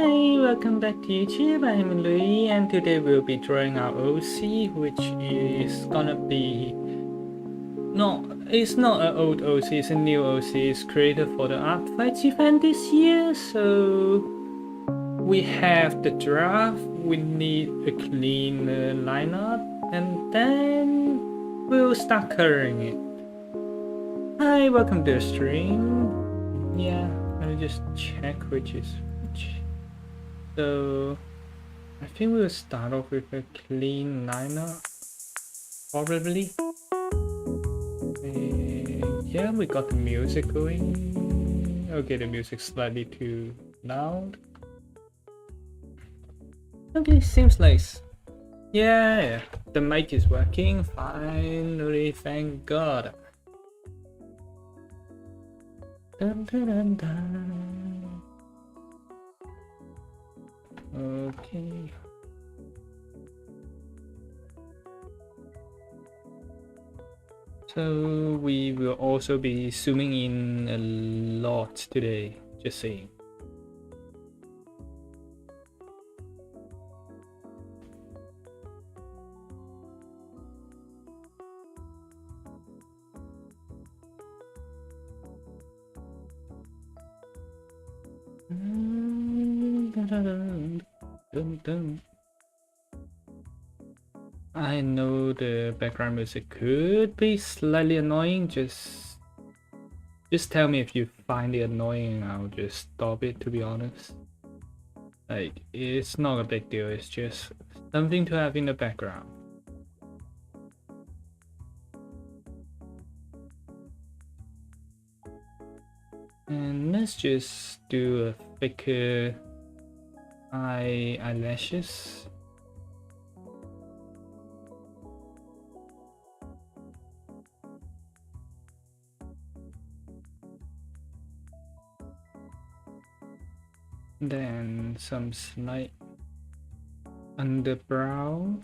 Hi, welcome back to YouTube. I'm Louis, and today we'll be drawing our OC, which is gonna be it's not an old OC, it's a new OC. It's created for the Art Fights event this year. So we have the draft. We need a clean line art, and then we'll start coloring it. Hi, welcome to the stream. Yeah, let me just check which is which. So I think we'll start off with a clean liner, probably. Yeah, we got the music going. Okay, the music's slightly too loud. Okay, seems nice. Yeah, the mic is working finally, thank God. Dun, dun, dun, dun. Okay. So we will also be zooming in a lot today, just saying. I know the background music could be slightly annoying. Just tell me if you find it annoying. I'll just stop it, to be honest. Like, it's not a big deal. It's just something to have in the background. And let's just do a thicker eyelashes. Then some slight underbrow,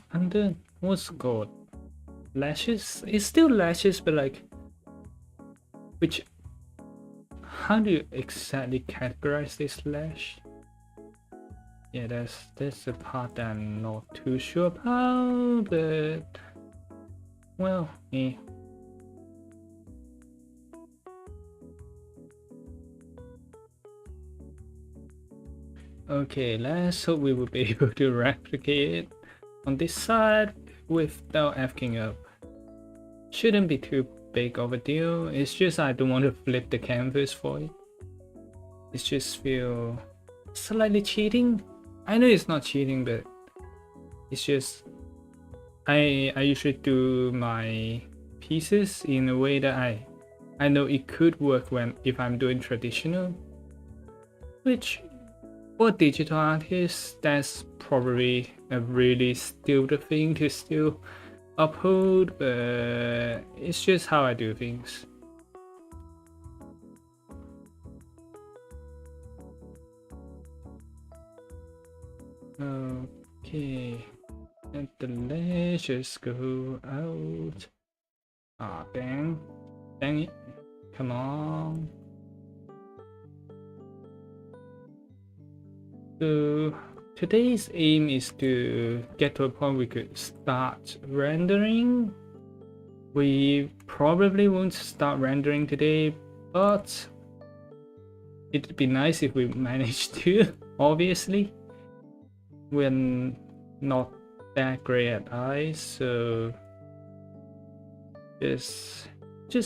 what's it called? Lashes? It's still lashes, but like, how do you exactly categorize this lash? Yeah, that's the part that I'm not too sure about, but well, yeah. Okay, let's hope we will be able to replicate it on this side without F-king up. Shouldn't be too big of a deal. It's just I don't want to flip the canvas for it. It just feel slightly cheating. I know it's not cheating, but it's just I usually do my pieces in a way that I know it could work if I'm doing traditional, which for digital artists that's probably a really stupid thing to still uphold, but it's just how I do things. Okay, let the lashes go out. Ah, dang it, come on. So today's aim is to get to a point we could start rendering. We probably won't start rendering today, but it'd be nice if we managed to. Obviously, we're not that great at eyes, so just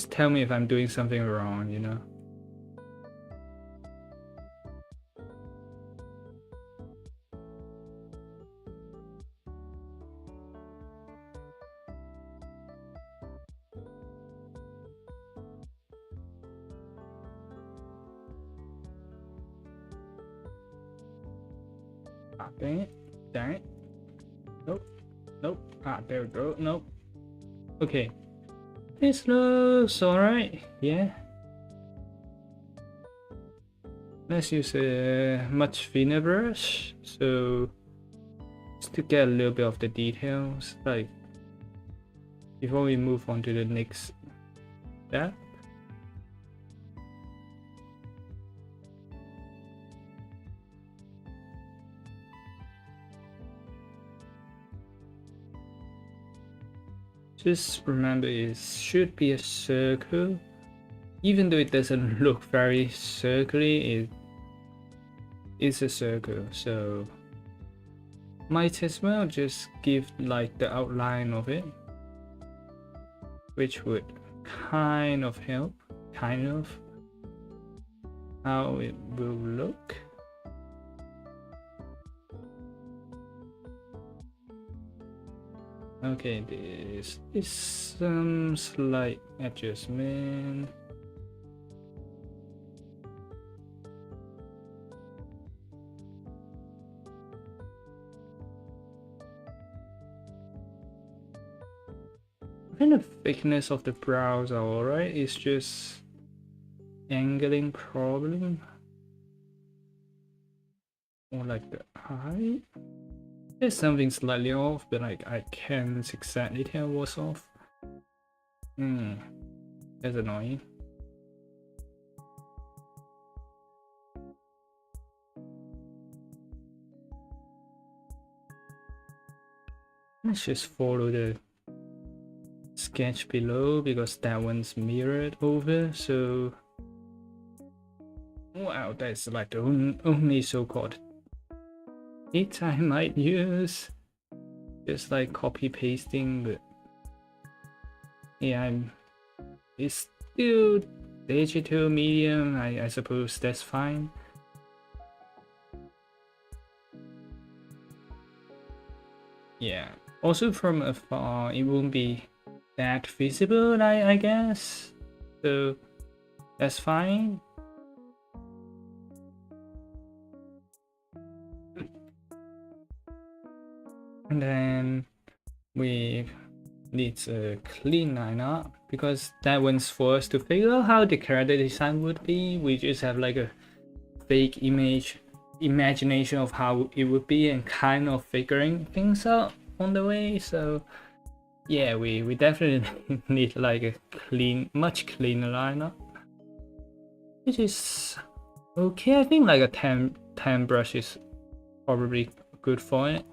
tell me if I'm doing something wrong, you know. Ah, dang it. Nope. Ah, there we go. Nope. Okay. This looks alright. Yeah. Let's use a much thinner brush, so just to get a little bit of the details, like before we move on to the next step. Just remember it should be a circle. Even though it doesn't look very circly, it is a circle, so might as well just give like the outline of it, which would kind of help, kind of how it will look. Okay, this is some slight adjustment. I think the thickness of the brows are alright, it's just angling problem. Or like the eye. There's something slightly off, but like I can't exactly tell what's off. That's annoying. Let's just follow the sketch below because that one's mirrored over, so wow, that's like the only so-called it I might use, just like copy pasting, but yeah, it's still digital medium. I suppose that's fine. Yeah, also from afar it won't be that visible, I guess, so that's fine. And then we need a clean line up because that one's for us to figure out how the character design would be. We just have like a fake imagination of how it would be and kind of figuring things out on the way. So yeah, we definitely need like a much cleaner lineup, which is okay. I think like a 10 brush is probably good for it.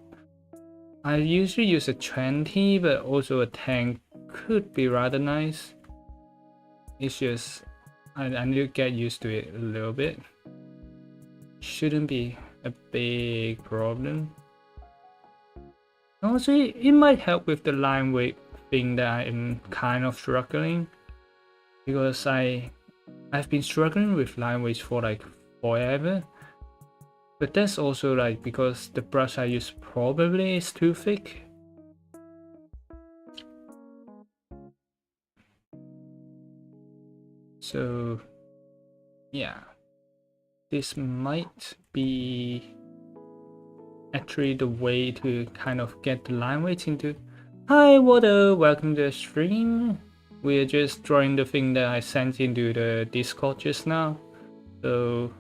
I usually use a 20, but also a 10 could be rather nice. It's just I need to get used to it a little bit. Shouldn't be a big problem. Also, it might help with the line weight thing that I'm kind of struggling, because I've been struggling with line weights for like forever. But that's also like because the brush I use probably is too thick. So yeah, this might be actually the way to kind of get the line weights into. Hi Water, welcome to the stream. We're just drawing the thing that I sent into the Discord just now. So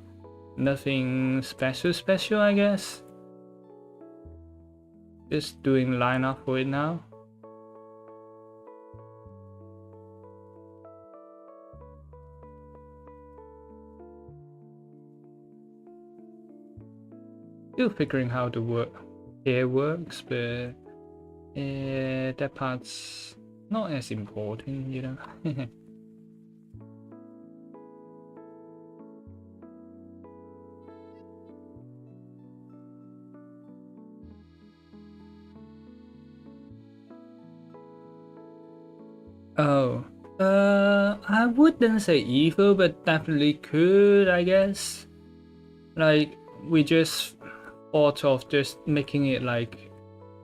nothing special, I guess. Just doing lineup for it now. Still figuring how the hair works, but that part's not as important, you know. Oh, I wouldn't say evil, but definitely could, I guess. Like, we just thought of just making it like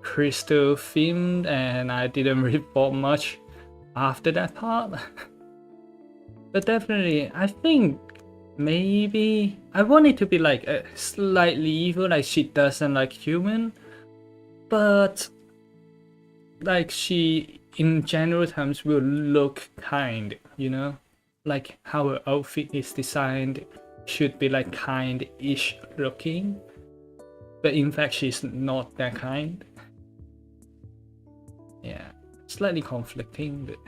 crystal themed, and I didn't really thought much after that part. But definitely, I think maybe I want it to be like a slightly evil, like she doesn't like human, but like she in general terms will look kind, you know, like how her outfit is designed should be like kind-ish looking, but in fact she's not that kind. Yeah, slightly conflicting, but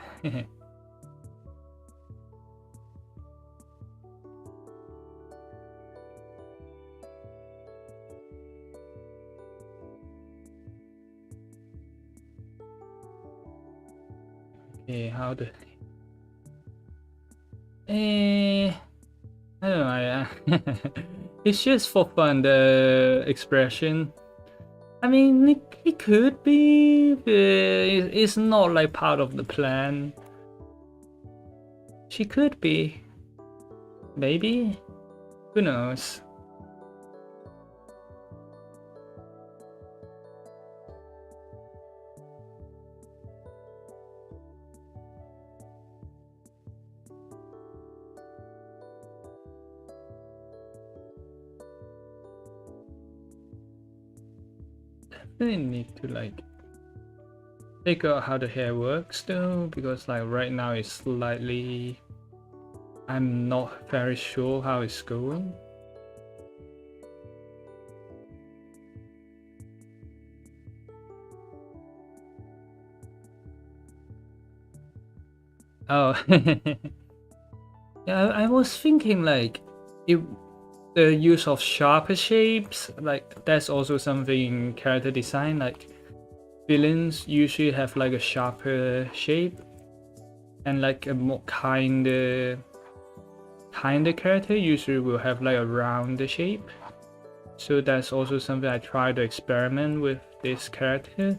Okay, how the... Eh, I don't know. It's just for fun, the expression. I mean, it could be, but it's not like part of the plan. She could be. Maybe? Who knows? Definitely need to like figure out how the hair works though, because like right now it's slightly... I'm not very sure how it's going. Oh, yeah, I was thinking like if the use of sharper shapes, like that's also something in character design. Like villains usually have like a sharper shape, and like a more kinder character usually will have like a rounder shape. So that's also something I try to experiment with this character.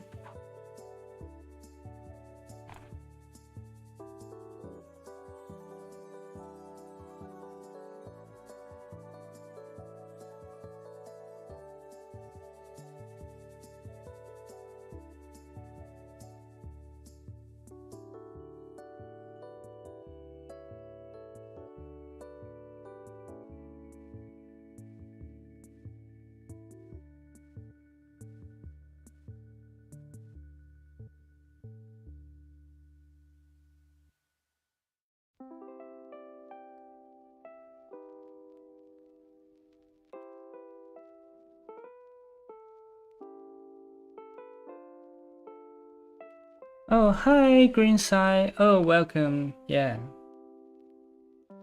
Oh, hi, Green Side. Oh, welcome. Yeah.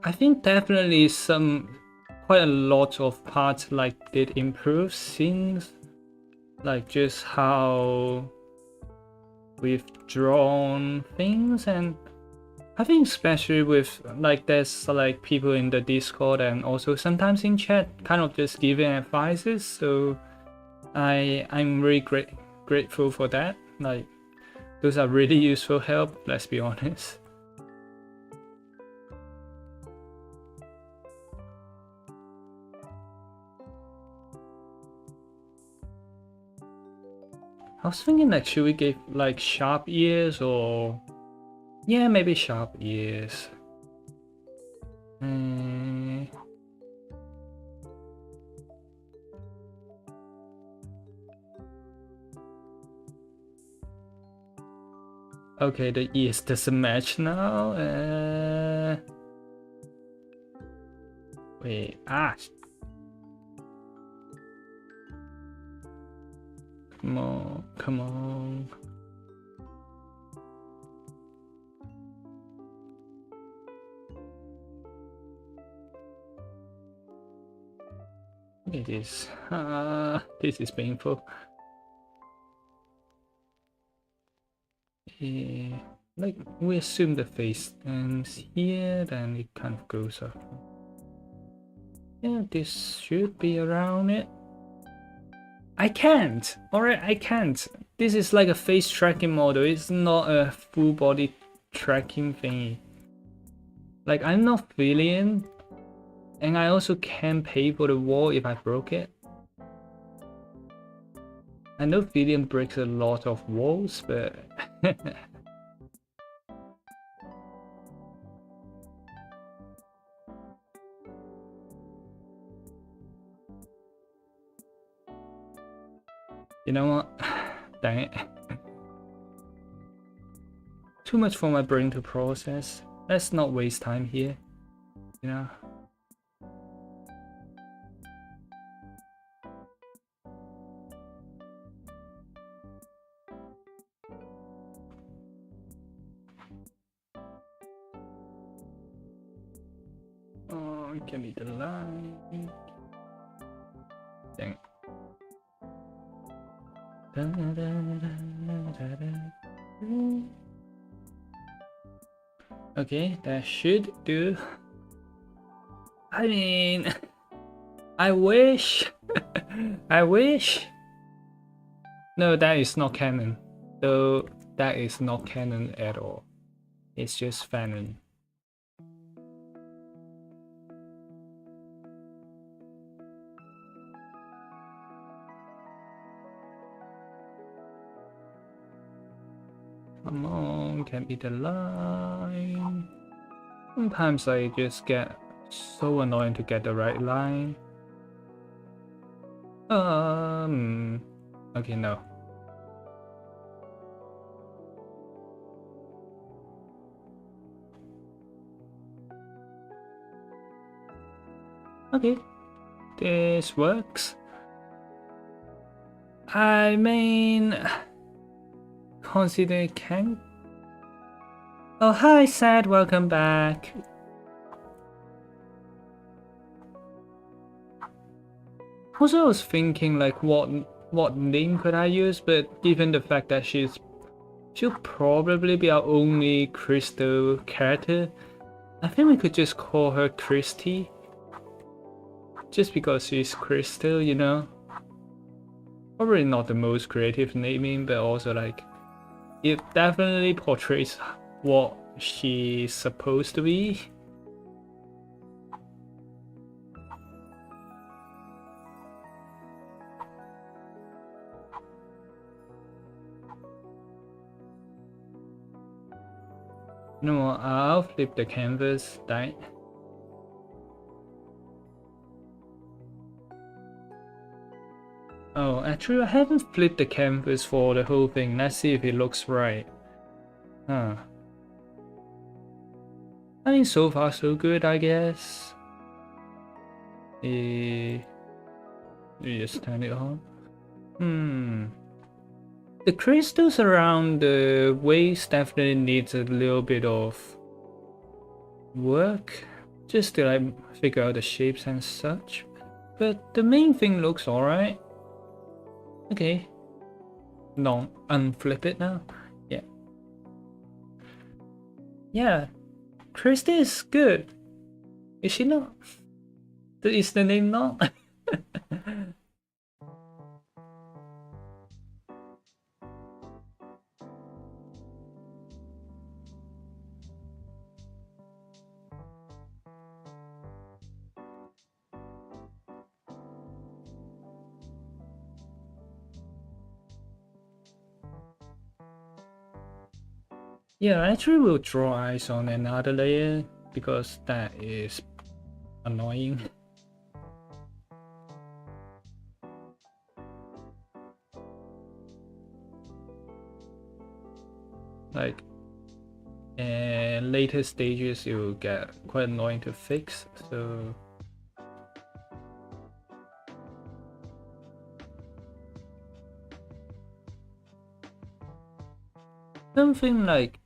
I think definitely quite a lot of parts like did improve since like just how we've drawn things, and I think especially with like there's like people in the Discord and also sometimes in chat kind of just giving advices, so I'm really grateful for that. Like those are really useful help, let's be honest. I was thinking like should we give like sharp ears, or yeah, maybe sharp ears. Okay, the ears doesn't match now. Wait, come on, come on. Look at this. This is painful. Yeah, like we assume the face ends here, then it kind of goes up. Yeah, this should be around it. I can't. Alright, I can't. This is like a face tracking model. It's not a full body tracking thingy. Like I'm not feeling, and I also can't pay for the wall if I broke it. I know Villian breaks a lot of walls, but you know what? Dang it. Too much for my brain to process. Let's not waste time here, you know? Oh, give me the line. Dang. Okay, that should do. I mean, I wish. I wish. No, that is not canon. Though that is not canon at all. It's just fanon. Come on, can't be the line. Sometimes I just get so annoying to get the right line. Okay, no. Okay, this works. I mean, consider can. Oh, hi, Sad. Welcome back. Also, I was thinking like what name could I use, but given the fact that she'll probably be our only Crystal character, I think we could just call her Crystie. Just because she's Crystal, you know? Probably not the most creative naming, but also like it definitely portrays what she's supposed to be. You know what, I'll flip the canvas, dang. Oh, actually I haven't flipped the canvas for the whole thing. Let's see if it looks right. Huh. I mean, so far so good, I guess. You just turn it on. The crystals around the waist definitely needs a little bit of work, just to like figure out the shapes and such. But the main thing looks alright. Okay. No, unflip it now. Yeah. Yeah. Crystie is good. Is she not? Is the name not? Yeah, I actually will draw eyes on another layer because that is annoying. Like, later stages it will get quite annoying to fix, so something like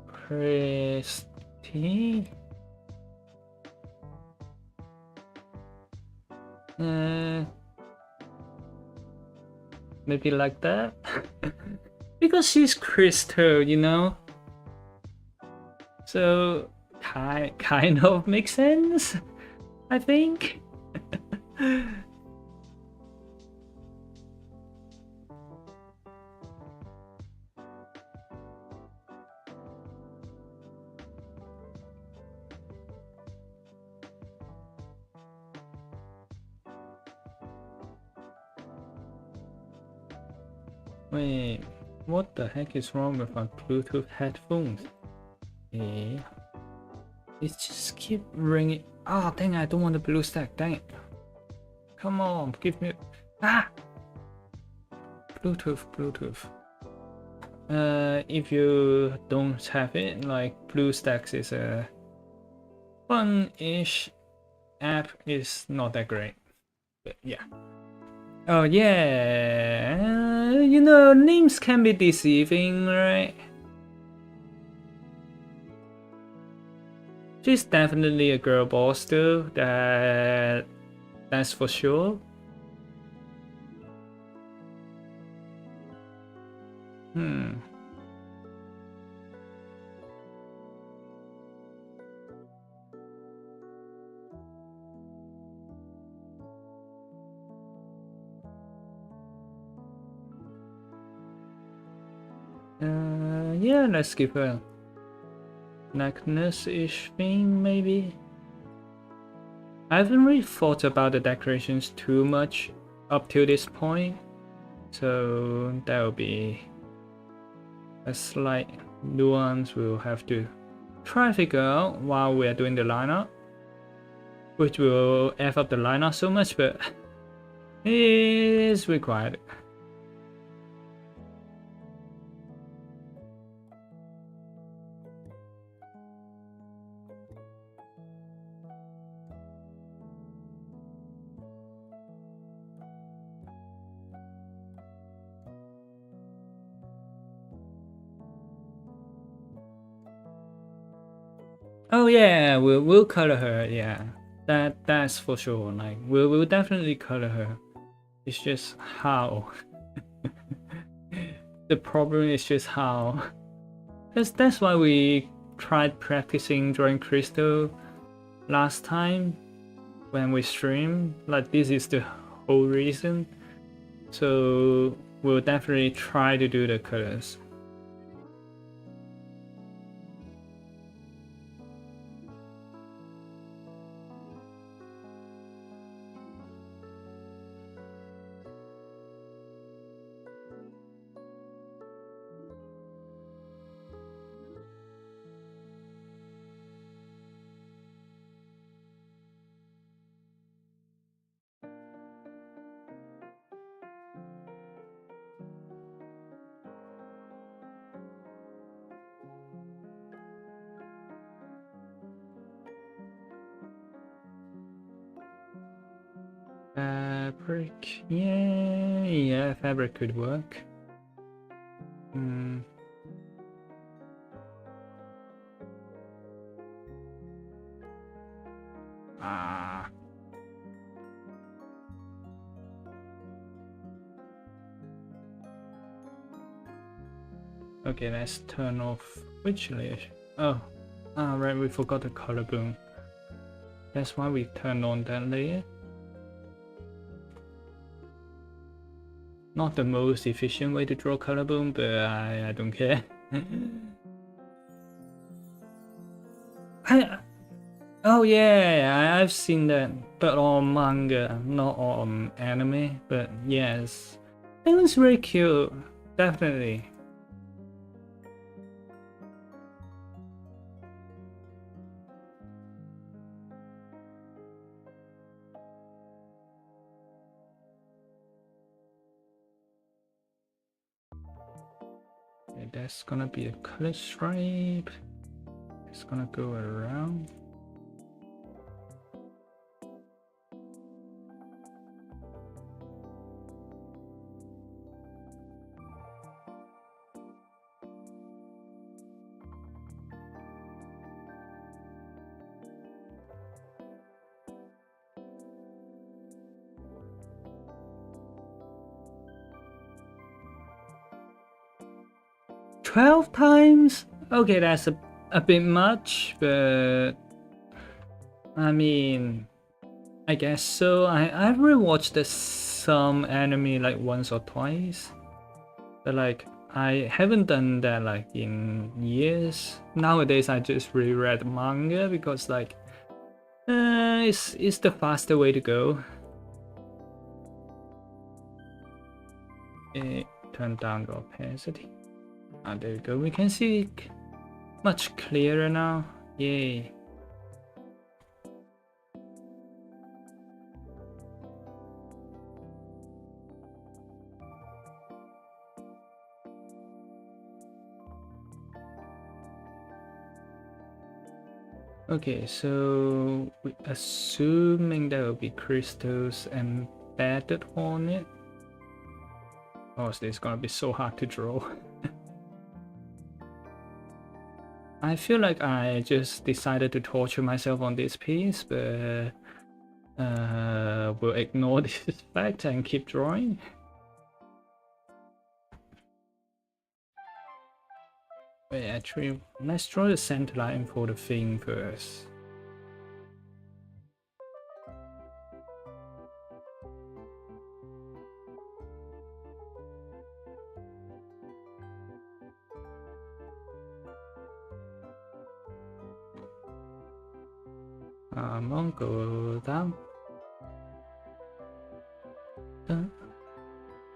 Crystie. Maybe like that. Because she's Crystal, you know? So kind of makes sense, I think. Wait, what the heck is wrong with my Bluetooth headphones? Eh? It just keep ringing. Ah, oh, dang, I don't want the blue stack, dang it. Come on, give me... Ah! Bluetooth. If you don't have it, like BlueStacks is a fun-ish app, is not that great. But yeah. Oh yeah, you know, names can be deceiving, right? She's definitely a girl boss though, that's for sure. Yeah, let's give a necklace-ish thing, maybe. I haven't really thought about the decorations too much up to this point, so that will be a slight nuance we'll have to try to figure out while we're doing the lineup, which will F up the lineup so much, but it is required. Oh yeah, we'll color her. Yeah, that's for sure. Like we'll definitely color her. It's just how. The problem is just how. That's why we tried practicing drawing crystal last time when we stream. Like this is the whole reason. So we'll definitely try to do the colors. Fabric, yeah, fabric could work. Ah. Okay, let's turn off which layer? Oh, right, we forgot the color boom. That's why we turned on that layer. Not the most efficient way to draw color boom, but I don't care. Oh yeah, I've seen that, but on manga, not on anime. But yes, it was very cute, definitely. Okay, that's gonna be a color stripe. It's gonna go around. "12 times? Okay, that's a bit much, but I mean, I guess so. I've rewatched some anime like once or twice, but like I haven't done that like in years. Nowadays, I just reread manga because like it's the faster way to go. Turn down the opacity. There we go. We can see much clearer now. Yay. Okay, so assuming there will be crystals embedded on it. Oh, so it's gonna be so hard to draw. I feel like I just decided to torture myself on this piece, but we'll ignore this fact and keep drawing. Wait, actually, let's draw the center line for the thing first. on, go down.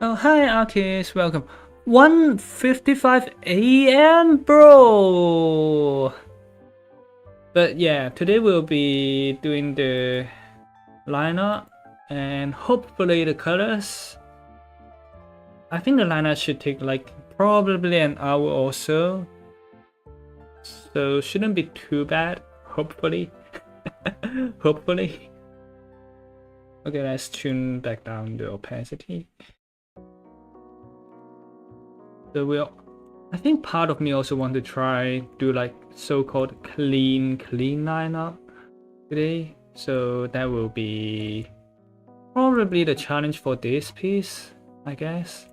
Oh, hi, Arkis, welcome. 1:55 a.m., bro! But yeah, today we'll be doing the lineup and hopefully the colors. I think the lineup should take like probably an hour or so. So shouldn't be too bad, hopefully. Hopefully. Okay, let's tune back down the opacity. So I think part of me also want to try do like so-called clean lineup today. So that will be probably the challenge for this piece, I guess.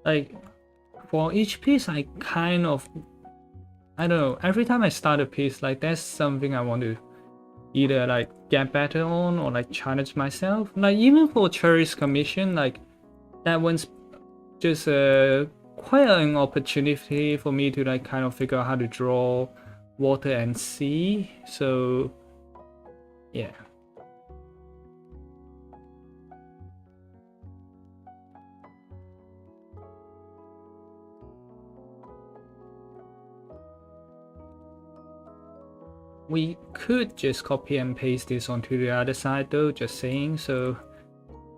Like for each piece, I don't know, every time I start a piece, like there's something I want to either like get better on or like challenge myself. Like even for Cherry's commission, like that one's just quite an opportunity for me to like kind of figure out how to draw water and sea. So yeah. We could just copy and paste this onto the other side though, just saying, so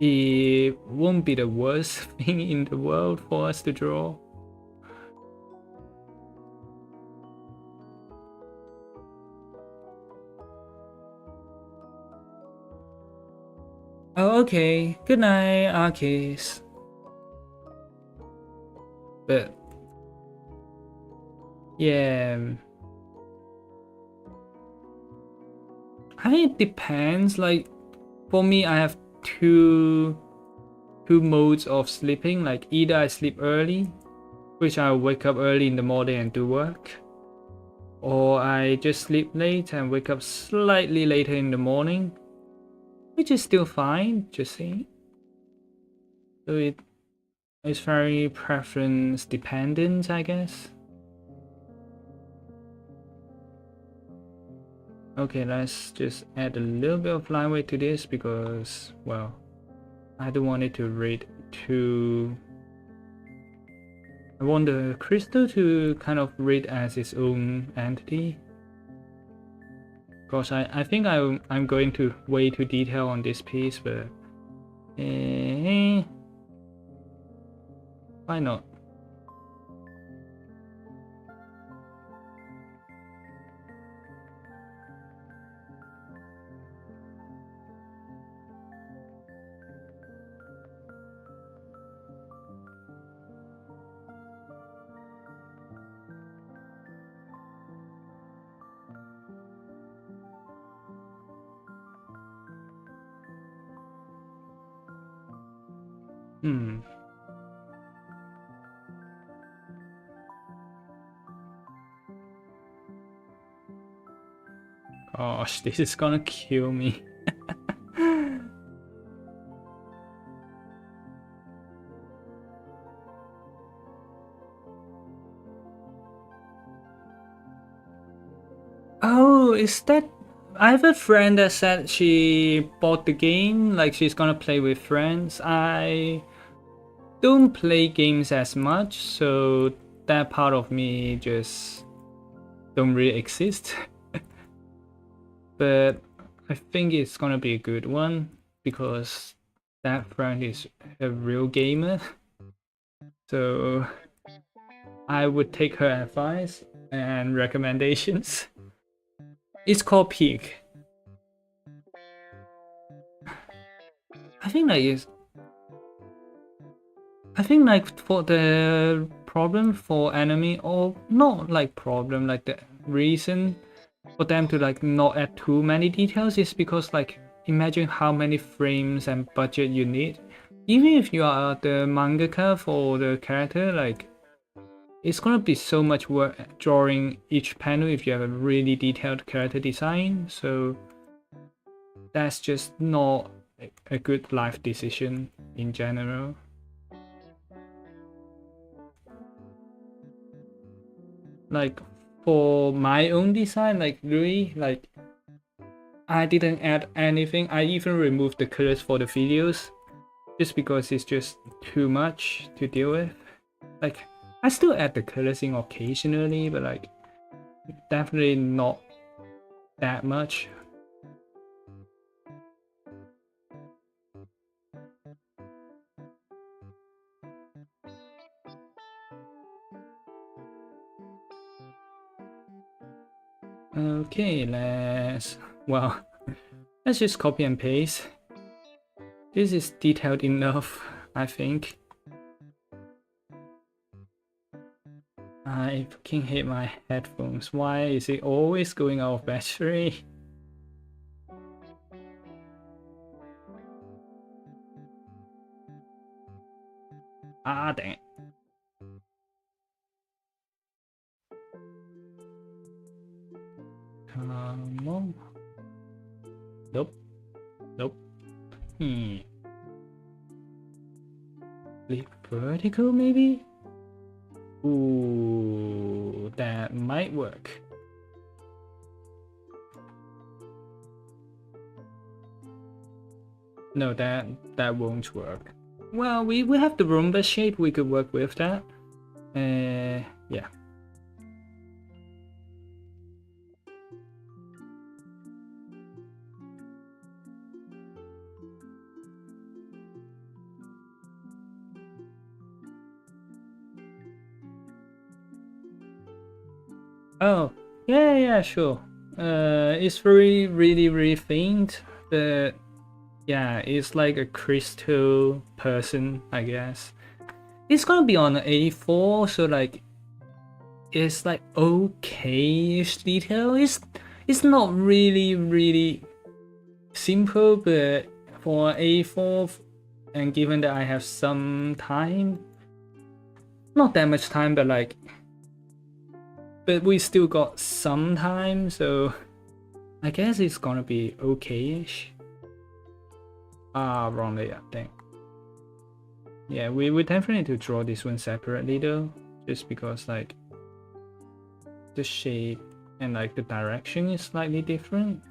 it won't be the worst thing in the world for us to draw. Oh, okay. Good night, Arkis. But yeah, I think it depends. Like for me, I have two modes of sleeping. Like either I sleep early, which I wake up early in the morning and do work, or I just sleep late and wake up slightly later in the morning, which is still fine, just saying. So it's very preference dependent, I guess. Okay, let's just add a little bit of line weight to this because, well, I don't want it to read too... I want the crystal to kind of read as its own entity. Because I think I'm going to way too detail on this piece, but why not? Gosh, this is gonna kill me. Oh, is that... I have a friend that said she bought the game, like she's gonna play with friends. I don't play games as much, so that part of me just don't really exist. But I think it's gonna be a good one because that friend is a real gamer. So I would take her advice and recommendations. It's called Peak. I think like for the problem for enemy, or not like problem, like the reason for them to like not add too many details is because like imagine how many frames and budget you need. Even if you are the mangaka for the character, like it's gonna be so much work drawing each panel if you have a really detailed character design. So that's just not a good life decision in general. Like for my own design, like really, like I didn't add anything. I even removed the colors for the videos just because it's just too much to deal with. Like, I still add the colors in occasionally, but like definitely not that much. Okay, let's just copy and paste. This is detailed enough, I think. I fucking hate my headphones. Why is it always going out of battery? Ah, dang it. Come on. Nope. Nope. Flip vertical, maybe? Ooh, that might work. No, that won't work. Well, we have the rhomboid shape, we could work with that. Yeah. Oh, yeah, sure. It's really faint, but yeah, it's like a crystal person, I guess. It's gonna be on A4, so like it's like okay-ish detail. It's not really simple, but for A4, and given that I have some time, not that much time, but like, but we still got some time, so I guess it's gonna be okay-ish. Ah, wrong layer, dang. Yeah, we definitely need to draw this one separately though, just because like the shape and like the direction is slightly different.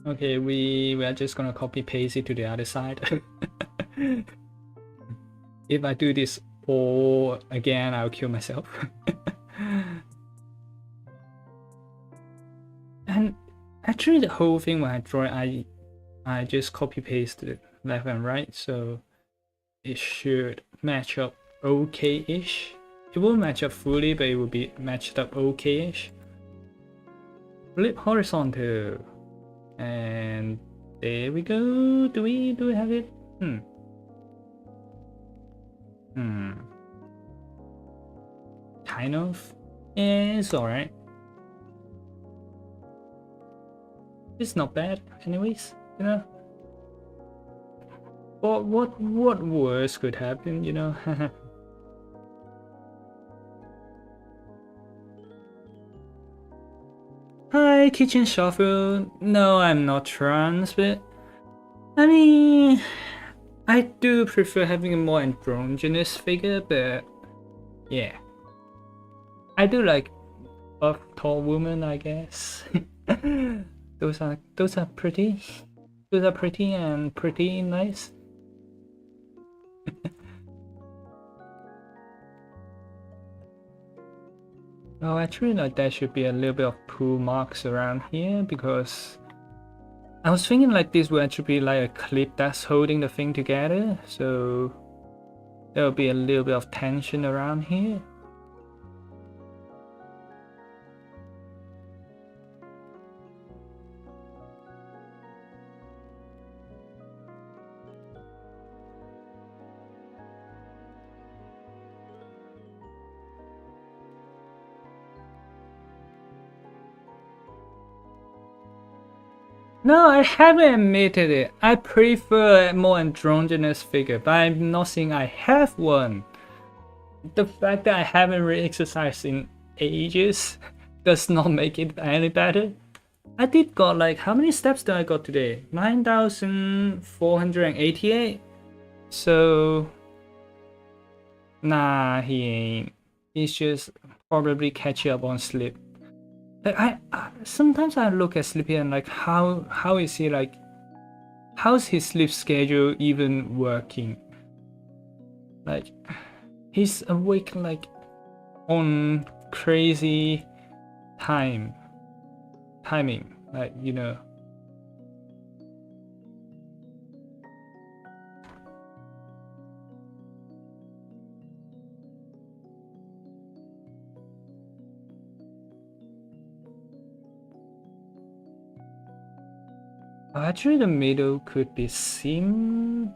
Okay, we are just gonna copy paste it to the other side. If I do this all again, I'll kill myself. And actually the whole thing when I draw it, I just copy paste it left and right, so it should match up okay-ish. It won't match up fully, but it will be matched up okay-ish. Flip horizontal. And there we go. Do we have it? Kind of. Yeah, it's alright. It's not bad, anyways, you know. But what worse could happen, you know? Hi, kitchen shuffle. No, I'm not trans, but I mean, I do prefer having a more androgynous figure, but yeah, I do like buff tall women, I guess. those are pretty. Those are pretty and pretty nice. Oh, actually, like there should be a little bit of pool marks around here because I was thinking like this would actually be like a clip that's holding the thing together, so there will be a little bit of tension around here. No, I haven't admitted it. I prefer a more androgynous figure, but I'm not saying I have one. The fact that I haven't really exercised in ages does not make it any better. I did got like, how many steps did I got today? 9,488. So nah, he ain't. He's just probably catch up on sleep. Like I sometimes I look at Sleepy and like how is he like, how's his sleep schedule even working? Like he's awake like on crazy timing, like, you know. Actually, the middle could be seam.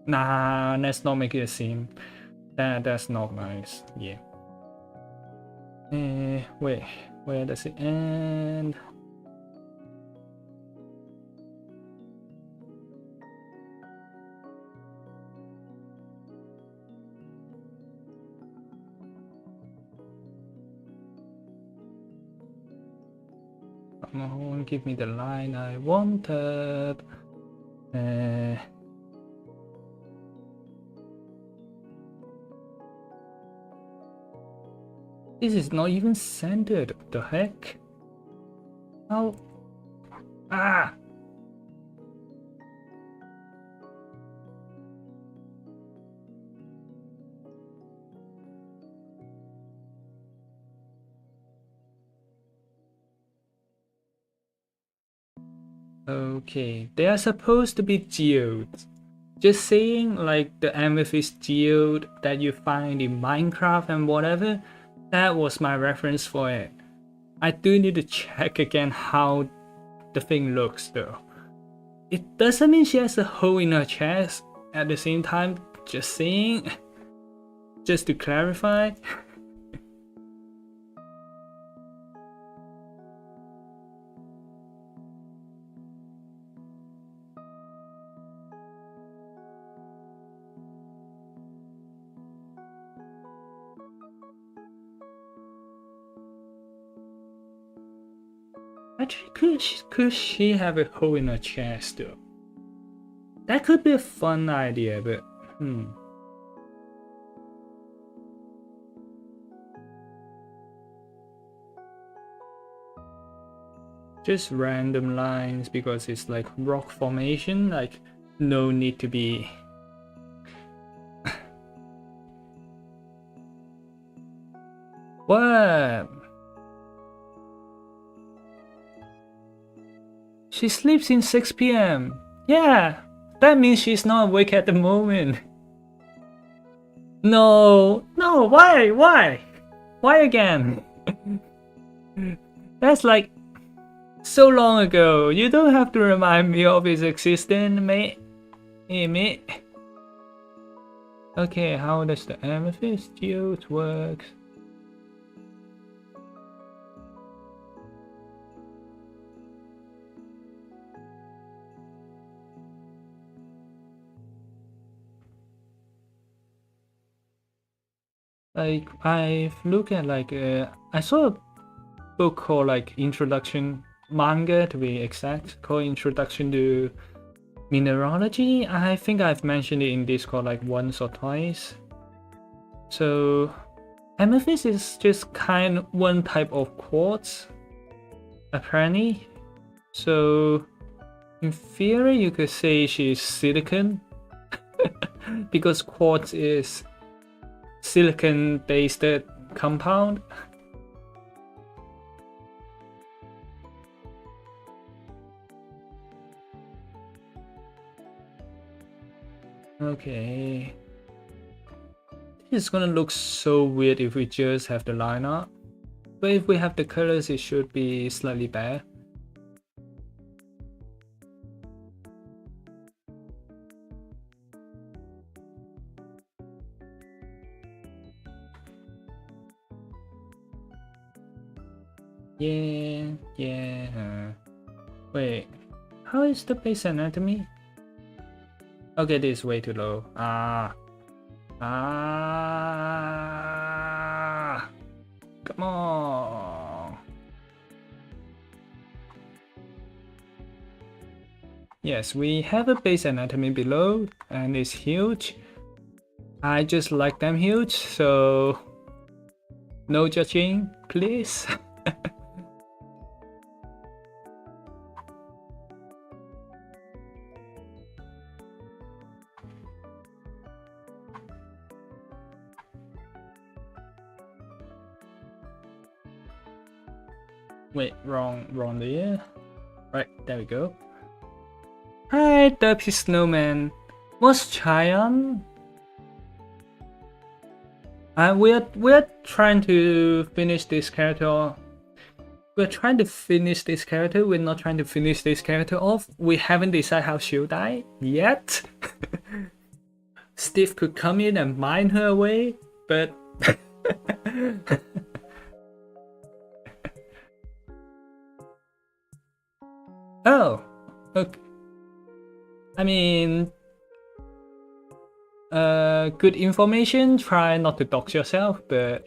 Nah, let's not make it a seam. That's not nice. Yeah. Wait, where does it end? Come on, give me the line I wanted. This is not even centered. The heck? How? Ah! Okay, they are supposed to be geodes. Just saying, like the amethyst geode that you find in Minecraft and whatever, that was my reference for it. I do need to check again how the thing looks though. It doesn't mean she has a hole in her chest at the same time, just saying. Just to clarify. Actually, could she have a hole in her chest though? That could be a fun idea, but just random lines because it's like rock formation, like no need to be. What? She sleeps in 6 p.m. Yeah, that means she's not awake at the moment. No, why again? That's like so long ago. You don't have to remind me of his existence, mate. Hey, mate. Okay, how does the amethyst geode work? Like I've looked at like I saw a book called like Introduction manga to be exact, called Introduction to Mineralogy. I think I've mentioned it in Discord like once or twice. So amethyst is just kind of one type of quartz, apparently. So in theory you could say she's silicon because quartz is silicon based compound. Okay, this is gonna look so weird if we just have the line art, but if we have the colors it should be slightly better. Yeah. Wait, how is the base anatomy? Okay, this is way too low. Come on. Yes, we have a base anatomy below and it's huge. I just like them huge, so no judging, please. Wait, wrong layer. Right, there we go. Hi, Derpy Snowman. What's Chion? We're trying to finish this character. We're trying to finish this character. We're not trying to finish this character off. We haven't decided how she'll die yet. Steve could come in and mine her away, but oh, okay. I mean, good information. Try not to dox yourself, but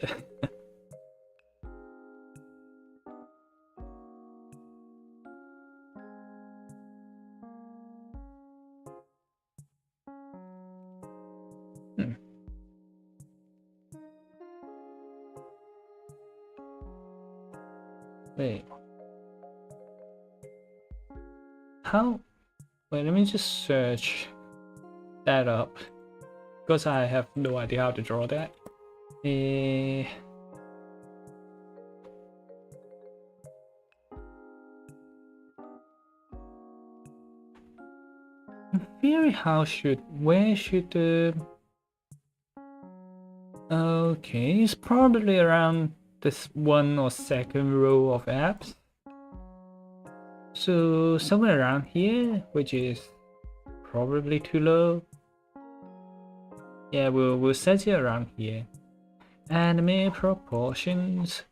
wait. How? Wait, let me just search that up because I have no idea how to draw that. In theory, where should the... Okay, it's probably around this one or second row of apps. So somewhere around here, which is probably too low. Yeah, we'll set it around here. Anime proportions.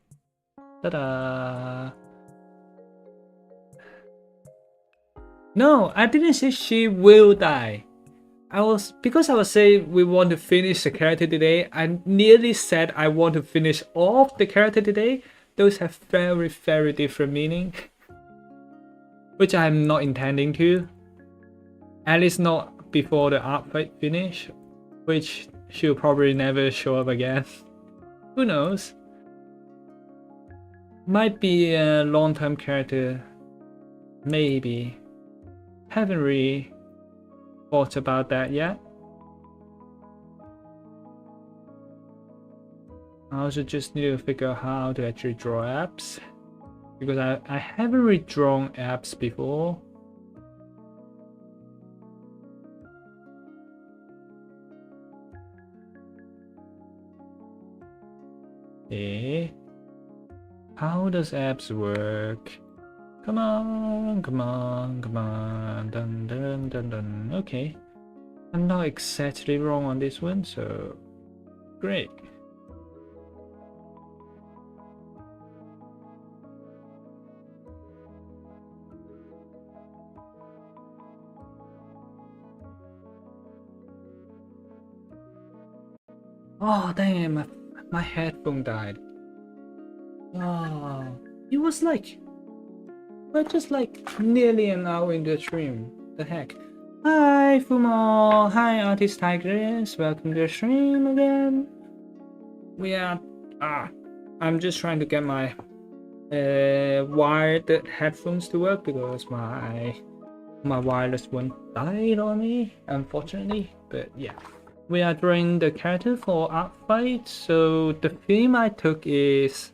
Ta-da! No, I didn't say she will die. Because I was saying we want to finish the character today, I nearly said I want to finish off the character today. Those have very, very different meaning. Which I'm not intending to. At least not before the art fight finish. Which she'll probably never show up again. Who knows? Might be a long-term character. Maybe. Haven't really thought about that yet. I also just need to figure out how to actually draw apps. Because I haven't really drawn apps before. Okay. How does apps work? Come on, come on, come on. Dun dun dun dun. Okay. I'm not exactly wrong on this one, so great. Oh damn, my headphone died. Oh, it was like, we're just like nearly an hour in the stream. The heck. Hi Fumo, hi Artist Tigress, welcome to the stream again. We are, I'm just trying to get my wired headphones to work because my wireless one died on me, unfortunately. But yeah. We are drawing the character for art fight, so the theme I took is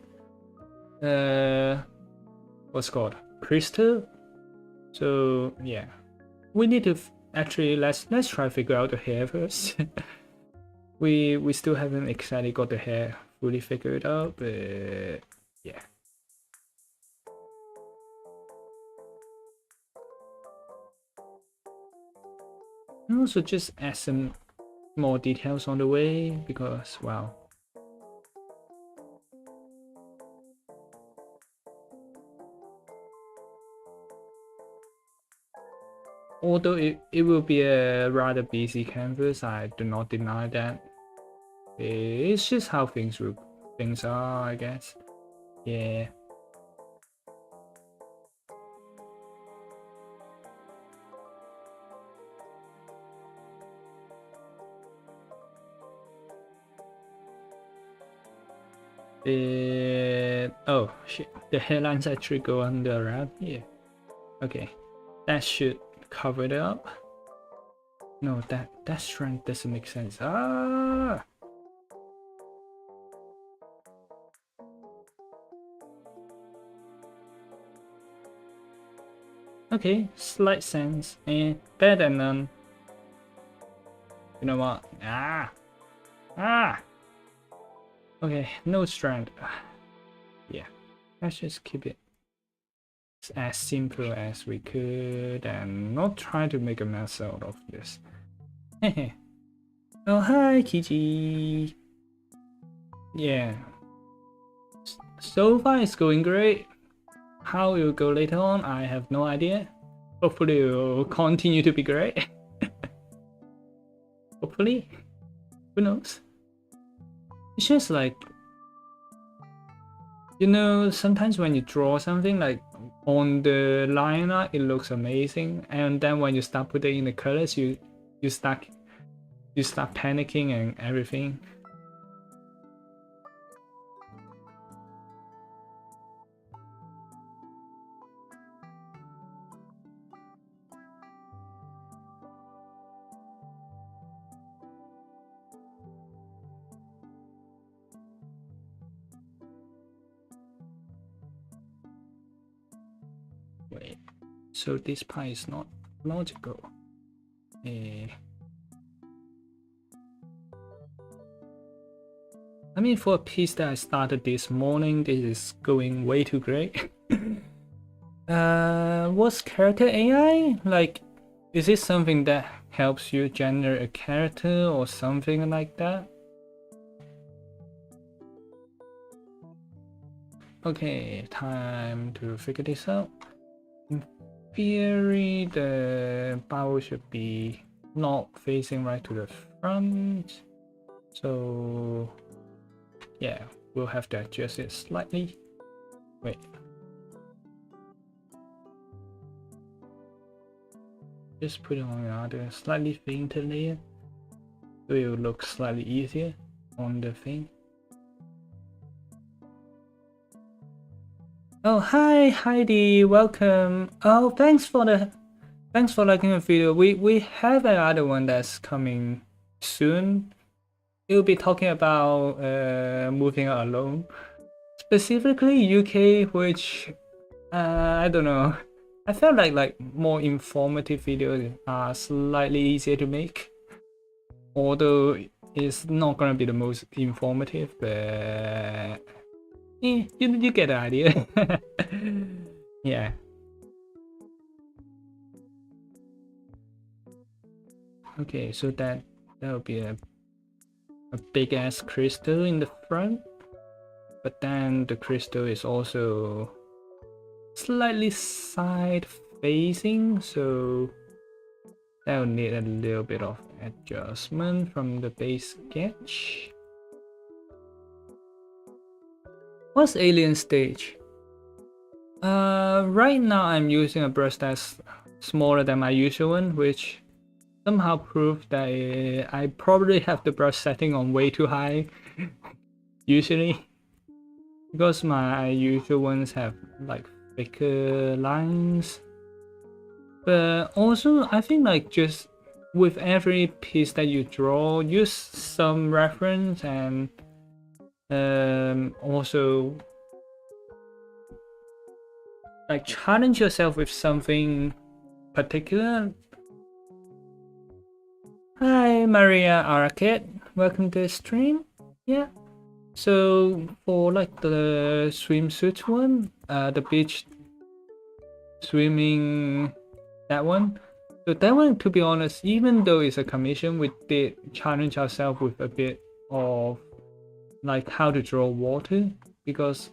what's called Crystie. So yeah, we need to actually let's try to figure out the hair first. we still haven't exactly got the hair fully figured out, but yeah. And also just add some more details on the way because wow. Although it will be a rather busy canvas, I do not deny that. It's just how things are, I guess. Yeah. bit. Oh shit, the hairlines actually go under around here. Okay, that should cover it up. No, that strength doesn't make sense. Ah. Okay, slight sense and better than none. You know what? Ah. Okay, no strength. Yeah, let's just keep it as simple as we could and not try to make a mess out of this. Oh, hi, Kiji. Yeah. So far, it's going great. How it will go later on, I have no idea. Hopefully, it will continue to be great. Hopefully. Who knows? It's just like, you know, sometimes when you draw something like on the line art, it looks amazing, and then when you start putting in the colors, you start panicking and everything. Wait, so this part is not logical. I mean, for a piece that I started this morning, this is going way too great. What's character AI? Like, is it something that helps you generate a character or something like that? Okay, time to figure this out. In theory, the bow should be not facing right to the front. So yeah, we'll have to adjust it slightly. Wait. Just put it on another slightly fainter layer, so it will look slightly easier on the thing. Oh, hi Heidi, welcome. Oh, thanks for liking the video. We have another one that's coming soon. We'll be talking about moving out alone, specifically UK, which I don't know. I felt like more informative videos are slightly easier to make, although it's not gonna be the most informative, but you get the idea. Yeah. Okay, so that will be a big ass crystal in the front, but then the crystal is also slightly side facing, so that will need a little bit of adjustment from the base sketch. What's alien stage? Right now I'm using a brush that's smaller than my usual one, which somehow proves that I probably have the brush setting on way too high usually, because my usual ones have like thicker lines. But also I think like just with every piece that you draw, use some reference and also like challenge yourself with something particular. Hi Maria Arcade, welcome to the stream. Yeah, so for like the swimsuit one, the beach swimming, that one. So that one, to be honest, even though it's a commission, we did challenge ourselves with a bit of like how to draw water, because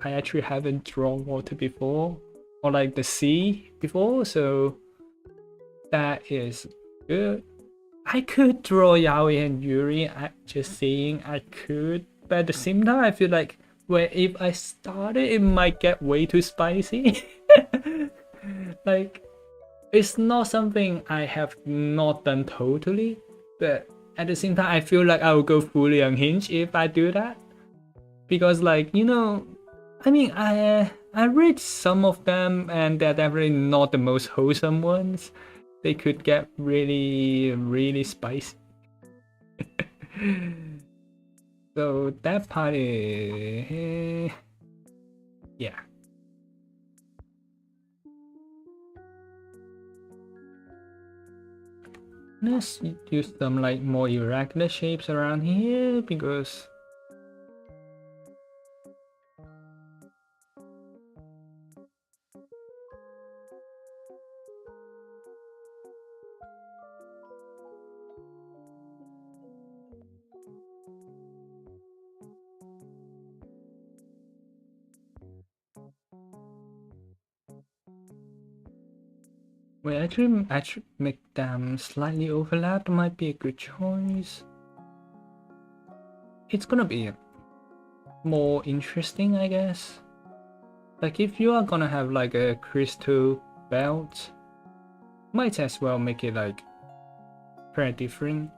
I actually haven't drawn water before, or like the sea before, so that is good. I could draw Yaoi and Yuri, I'm just saying I could, but at the same time I feel like, well, if I started it might get way too spicy. Like, it's not something I have not done totally, but at the same time I feel like I will go fully unhinged if I do that. because like, you know, I mean, I read some of them and they're definitely not the most wholesome ones. They could get really, really spicy. So that part is, yeah. Let's use some like more irregular shapes around here because we actually make them slightly overlapped might be a good choice. It's gonna be more interesting, I guess. Like if you are gonna have like a crystal belt, might as well make it like very different.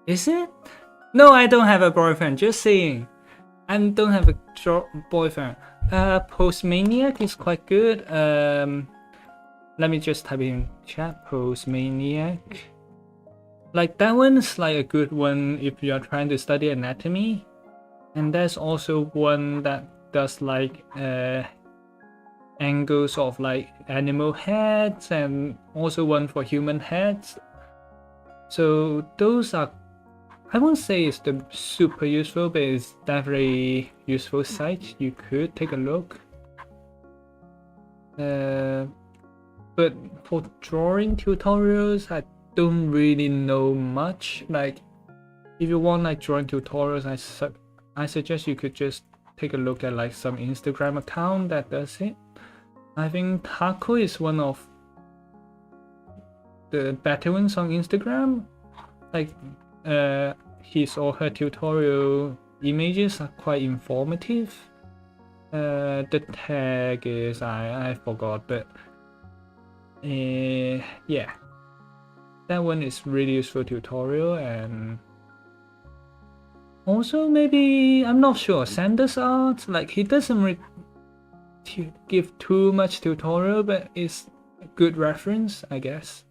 Is it? No, I don't have a boyfriend, just saying. I don't have a boyfriend. Postmaniac is quite good. Let me just type in chat. Postmaniac. Like that one's like a good one if you are trying to study anatomy. And there's also one that does like angles of like animal heads and also one for human heads. So those are, I won't say it's the super useful, but it's definitely useful site. You could take a look. But for drawing tutorials, I don't really know much. Like, if you want like drawing tutorials, I suggest you could just take a look at like some Instagram account that does it. I think Taco is one of the better ones on Instagram. Like, his or her tutorial images are quite informative. The tag is I forgot, but yeah, that one is really useful tutorial. And also maybe, I'm not sure, Sanders Art, like he doesn't give too much tutorial, but it's a good reference, I guess.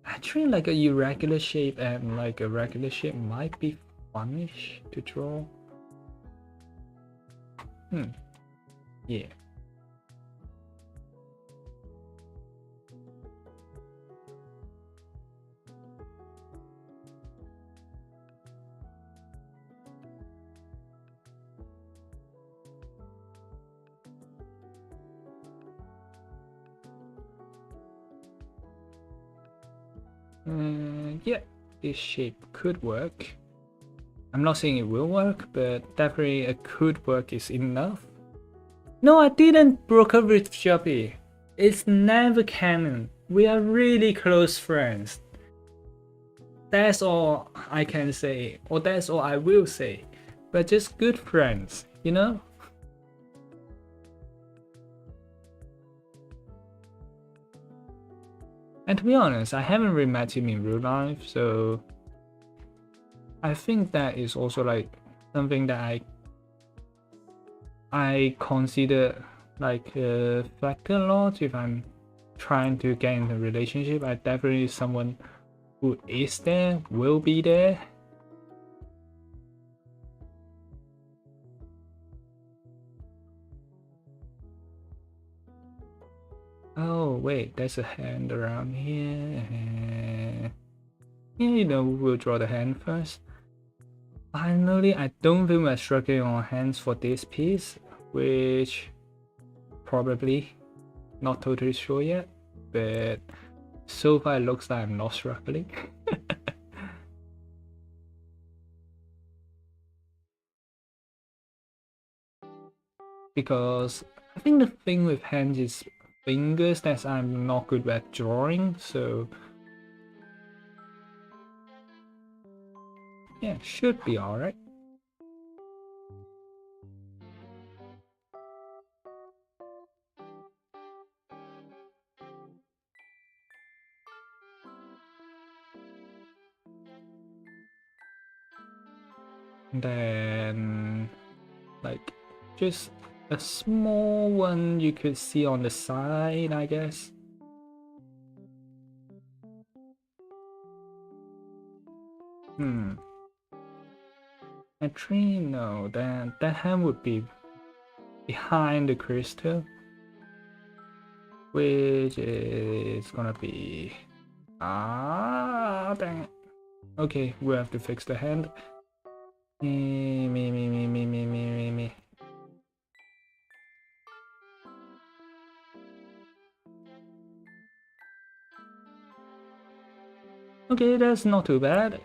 Actually, like a irregular shape and like a regular shape might be funish to draw. Yeah. Yeah, this shape could work. I'm not saying it will work, but definitely a could work is enough. No, I didn't broke up with Shelby. It's never canon. We are really close friends. That's all I can say, or that's all I will say. We're just good friends, you know? And to be honest, I haven't really met him in real life, so I think that is also like something that I consider like a factor a lot if I'm trying to get in a relationship. I definitely someone who is there, will be there. Oh wait, there's a hand around here. Yeah, you know, we'll draw the hand first. Finally, I don't think we're struggling on hands for this piece, which probably not totally sure yet, but so far it looks like I'm not struggling. Because I think the thing with hands is fingers that I'm not good at drawing, so Yeah, should be alright. Then, like, just a small one you could see on the side, I guess. Actually, no, then that hand would be behind the crystal, which is gonna be dang it. Okay, we have to fix the hand. Me. Okay, that's not too bad.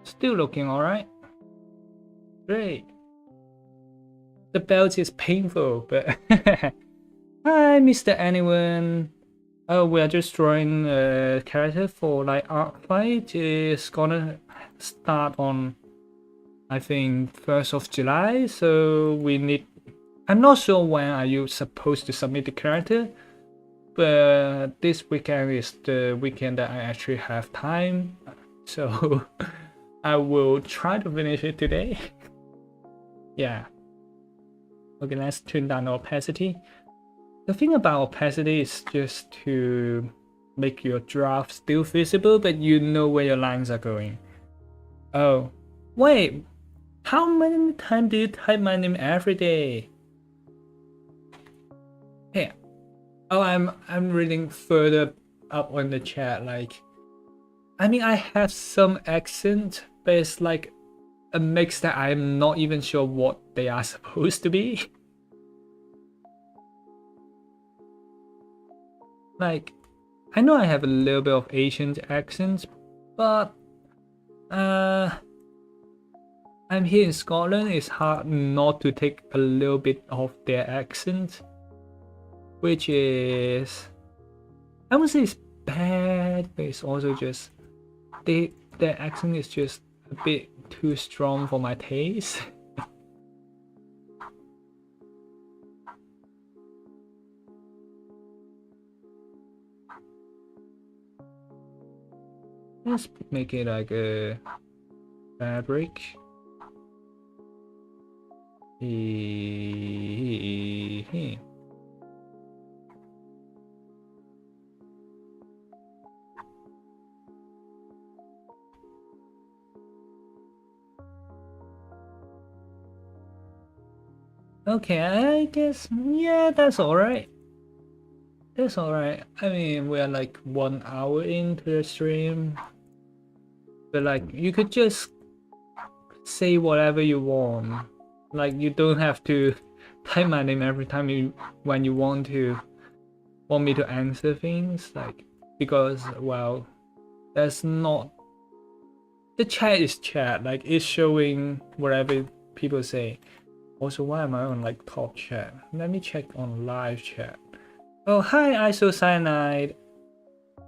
Still looking alright. Great. The belt is painful, but hi, Mr. Anyone. Oh, we are just drawing a character for like art fight. It's gonna start on, I think, 1st of July. So we need. I'm not sure when are you supposed to submit the character, but this weekend is the weekend that I actually have time. So I will try to finish it today. Yeah. Okay, let's turn down the opacity. The thing about opacity is just to make your draft still visible, but you know where your lines are going. Oh, wait. How many times do you type my name every day? Hey, oh, I'm reading further up on the chat. Like, I mean, I have some accent, but it's like a mix that I'm not even sure what they are supposed to be. Like, I know I have a little bit of Asian accent, but I'm here in Scotland. It's hard not to take a little bit of their accent, which is, I would say it's bad, but it's also just their accent is just a bit too strong for my taste. Let's make it like a fabric. Okay, I guess, yeah, that's alright. That's alright. I mean, we're like 1 hour into the stream. But like, you could just say whatever you want. Like, you don't have to type my name every time when you want me to answer things. Like, because, well, that's not, the chat is chat. Like, it's showing whatever people say. Also, why am I on like top chat? Let me check on live chat. Oh, hi, isocyanide.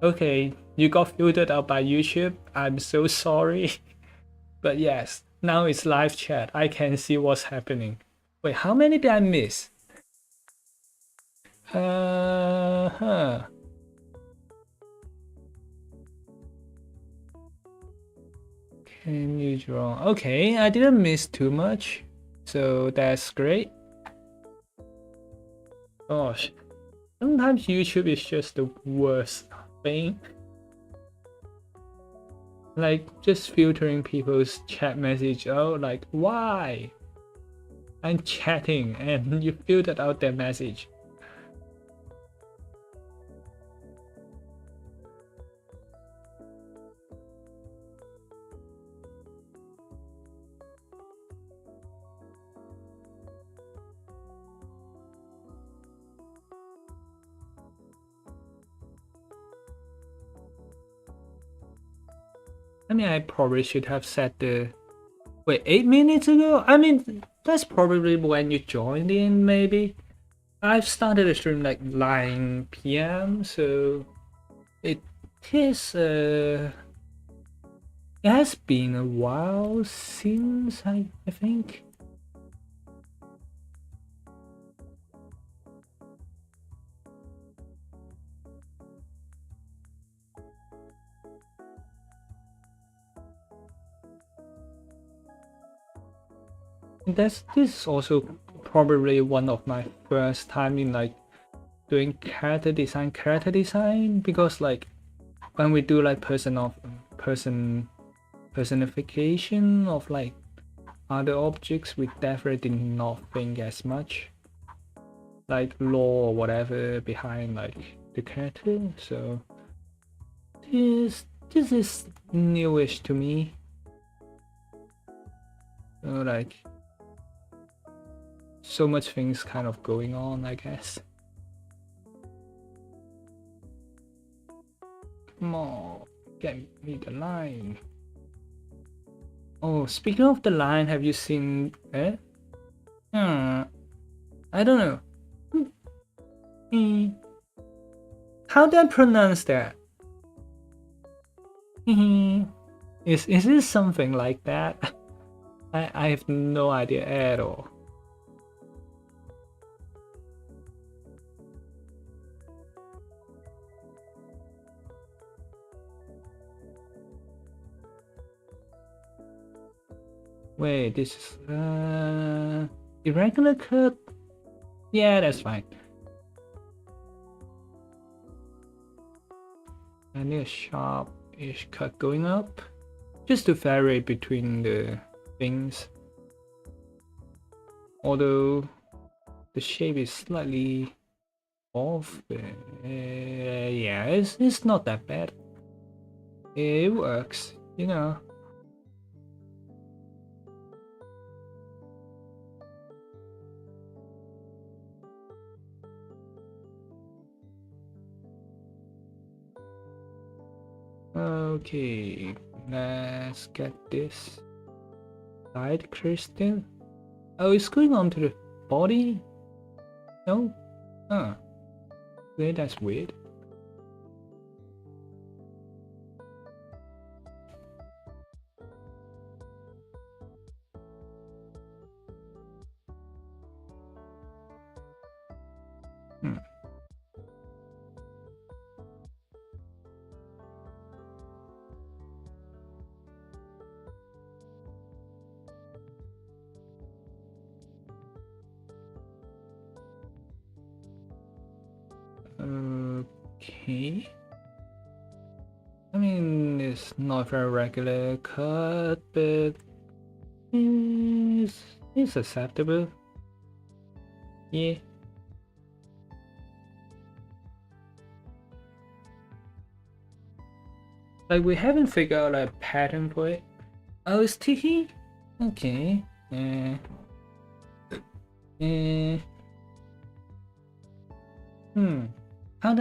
Okay, you got filtered out by YouTube. I'm so sorry. But yes, now it's live chat. I can see what's happening. Wait, how many did I miss? Huh. Can you draw? Okay, I didn't miss too much. So that's great. Gosh, sometimes YouTube is just the worst thing. Like, just filtering people's chat message out, like, why? I'm chatting and you filtered out their message. I mean, I probably should have set the... Wait, 8 minutes ago? I mean, that's probably when you joined in, maybe? I've started the stream like 9 p.m, so it is It has been a while since I think. This is also probably one of my first time in like doing character design, because like when we do like personification of like other objects, we definitely did not think as much like lore or whatever behind like the character. So this is newish to me. So like so much things kind of going on, I guess. Come on, get me the line. Oh, speaking of the line, have you seen it? I don't know. How do I pronounce that? Is this something like that? I have no idea at all. Wait, this is irregular cut? Yeah, that's fine. I need a sharp-ish cut going up, just to vary between the things. Although the shape is slightly off, yeah, it's not that bad. It works, you know. Okay, let's get this side crystal. Oh, it's going on to the body? No? Huh. Okay, that's weird. Okay. I mean, it's not very regular cut, but it's acceptable. Yeah. Like we haven't figured out a pattern for it. Oh, it's Tiki? Okay. How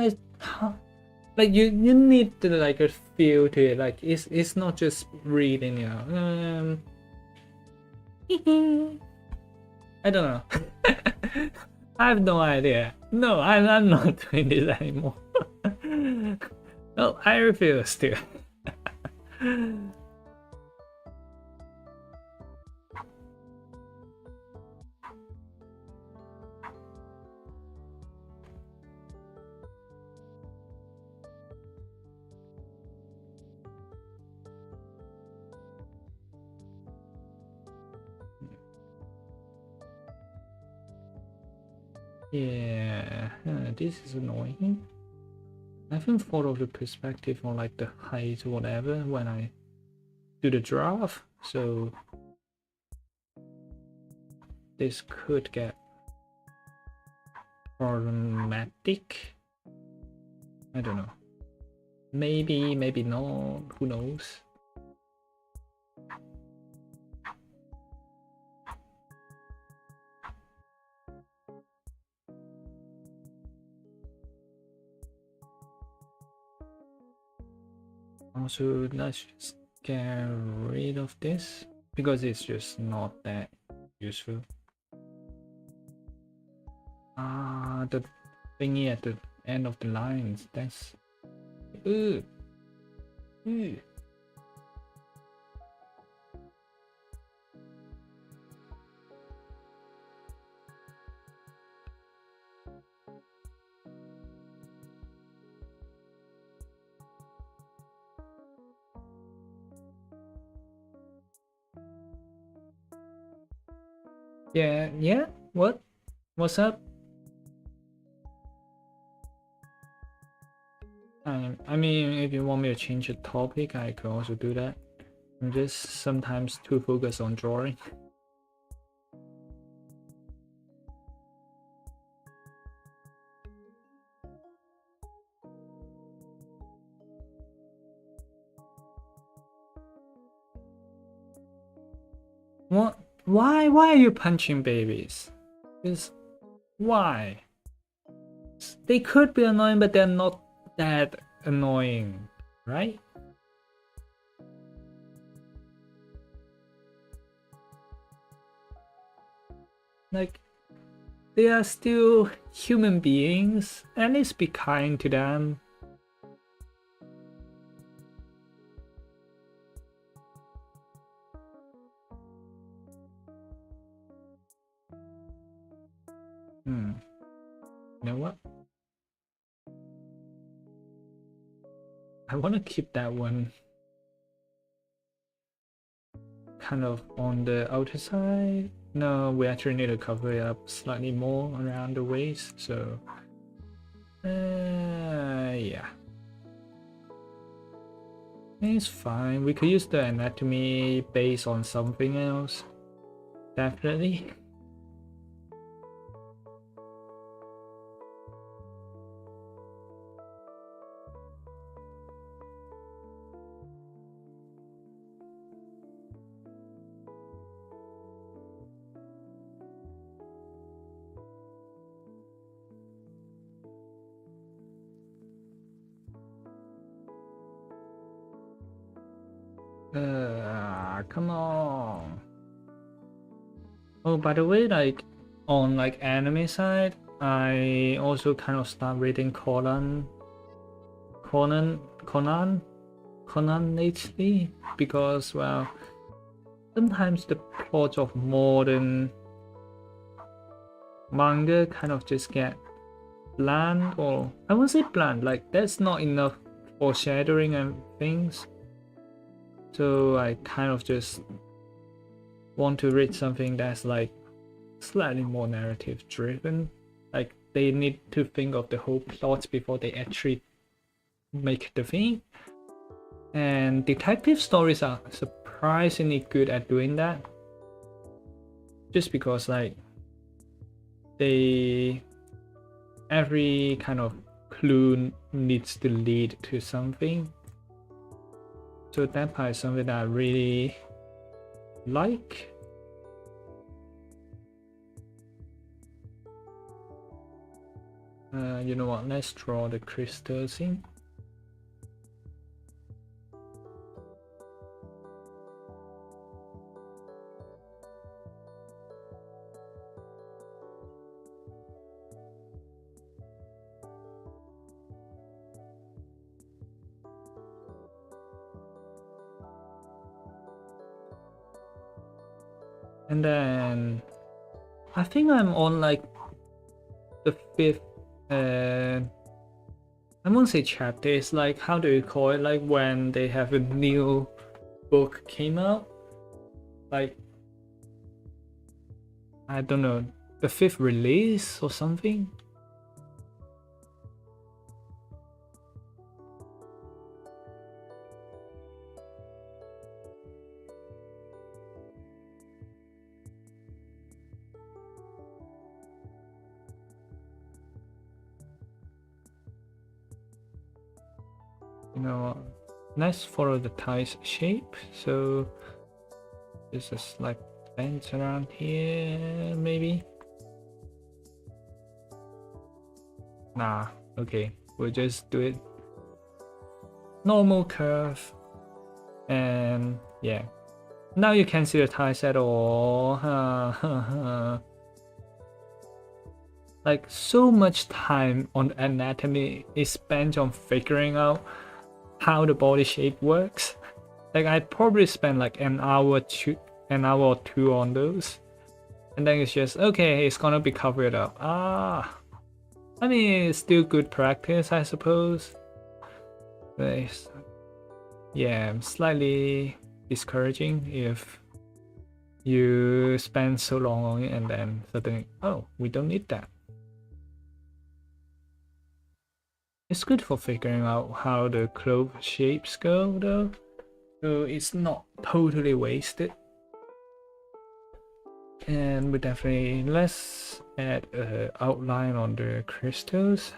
like you need to like a feel to it, like it's not just reading, you know. I don't know. I have no idea. No, I'm not doing this anymore. No, I refuse to. Yeah, this is annoying. I haven't thought of the perspective or like the height or whatever when I do the draft, so this could get problematic. I don't know. Maybe, maybe not. Who knows? Also, let's just get rid of this because it's just not that useful. The thingy at the end of the lines, that's Yeah. What? What's up? I mean, if you want me to change the topic, I could also do that. I'm just sometimes too focused on drawing. What? Why? Why are you punching babies? Just why? They could be annoying, but they're not that annoying, right? Like, they are still human beings. At least be kind to them. You know what? I want to keep that one kind of on the outer side. No, we actually need to cover it up slightly more around the waist. So, yeah. It's fine. We could use the anatomy based on something else. Definitely. Come on. Oh, by the way, like on like anime side, I also kind of start reading Conan lately because well, sometimes the plots of modern manga kind of just get bland, or I won't say bland, like there's not enough foreshadowing and things. So I kind of just want to read something that's like slightly more narrative driven. Like they need to think of the whole plot before they actually make the thing. And detective stories are surprisingly good at doing that. Just because like every kind of clue needs to lead to something. So that part is something that I really like. You know what? Let's draw the crystal scene. And then I think I'm on like the 5th I won't say chapter, it's like how do you call it, like when they have a new book came out, like I don't know, the 5th release or something. You know, let's follow the tie's shape. So this is like bends around here, maybe. Nah, okay, we'll just do it normal curve, and yeah. Now you can see the ties at all. Like so much time on anatomy is spent on figuring out how the body shape works. Like I probably spent like an hour or two on those, and then it's just okay, it's gonna be covered up. I mean it's still good practice, I suppose. But yeah, slightly discouraging if you spend so long on it and then suddenly, oh, we don't need that. It's good for figuring out how the clove shapes go though, so it's not totally wasted. And we definitely, let's add an outline on the crystals.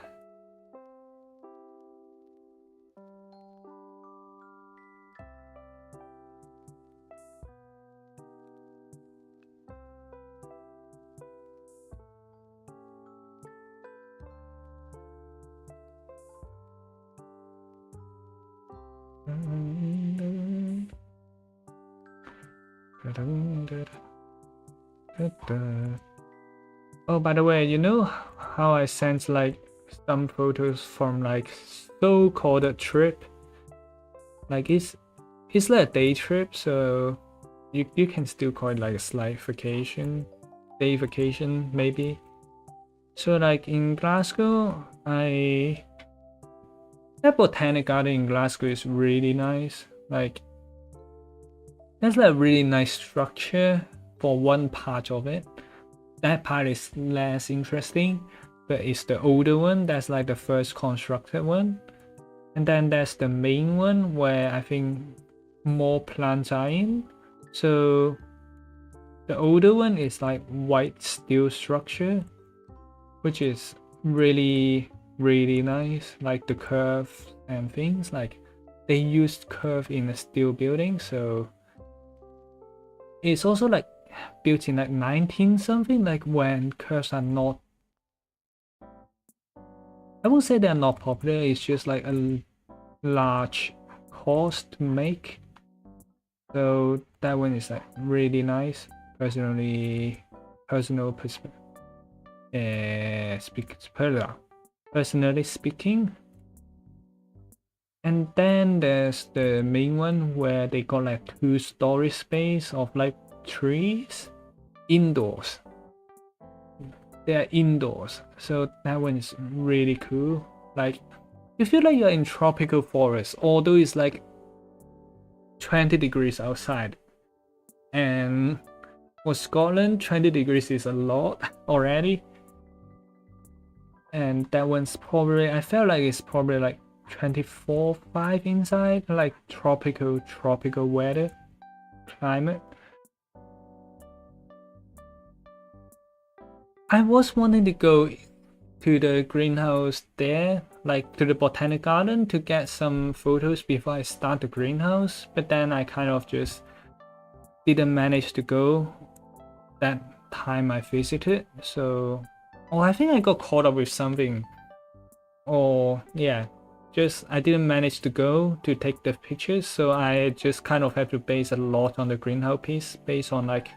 Oh, by the way, you know how I sent like some photos from like so-called a trip? Like it's like a day trip, so you can still call it like a slight vacation, day vacation maybe. So like in Glasgow, that botanic garden in Glasgow is really nice. Like there's like a really nice structure for one part of it. That part is less interesting, but it's the older one that's like the first constructed one. And then there's the main one where I think more plants are in. So the older one is like white steel structure, which is really nice. Like the curve and things, like they used curve in a steel building, so it's also like built in like 19 something, like when curves are not, I won't say they're not popular, it's just like a large cost to make. So that one is like really nice. Personally speaking. And then there's the main one where they got like 2-story space of like trees indoors. They're indoors, so that one is really cool. Like you feel like you're in tropical forest, although it's like 20 degrees outside. And for Scotland, 20 degrees is a lot already. And that one's probably, I felt like it's probably like 24-5 inside, like tropical weather climate. I was wanting to go to the greenhouse there, like to the botanic garden, to get some photos before I start the greenhouse, but then I kind of just didn't manage to go that time I visited. So, oh, I think I got caught up with something, or yeah, just I didn't manage to go to take the pictures, so I just kind of have to base a lot on the greenhouse piece based on like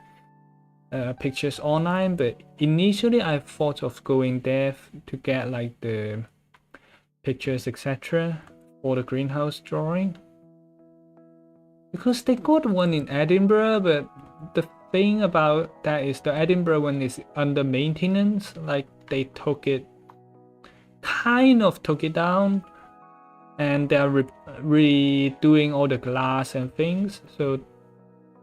pictures online. But initially I thought of going there to get like the pictures etc for the greenhouse drawing, because they got one in Edinburgh, but the thing about that is the Edinburgh one is under maintenance. Like they kind of took it down, and they're redoing all the glass and things, so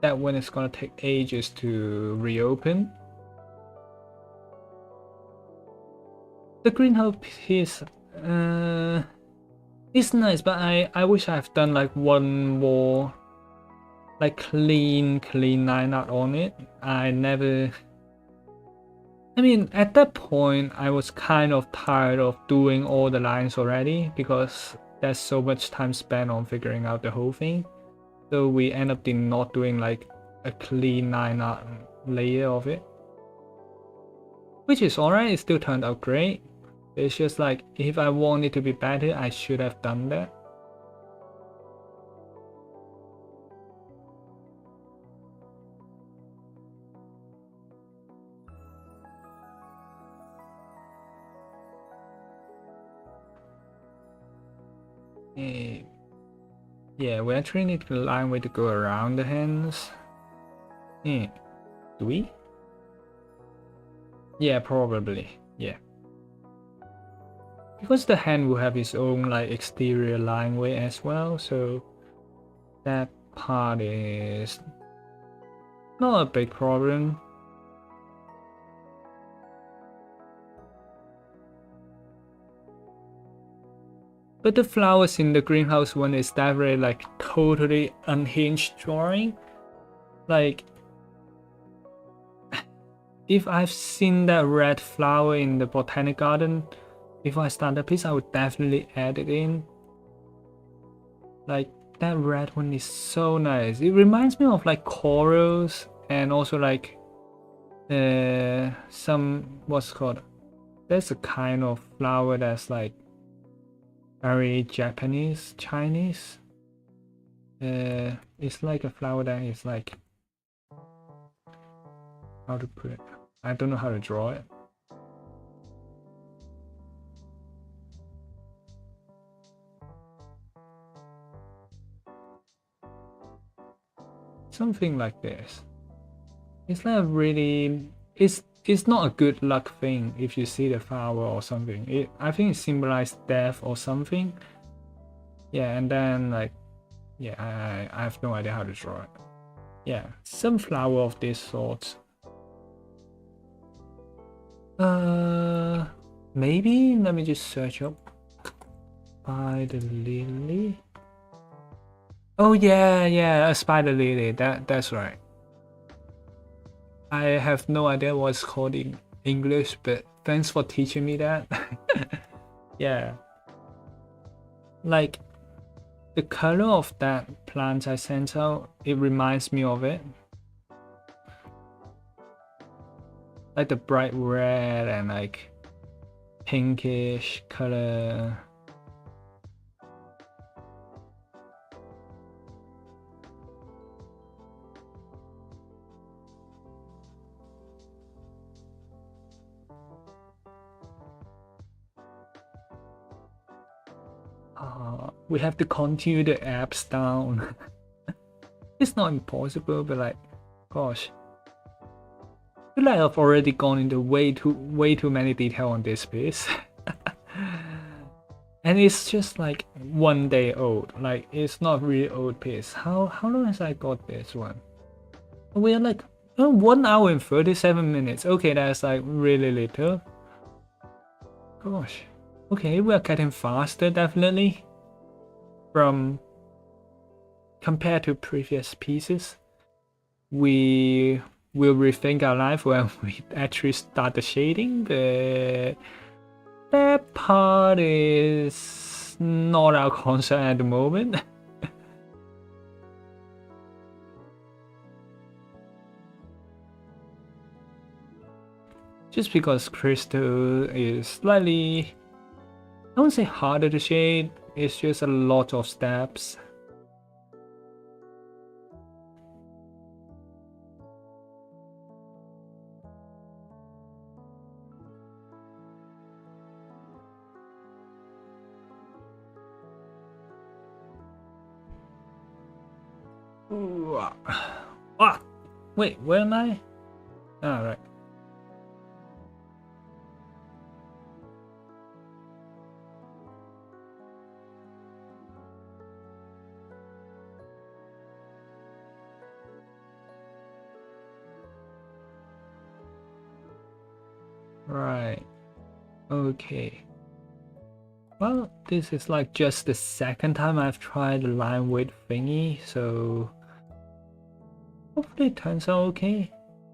that one is gonna take ages to reopen. The greenhouse piece is nice, but I wish I've done like one more like clean line art on it. I mean, at that point I was kind of tired of doing all the lines already, because there's so much time spent on figuring out the whole thing. So we end up not doing like a clean line art layer of it, which is alright. It still turned out great. It's just like, if I want it to be better, I should have done that. Yeah, we actually need a line way to go around the hands. Do we? Yeah, probably. Yeah. Because the hand will have its own like exterior line way as well, so that part is not a big problem. But the flowers in the greenhouse one is definitely like totally unhinged drawing. Like, if I've seen that red flower in the botanic garden, if I start a piece, I would definitely add it in. Like, that red one is so nice. It reminds me of like corals and also like some, what's called, there's a kind of flower that's like very Japanese, Chinese. It's like a flower that is like, how to put it? I don't know how to draw it. Something like this. It's like really, it's not a good luck thing if you see the flower or something. I think it symbolizes death or something. Yeah, and then like, yeah, I have no idea how to draw it. Yeah, some flower of this sort. Maybe let me just search up spider lily. Oh yeah, a spider lily. That's right. I have no idea what it's called in English, but thanks for teaching me that. Yeah. Like, the color of that plant I sent out, it reminds me of it. Like the bright red and like pinkish color. We have to continue the apps down. It's not impossible, but like, gosh, I feel like I've already gone into way too many detail on this piece. And it's just like 1 day old. Like, it's not really old piece. How long has I got this one? We're like 1 hour and 37 minutes. Okay, that's like really little. Gosh. Okay, we're getting faster, definitely. From compared to previous pieces. We will rethink our life when we actually start the shading, but that part is not our concern at the moment. Just because crystal is slightly, I won't say harder to shade, it's just a lot of steps. Ooh, ah, wait, where am I? Ah, right. Right. Okay. Well, this is like just the second time I've tried the line weight thingy, so hopefully it turns out okay.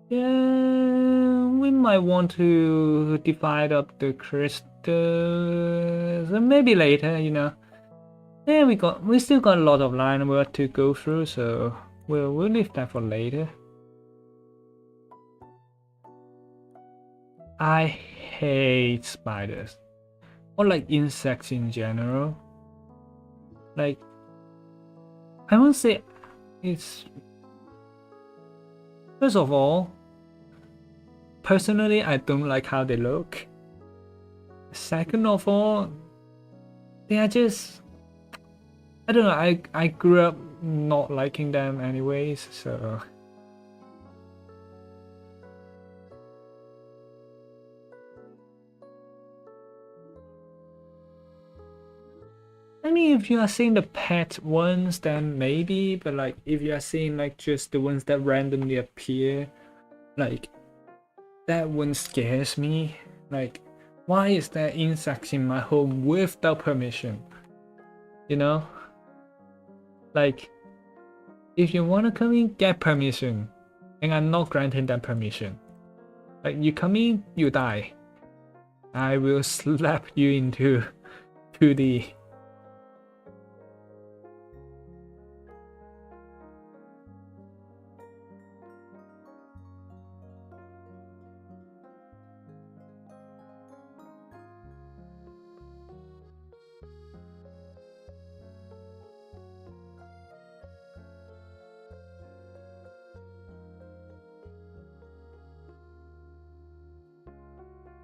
Yeah, we might want to divide up the crystals, maybe later, you know. Yeah, we still got a lot of line work to go through, so we'll leave that for later. I hate spiders, or like insects in general. Like, I won't say it's. First of all, personally, I don't like how they look. Second of all, they are just, I don't know, I grew up not liking them anyways, so. I mean, if you are seeing the pet ones, then maybe, but like if you are seeing like just the ones that randomly appear, like that one scares me. Like, why is there insects in my home without permission? You know? Like, if you want to come in, get permission. And I'm not granting that permission. Like, you come in, you die. I will slap you into 2D.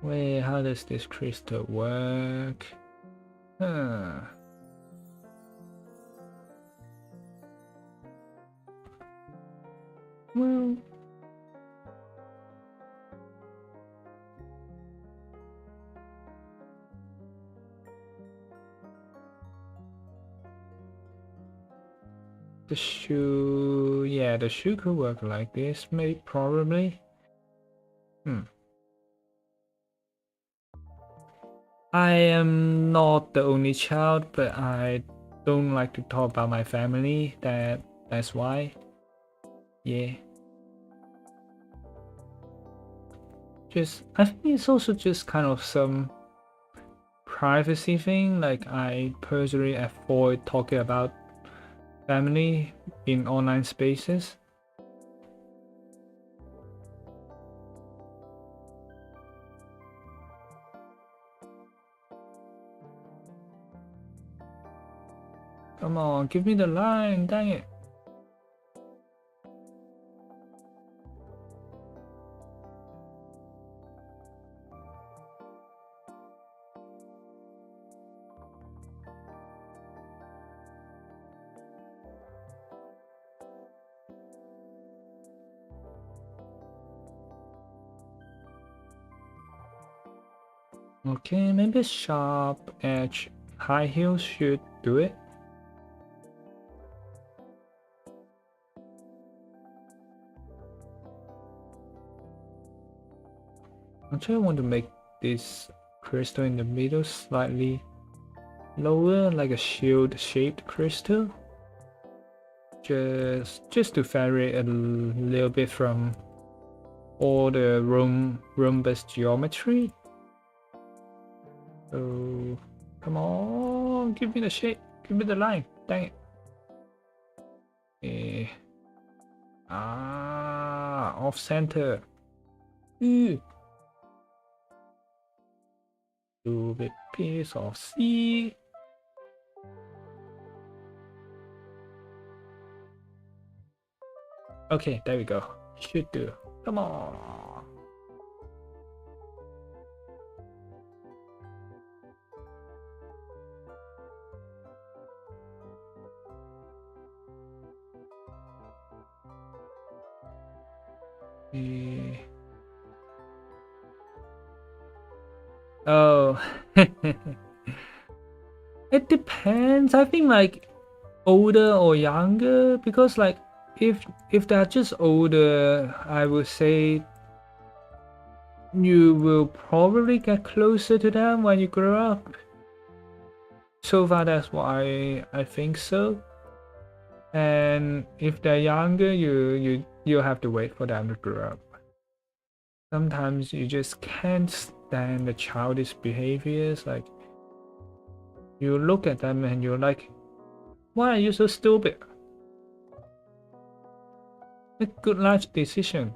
Wait, how does this crystal work? Huh. Well, the shoe, yeah, the shoe could work like this, maybe, probably. I am not the only child, but I don't like to talk about my family. That's why. Yeah. I think it's also just kind of some privacy thing. Like, I personally avoid talking about family in online spaces. Come on, give me the line, dang it. Okay, maybe sharp edge high heels should do it. Actually, I want to make this crystal in the middle slightly lower, like a shield-shaped crystal. Just to vary a little bit from all the rhombus geometry. So, come on, give me the shape, give me the line, dang it. Off center. Stupid piece of C. Okay, there we go. Should do. Come on. Oh. It depends. I think like older or younger, because like if they're just older, I would say you will probably get closer to them when you grow up. So far, that's why I think so. And if they're younger, you have to wait for them to grow up. Sometimes you just can't stand the childish behaviors. Like, you look at them and you're like, why are you so stupid? Make good life decision,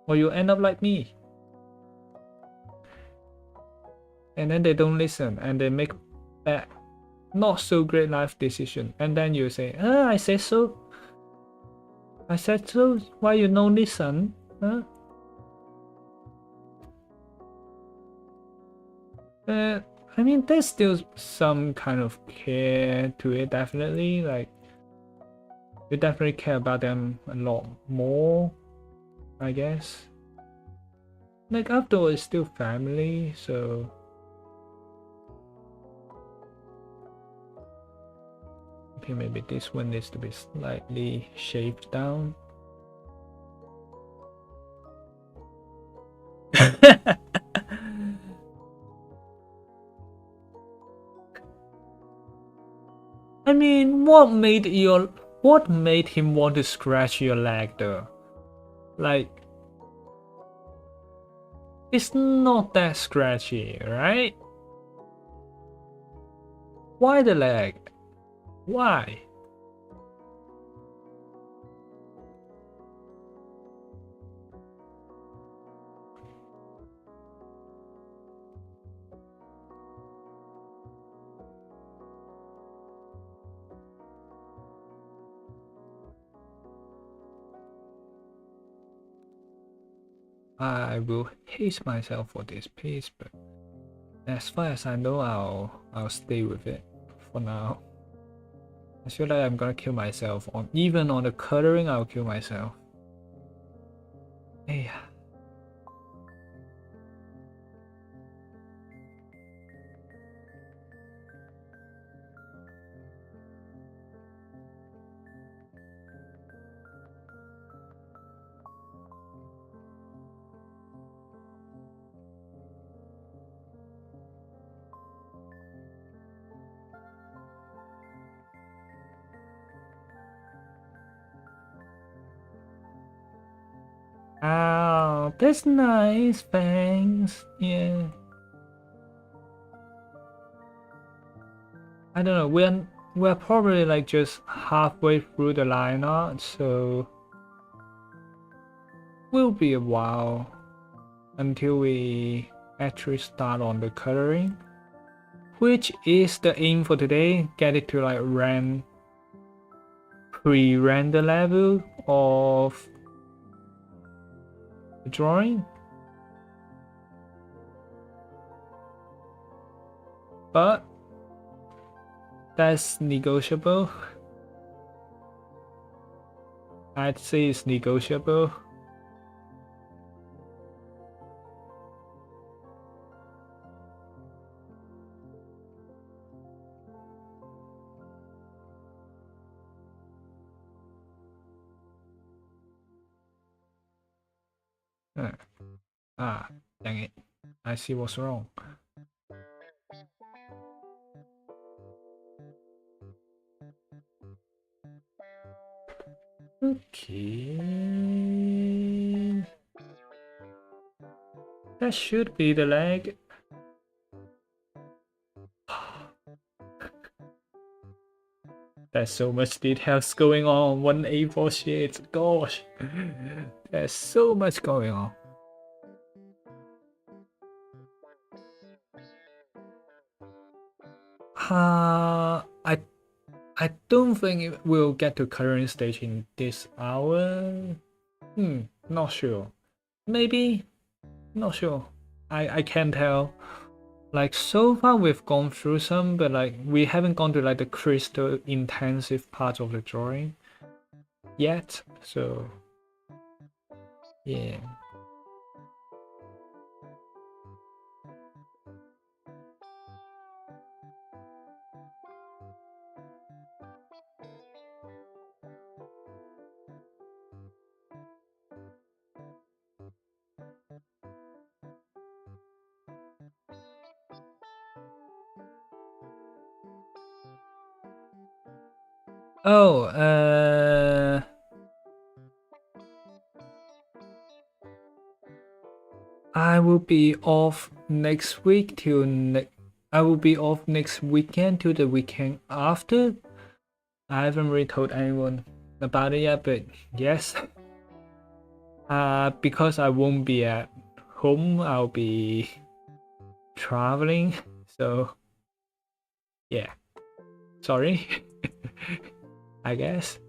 or you end up like me. And then they don't listen, and they make bad, not so great life decision. And then you say, I said so. I said so. Why you don't listen? Huh? I mean, there's still some kind of care to it, definitely. Like, you definitely care about them a lot more, I guess. Like, after all, it's still family, so think maybe this one needs to be slightly shaved down. I mean, what made him want to scratch your leg though? Like, it's not that scratchy, right? Why the leg? Why? I will hate myself for this piece, but as far as I know, I'll stay with it for now. I feel like I'm gonna kill myself on even on the coloring. I'll kill myself. Hey. Oh, that's nice, thanks. Yeah. I don't know, we're probably like just halfway through the line art, so will be a while until we actually start on the coloring, which is the aim for today. Get it to like pre-render level of the drawing, but that's negotiable. I'd say it's negotiable. Dang it. I see what's wrong. Okay. That should be the leg. There's so much details going on. One A4 sheet. Gosh. There's so much going on. I don't think it will get to current stage in this hour. Not sure. Maybe. Not sure. I can't tell. Like so far we've gone through some, but like we haven't gone to like the crystal intensive part of the drawing yet. So yeah. Oh, I will be off next week till I will be off next weekend till the weekend after. I haven't really told anyone about it yet, but yes. Because I won't be at home, I'll be traveling. So yeah. Sorry. I guess.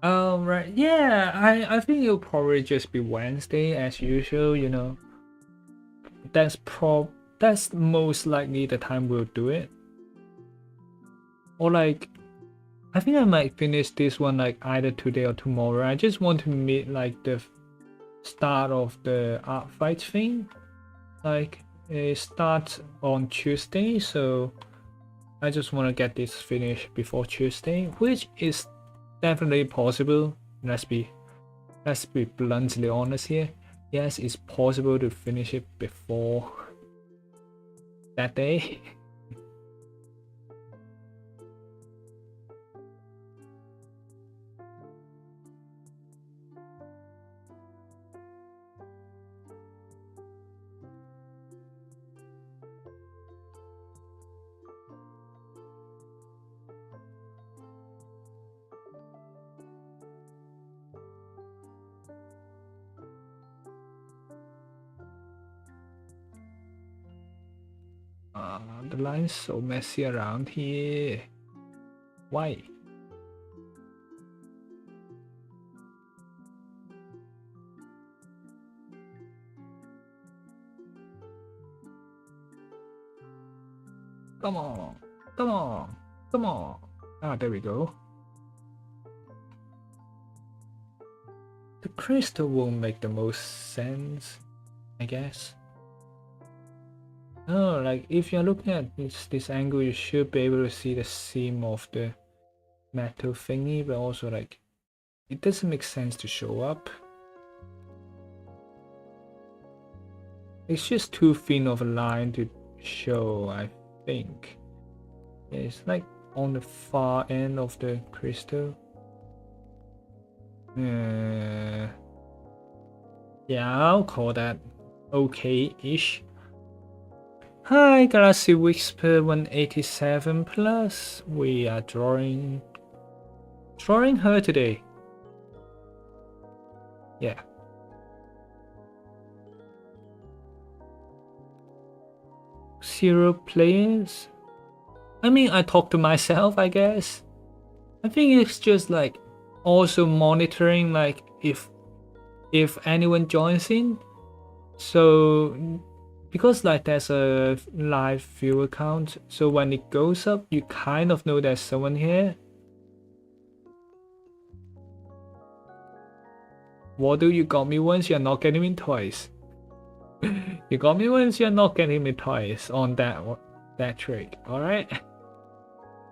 Right. Yeah, I think it'll probably just be Wednesday as usual, you know. That's most likely the time we'll do it. Or like I think I might finish this one like either today or tomorrow. I just want to meet like the start of the art fight thing. Like it starts on Tuesday, so I just want to get this finished before Tuesday, which is definitely possible. Let's be bluntly honest here. Yes, it's possible to finish it before that day. The line's so messy around here. Why? Come on, come on, come on. Ah, there we go. The crystal won't make the most sense, I guess. Oh, like if you're looking at this angle, you should be able to see the seam of the metal thingy, but also like it doesn't make sense to show up. It's just too thin of a line to show, I think. It's like on the far end of the crystal. Yeah, I'll call that okay-ish. Hi, Galaxy Whisper 187 plus. We are drawing her today. Yeah. Zero players. I mean, I talk to myself, I guess. I think it's just like also monitoring like if anyone joins in. So because like there's a live viewer count, so when it goes up, you kind of know there's someone here. Waddle, you got me once, you're not getting me twice. You got me once, you're not getting me twice on that trick, alright?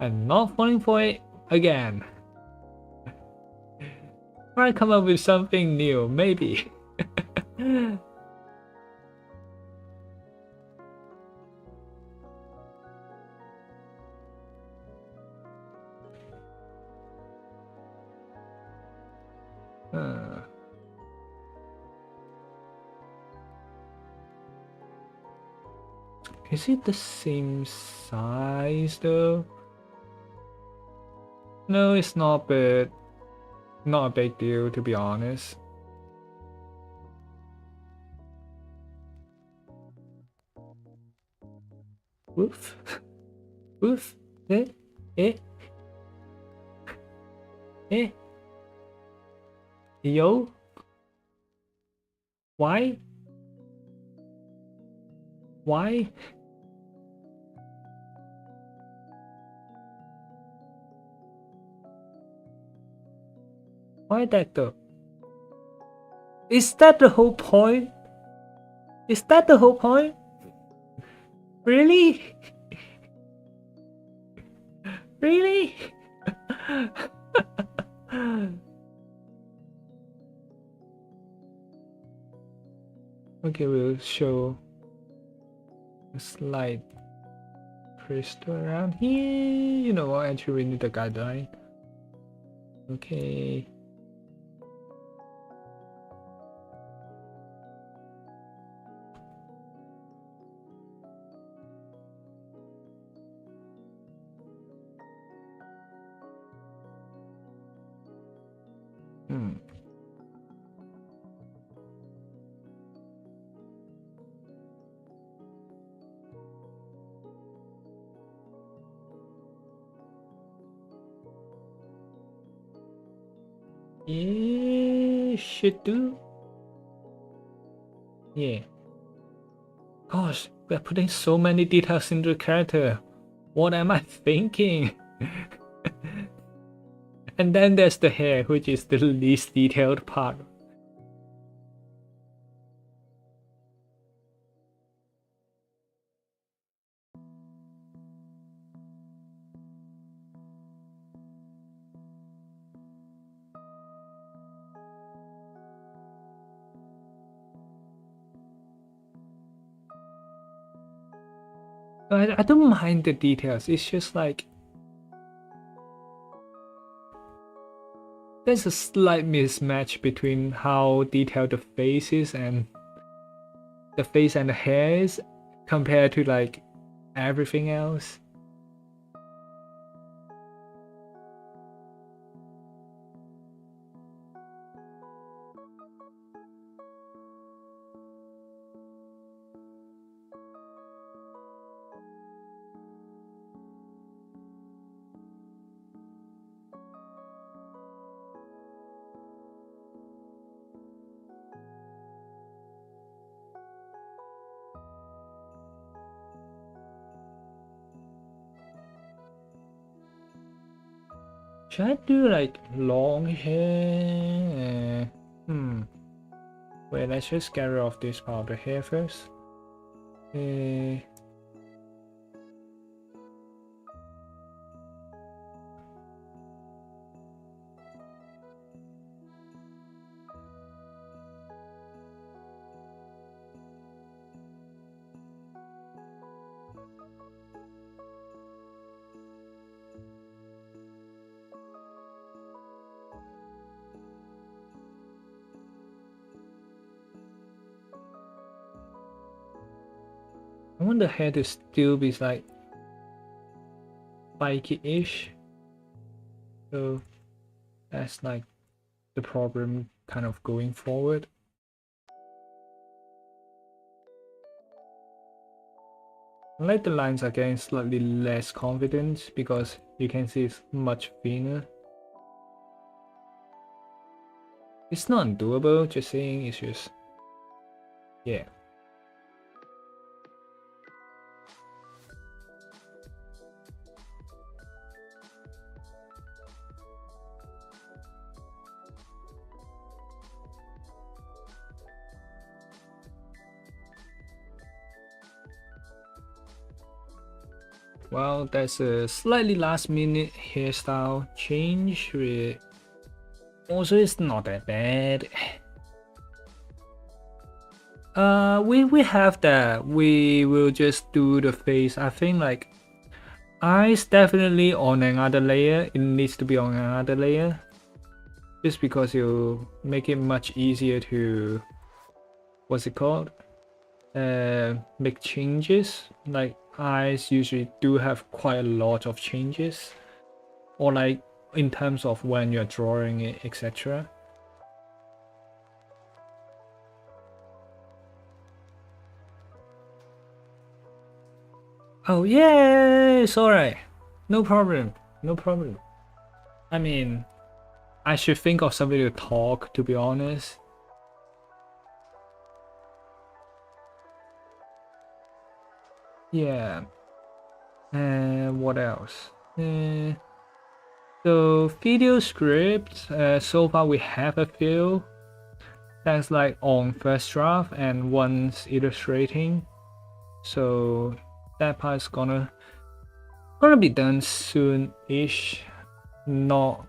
I'm not falling for it again. Try come up with something new, maybe. Is it the same size though? No, it's not, but not a big deal to be honest. Woof. Woof. Eh? Eh? Eh? Yo? Why? Why? Why that though? Is that the whole point? Is that the whole point? Really? Really? Okay, we'll show a slide crystal around here. You know what? Actually, we need a guideline. Okay. Yeah, should do. Yeah. Gosh, we're putting so many details into the character. What am I thinking? And then there's the hair, which is the least detailed part. I don't mind the details, it's just like there's a slight mismatch between how detailed the face is and the face and the hair is compared to like everything else. Should I do like long hair? Wait, let's just get rid of this part of the hair first. I want the hair to still be like spiky-ish. So that's like the problem kind of going forward. I like the lines are getting slightly less confident because you can see it's much thinner. It's not undoable, just saying it's just, yeah. Well, that's a slightly last minute hairstyle change. Also, it's not that bad. We have that. We will just do the face. I think like eyes definitely on another layer. It needs to be on another layer. Just because you make it much easier to, what's it called? Make changes. Like eyes usually do have quite a lot of changes, or like in terms of when you're drawing it, etc. Oh yeah, it's alright. No problem. No problem. I mean, I should think of something to talk, to be honest. Yeah. And what else? So video script, so far we have a few. That's like on first draft and one's illustrating. So that part's gonna be done soon-ish. Not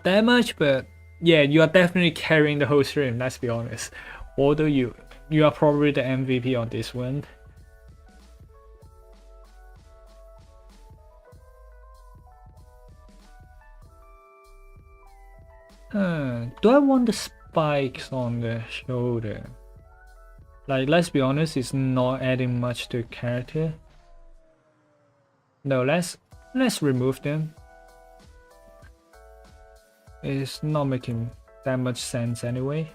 that much, but yeah, you are definitely carrying the whole stream, let's be honest. Although you are probably the MVP on this one. Do I want the spikes on the shoulder? Like, let's be honest, it's not adding much to character. No, let's remove them. It's not making that much sense anyway.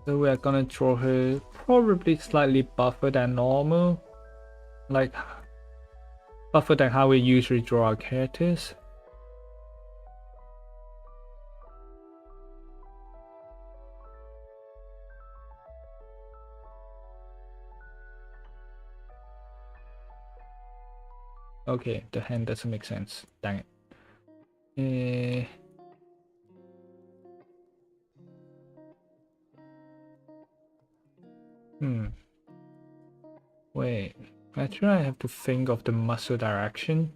So we are gonna draw her probably slightly buffer than normal, like buffer than how we usually draw our characters. Okay, the hand doesn't make sense. Dang it. Wait. Actually, I have to think of the muscle direction.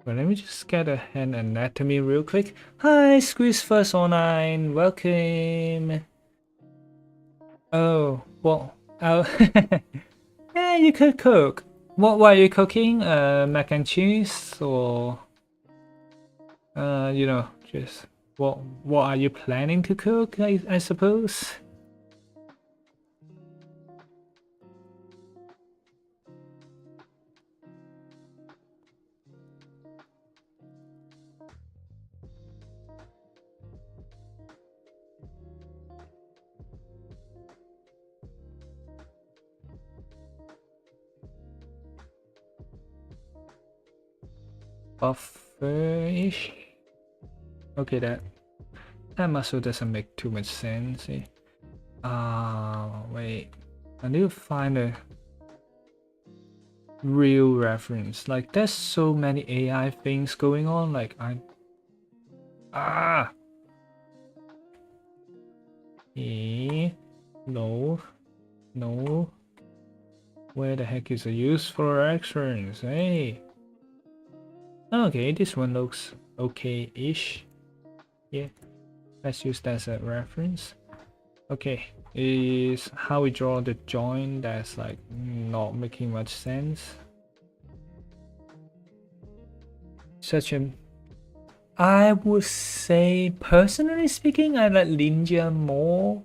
But let me just get a hand anatomy real quick. Hi, Squeeze First Online. Welcome. Oh, well, oh, yeah, you could cook. What are you cooking? Mac and cheese or you know, just what are you planning to cook? I suppose. Bufferish. Okay, that muscle doesn't make too much sense. Wait. I need to find a real reference. Like, there's so many AI things going on. Like, no, no. Where the heck is the useful reference? Hey. Okay, this one looks okay-ish. Yeah, let's use that as a reference. Okay, is how we draw the joint that's like not making much sense. I would say, personally speaking, I like Ninja more.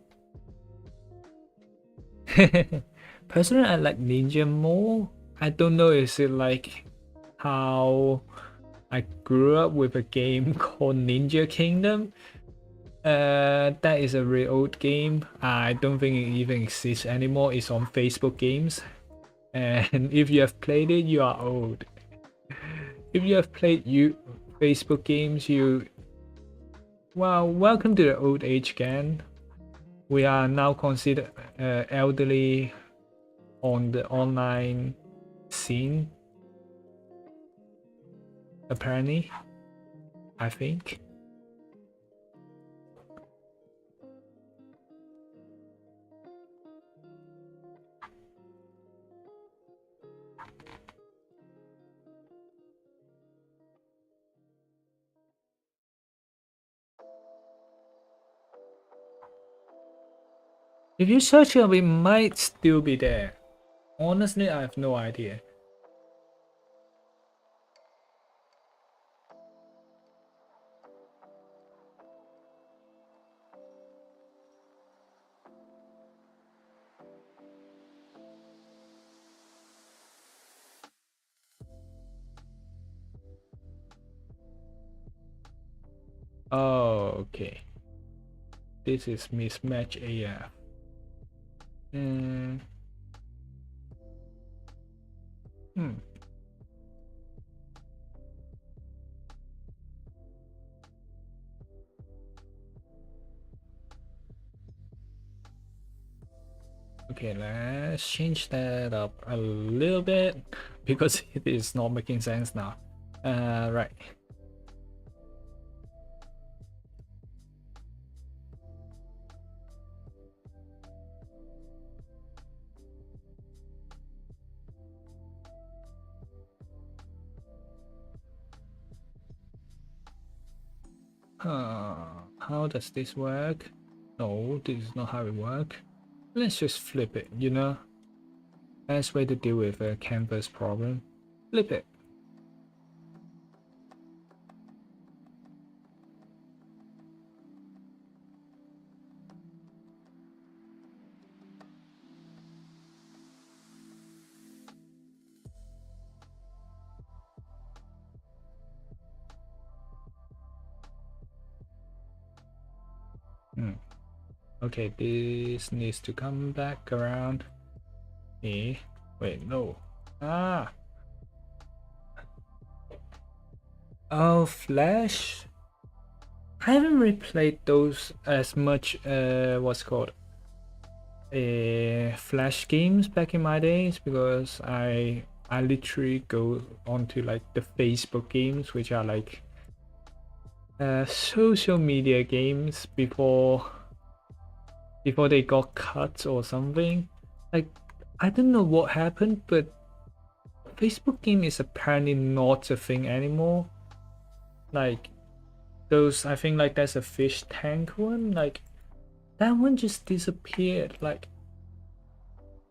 Personally, I like Ninja more. I don't know, is it like how I grew up with a game called Ninja Kingdom? That is a real old game. I don't think it even exists anymore. It's on Facebook Games. And if you have played it, you are old. If you have played Facebook games, well, welcome to the old age again. We are now considered elderly on the online scene. Apparently, I think. If you search it, it might still be there. Honestly, I have no idea. Oh, okay. This is mismatch AF. Okay, let's change that up a little bit because it is not making sense now. Right. How does this work? No, this is not how it works. Let's just flip it, you know? Best way to deal with a canvas problem. Flip it. Okay, this needs to come back around. Eh? Wait, no. Ah. Oh, Flash. I haven't replayed those as much. What's called Flash games back in my days, because I literally go onto like the Facebook games, which are like social media games before they got cut or something. Like, I don't know what happened, but Facebook game is apparently not a thing anymore. Like those, I think like there's a fish tank one, like that one just disappeared. Like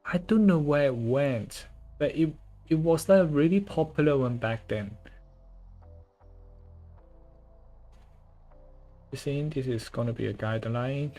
I don't know where it went, but it was like a really popular one back then. You see, this is gonna be a guideline.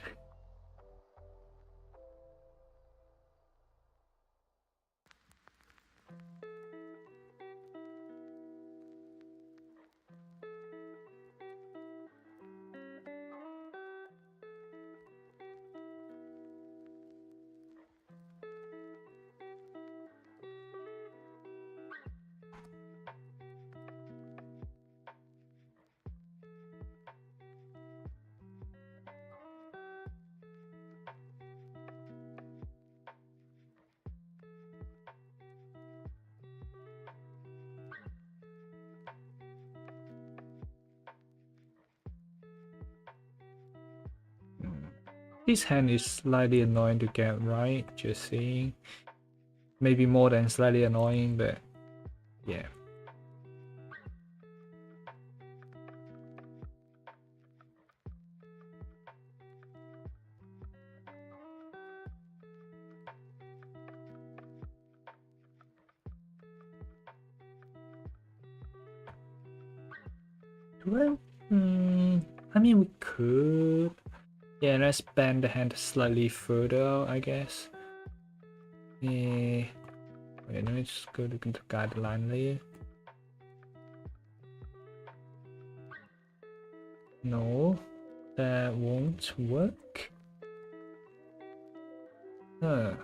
This hand is slightly annoying to get right, just saying. Maybe more than slightly annoying, but yeah. Well, I mean, we could. Yeah, let's bend the hand slightly further, I guess. Wait, let me just go to the guideline layer. No, that won't work. Huh.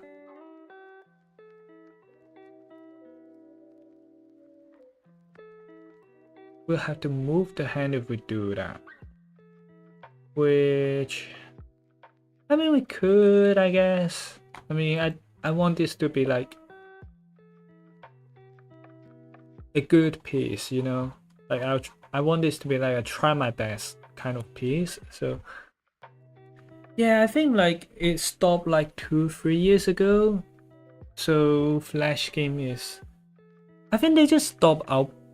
We'll have to move the hand if we do that. Which, I mean, we could, I guess. I mean, I want this to be like a good piece, you know? Like I want this to be like a try my best kind of piece. So yeah, I think like it stopped like 2-3 years ago. So Flash game is, I think they just stopped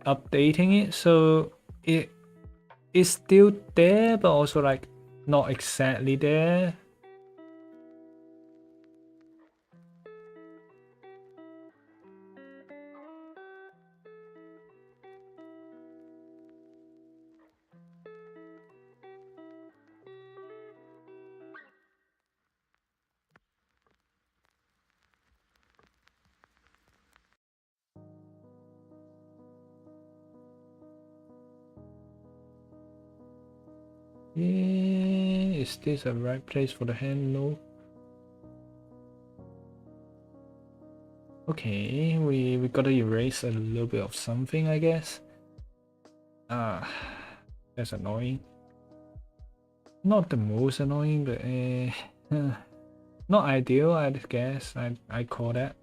updating it, so it is still there, but also like not exactly there. Yeah, is this a right place for the hand? No. Okay, we gotta erase a little bit of something, I guess. Ah, that's annoying. Not the most annoying, but not ideal, I guess. I call that.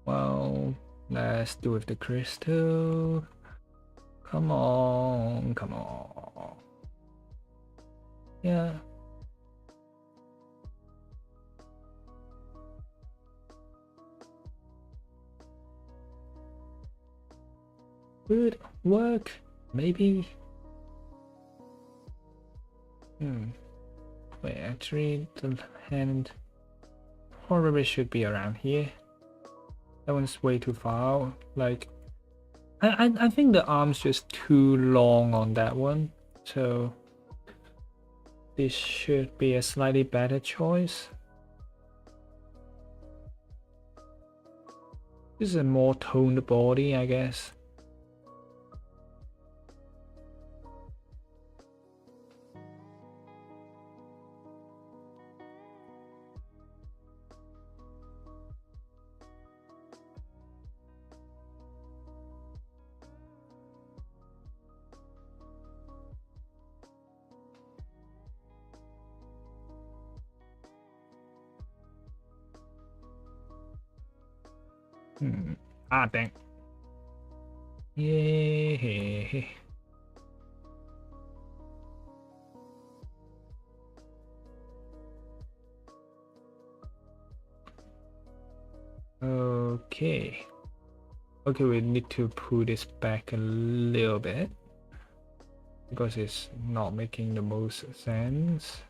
Well, let's do with the crystal. Come on, come on. Yeah. Would work, maybe. Wait, actually, the hand probably should be around here. That one's way too far. Like, I think the arm's just too long on that one. So this should be a slightly better choice. This is a more toned body, I guess. Ah, dang. Yeah. Okay. Okay, we need to pull this back a little bit because it's not making the most sense.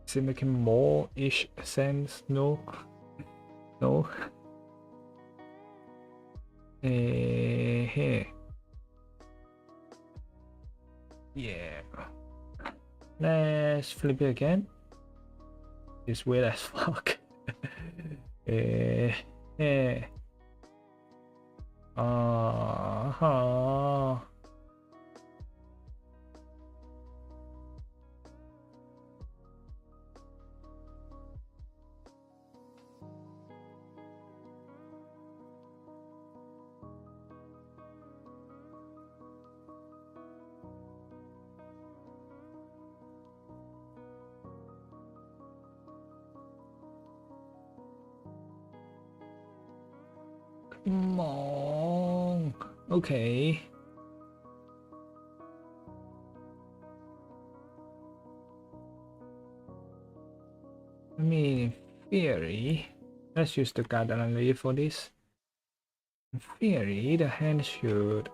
Is it making more-ish sense? No. No. Hey. Yeah. Let's flip it again. It's weird as fuck. Yeah. Uh-huh. Come on. Okay. I mean, in theory, let's use the guideline layer for this. In theory, the hand should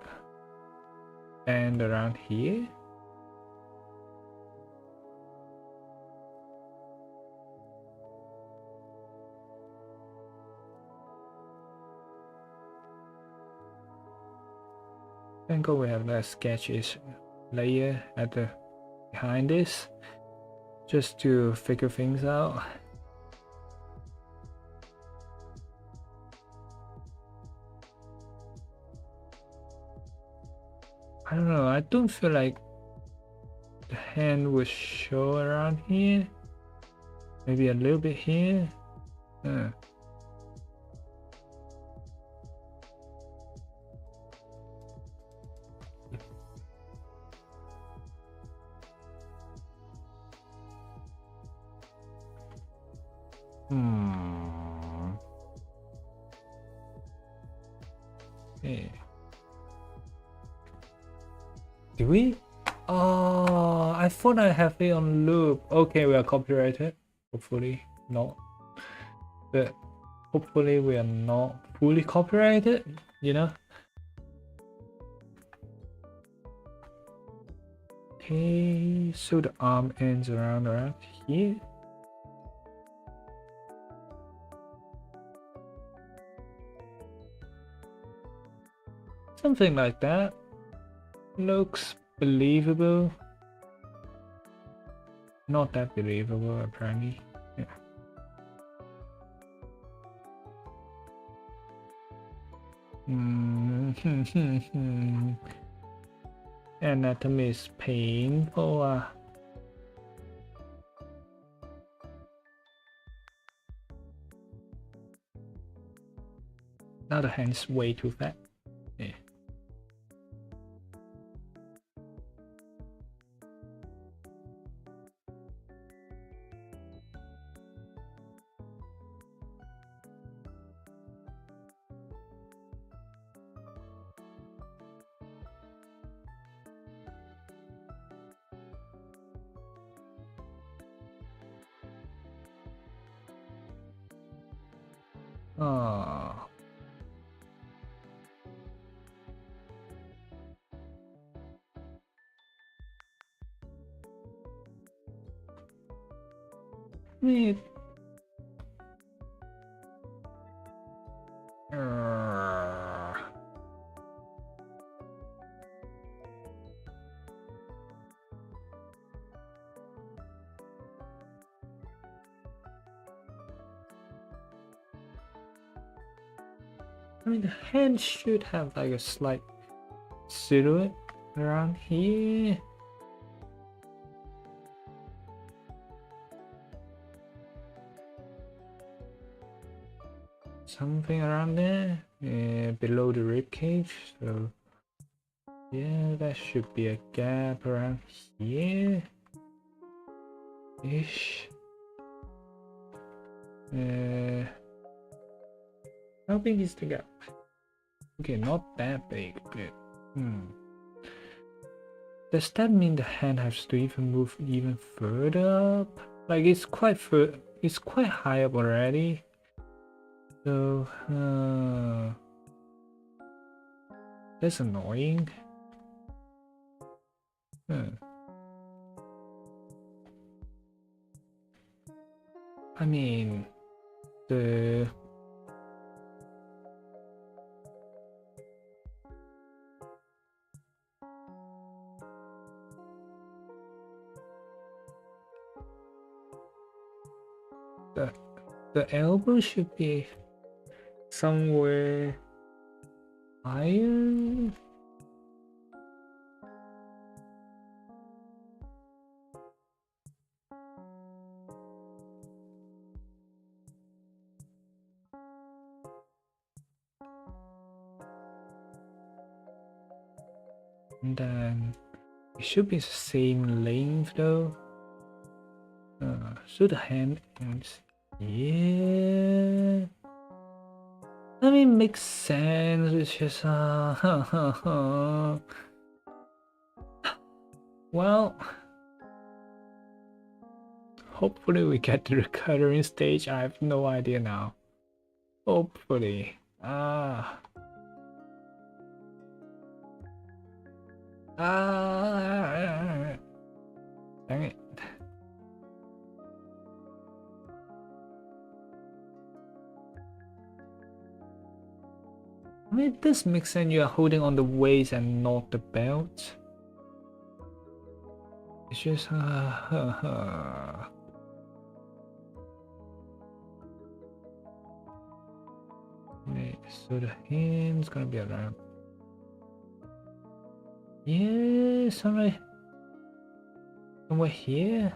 bend around here. Then go we have the sketches layer at the behind this, just to figure things out. I don't know, I don't feel like the hand will show around here. Maybe a little bit here. Yeah. Do we? Oh, I thought I have it on loop. Okay, we are copyrighted. Hopefully not. But hopefully we are not fully copyrighted, you know? Okay, so the arm ends around here. Something like that. Looks believable. Not that believable, apparently. Yeah. Anatomy is painful. Now the hand's way too fat. Yeah. Oh. Me. I mean, the hand should have like a slight silhouette around here. Something around there, below the rib cage. So yeah, that should be a gap around here ish. How big is the gap? Okay, not that big, but does that mean the hand has to even move even further up? Like it's quite high up already. So that's annoying. I mean, the elbow should be somewhere higher. And then it should be the same length though. So the hand ends. Yeah. I mean, makes sense. It's just well, hopefully we get to the coloring stage. I have no idea now. Hopefully. Dang it. I mean, it does make sense you are holding on the waist and not the belt. It's just Wait, so the hand's gonna be around. Yeah, somewhere here.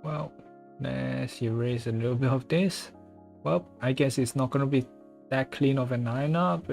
Well, let's erase a little bit of this. Well, I guess it's not gonna be that clean of a lineup.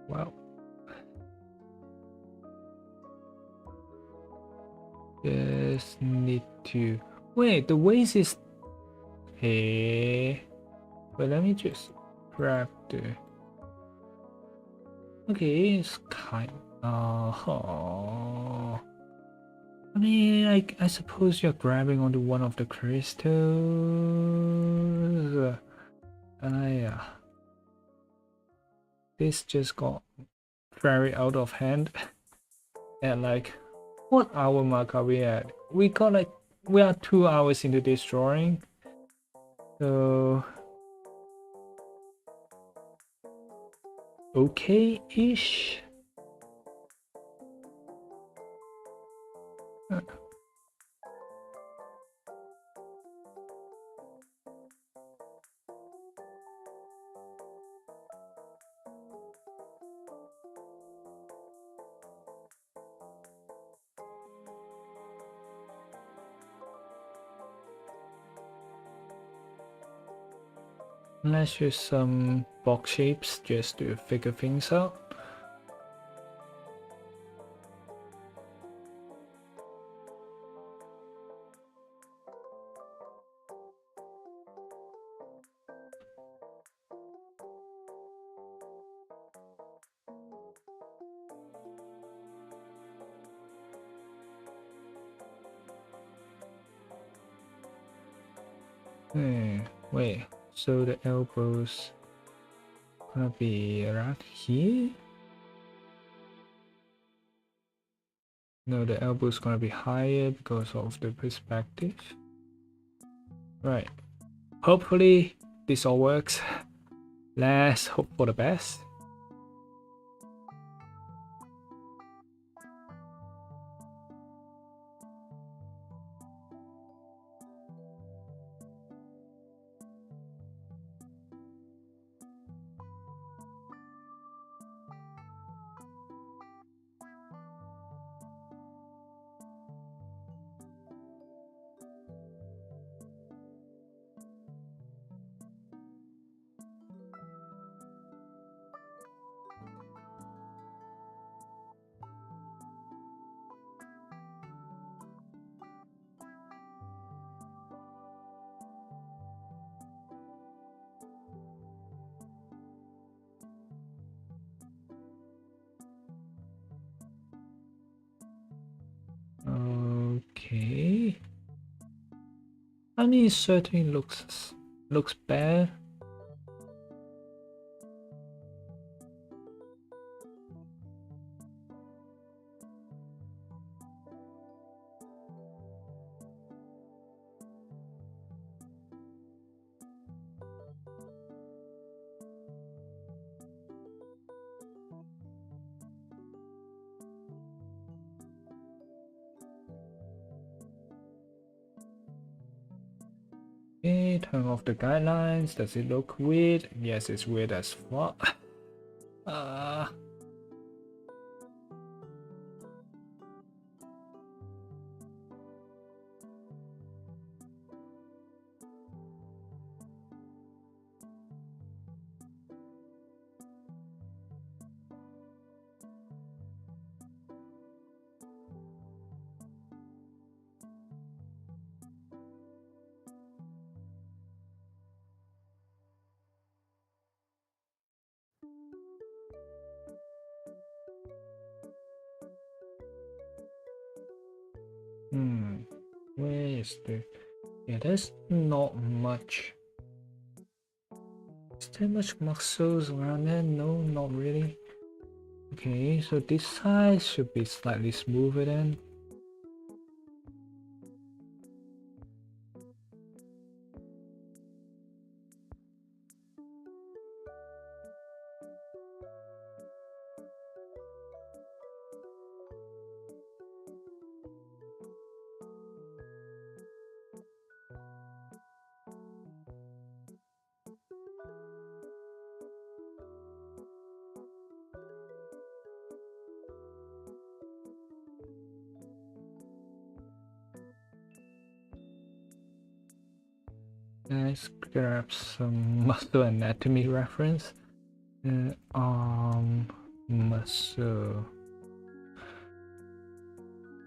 Well, just need to wait. The waist is here. But let me just grab the. Okay, it's kind. I mean, I suppose you're grabbing onto one of the crystals. Yeah. This just got very out of hand. And like, what hour mark are we at? We are 2 hours into this drawing. So okay-ish. Let's use some box shapes just to figure things out. Wait, so the elbows gonna be around here? No, the elbow's gonna be higher because of the perspective. Right. Hopefully this all works. Let's hope for the best. Okay. I mean, it certainly looks bad. Okay, turn off the guidelines. Does it look weird? Yes, it's weird as fuck. Where is the... Yeah, there's not much. Is there much muscles around there? No, not really. Okay, so this side should be slightly smoother then. Let's grab some muscle anatomy reference. Arm muscle.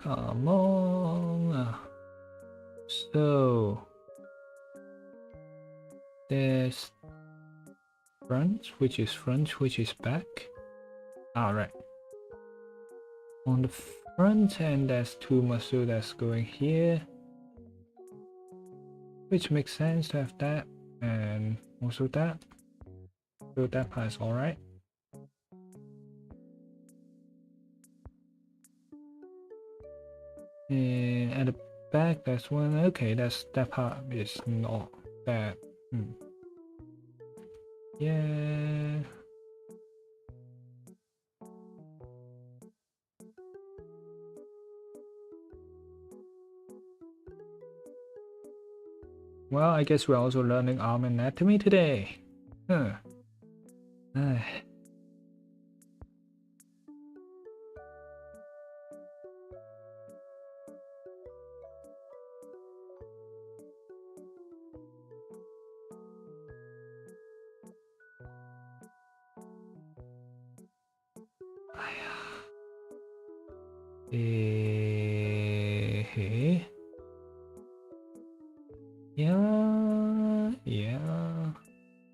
Come on. So there's front, which is back. Alright. On the front end, there's two muscle that's going here, which makes sense to have that, and also that. So that part is alright. And at the back, there's one. Okay, that part is not bad. Yeah. Well, I guess we're also learning arm anatomy today. Huh.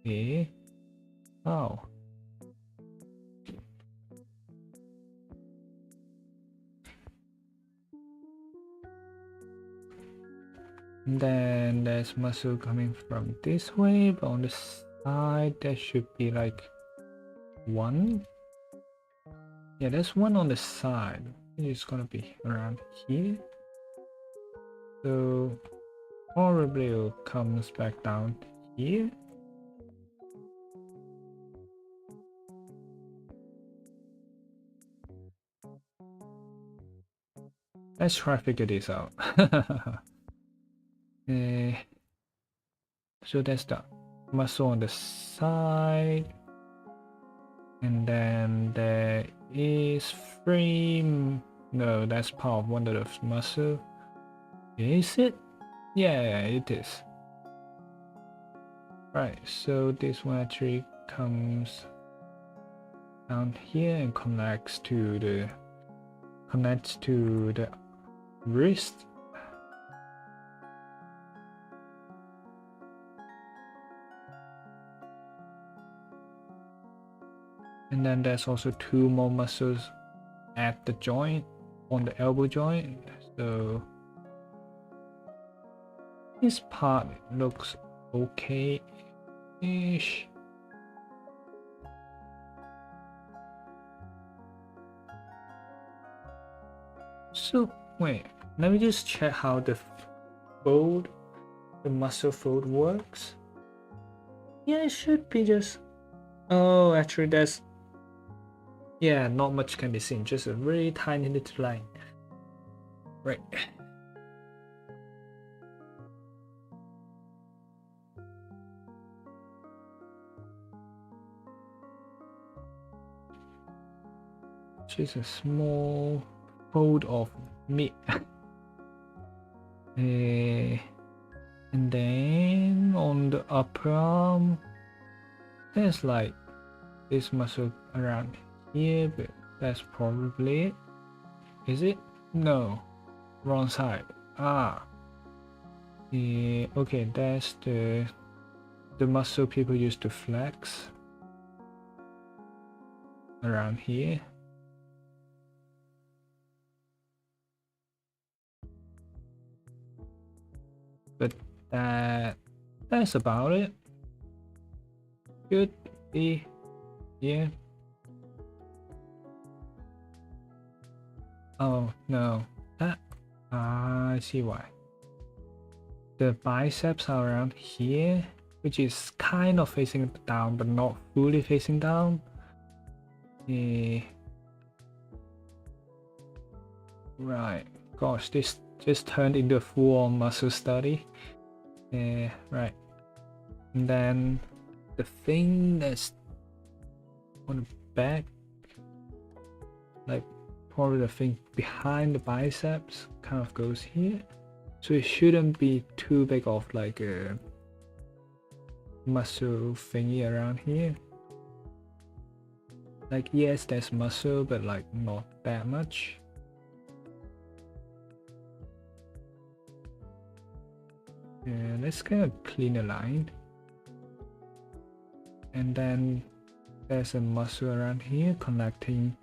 Yeah. Oh. And then there's muscle coming from this way, but on the side there should be like one. Yeah, there's one on the side. It's gonna be around here. So probably it comes back down here. Let's try to figure this out. So that's the muscle on the side. And then there is frame. No, that's part of one of the muscle. Is it? Yeah, it is. Right, so this one actually comes down here and connects to the wrist. And then there's also two more muscles at the joint, on the elbow joint. So this part looks okay-ish. So wait, let me just check how the muscle fold works. Yeah, it should be just. Oh, actually, that's. Yeah, not much can be seen, just a very tiny little line. Right. Just a small fold of meat. And then on the upper arm, there's like this muscle around here, but that's probably it. Is it? No, wrong side. Ah, yeah, okay, that's the muscle people use to flex around here. But that's about it. Could be, yeah. Oh no, that I see why. The biceps are around here, which is kind of facing down, but not fully facing down. Yeah. Right. Gosh, this just turned into a full-on muscle study. Yeah, right. And then the thing that's on the back, like probably the thing behind the biceps, kind of goes here. So it shouldn't be too big of like a muscle thingy around here. Like yes, there's muscle, but like not that much. Yeah, let's kind of clean a line. And then there's a muscle around here connecting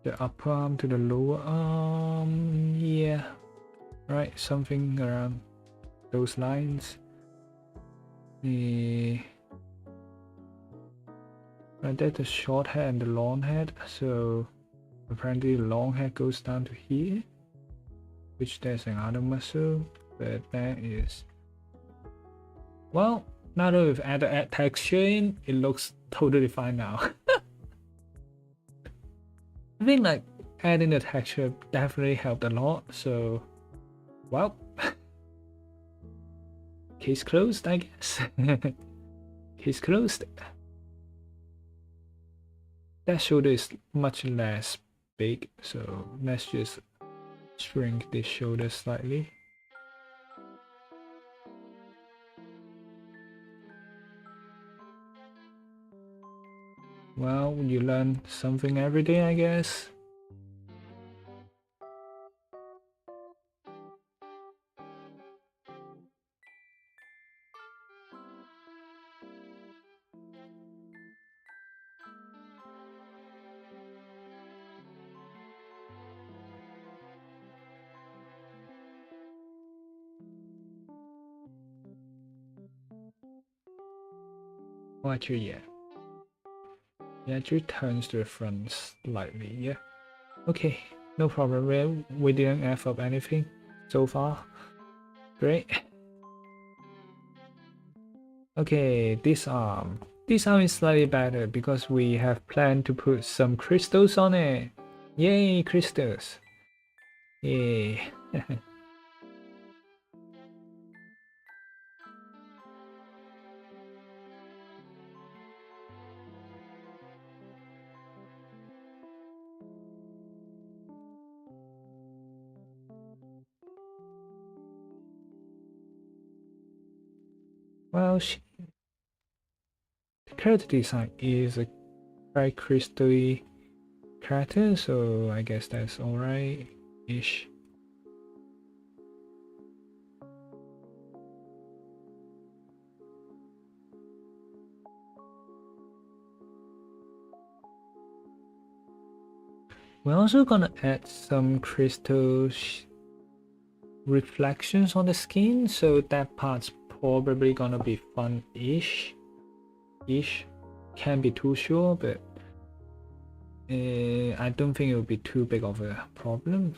the upper arm to the lower arm. Yeah, right, something around those lines. Right, there's the short head and the long head. So apparently the long head goes down to here, which there's another muscle, but that is, well, now that we've added texture in, it looks totally fine now. I think like adding the texture definitely helped a lot. So, well, case closed, I guess. Case closed. That shoulder is much less big, so let's just shrink this shoulder slightly. Well, you learn something every day, I guess. Oh, actually, yeah. It actually turns to the front slightly, yeah. Okay, no problem. We didn't F up anything so far. Great. Okay, this arm. This arm is slightly better because we have planned to put some crystals on it. Yay, crystals. Yay. Well, the character design is a very crystally character, so I guess that's alright-ish. We're also gonna add some crystal reflections on the skin, so that part's probably gonna be fun-ish. Can't be too sure, but I don't think it will be too big of a problem.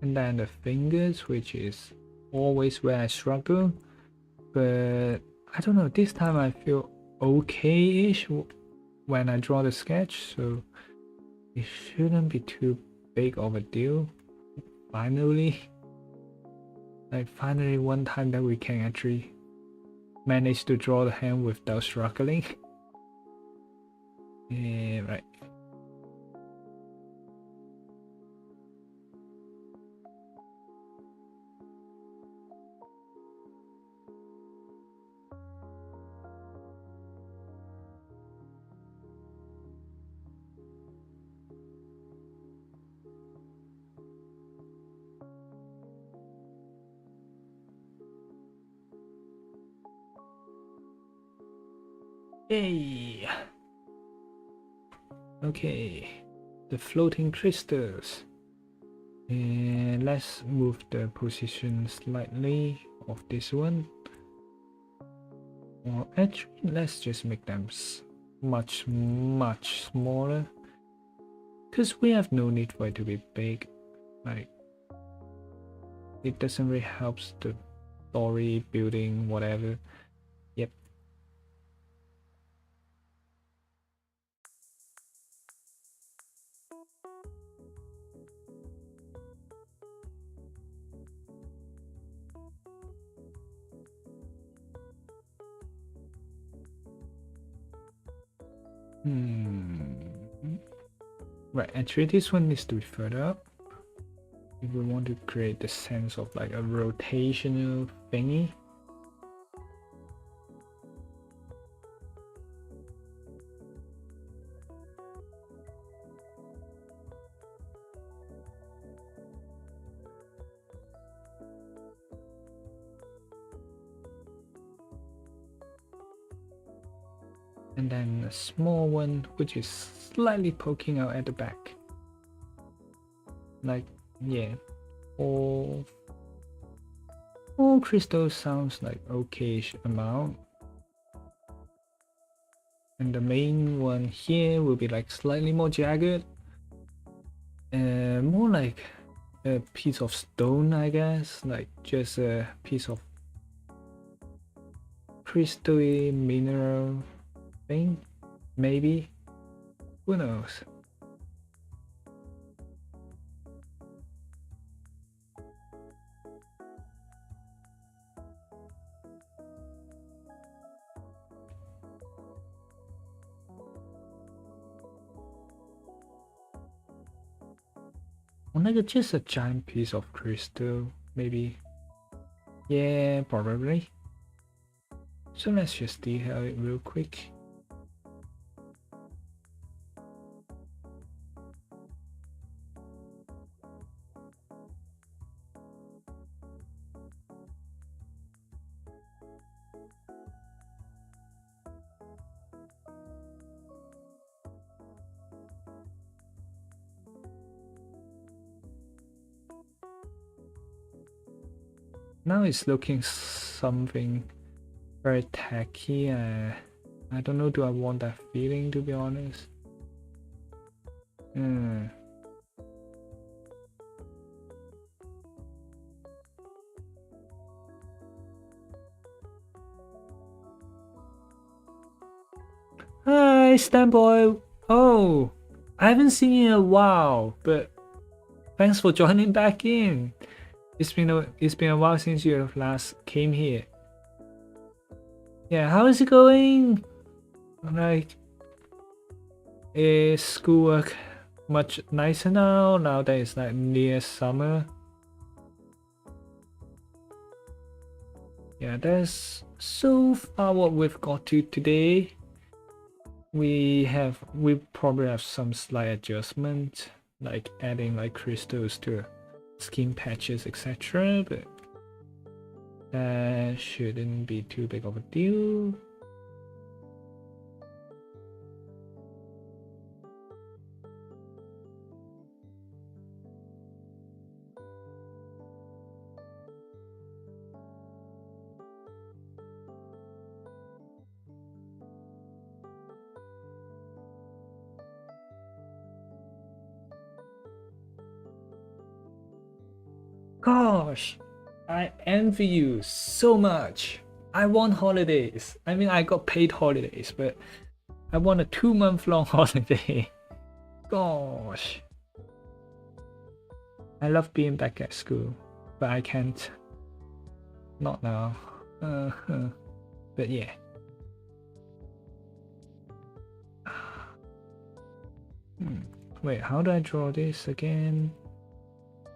And then the fingers, which is always where I struggle, but I don't know, this time I feel okay-ish when I draw the sketch, so it shouldn't be too big of a deal. Finally, finally one time that we can actually manage to draw the hand without struggling. Yeah, right. Yay! Okay, the floating crystals. And let's move the position slightly of this one. Or actually, let's just make them much smaller. Because we have no need for it to be big. Like, it doesn't really help the story, building, whatever. Yep. Right, actually this one needs to be further up. If we want to create the sense of like a rotational thingy. And then a small one which is slightly poking out at the back. Like, yeah, all crystals sounds like okay-ish amount. And the main one here will be like slightly more jagged. More like a piece of stone, I guess, like just a piece of crystal mineral thing, maybe, who knows. Or like just a giant piece of crystal maybe. Yeah, probably. So let's just detail it real quick. Now it's looking something very tacky. I don't know, do I want that feeling, to be honest? Hi, Stanboy. Oh, I haven't seen you in a while, but thanks for joining back in. It's been a while since you last came here. Yeah, how is it going? Like, is schoolwork much nicer now that it's like near summer? Yeah, that's so far what we've got to today. We probably have some slight adjustment, like adding like crystals to skin patches, etc. But that shouldn't be too big of a deal. Gosh, I envy you so much. I want holidays. I mean, I got paid holidays, but I want a 2-month long holiday. Gosh. I love being back at school, but I can't. Not now. But yeah. Wait, how do I draw this again?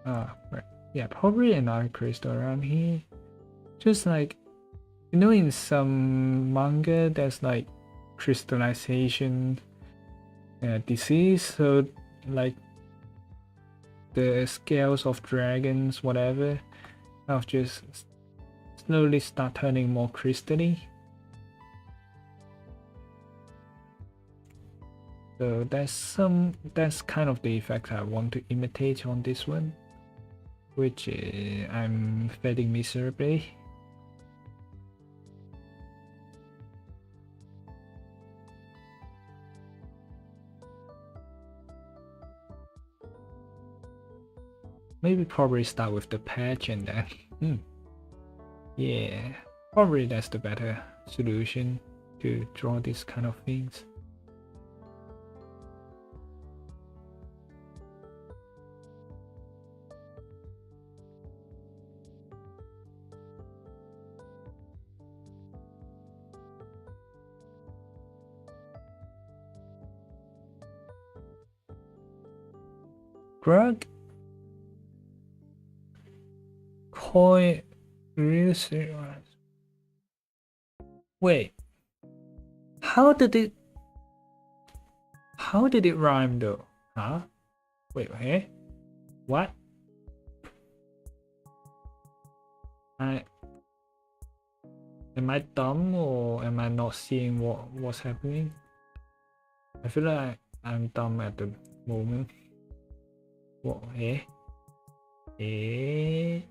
Right. Yeah, probably another crystal around here. Just like, you know, in some manga, there's like crystallization disease. So, like, the scales of dragons, whatever, I'll just slowly start turning more crystally. So that's kind of the effect I want to imitate on this one, which I'm failing miserably. Maybe probably start with the patch and then yeah, probably that's the better solution to draw these kind of things. Grug? Koi real serious. Wait. How did it rhyme though? Huh? Wait, hey? What? Am I dumb or am I not seeing what's happening? I feel like I'm dumb at the moment. What? Eh? Eh?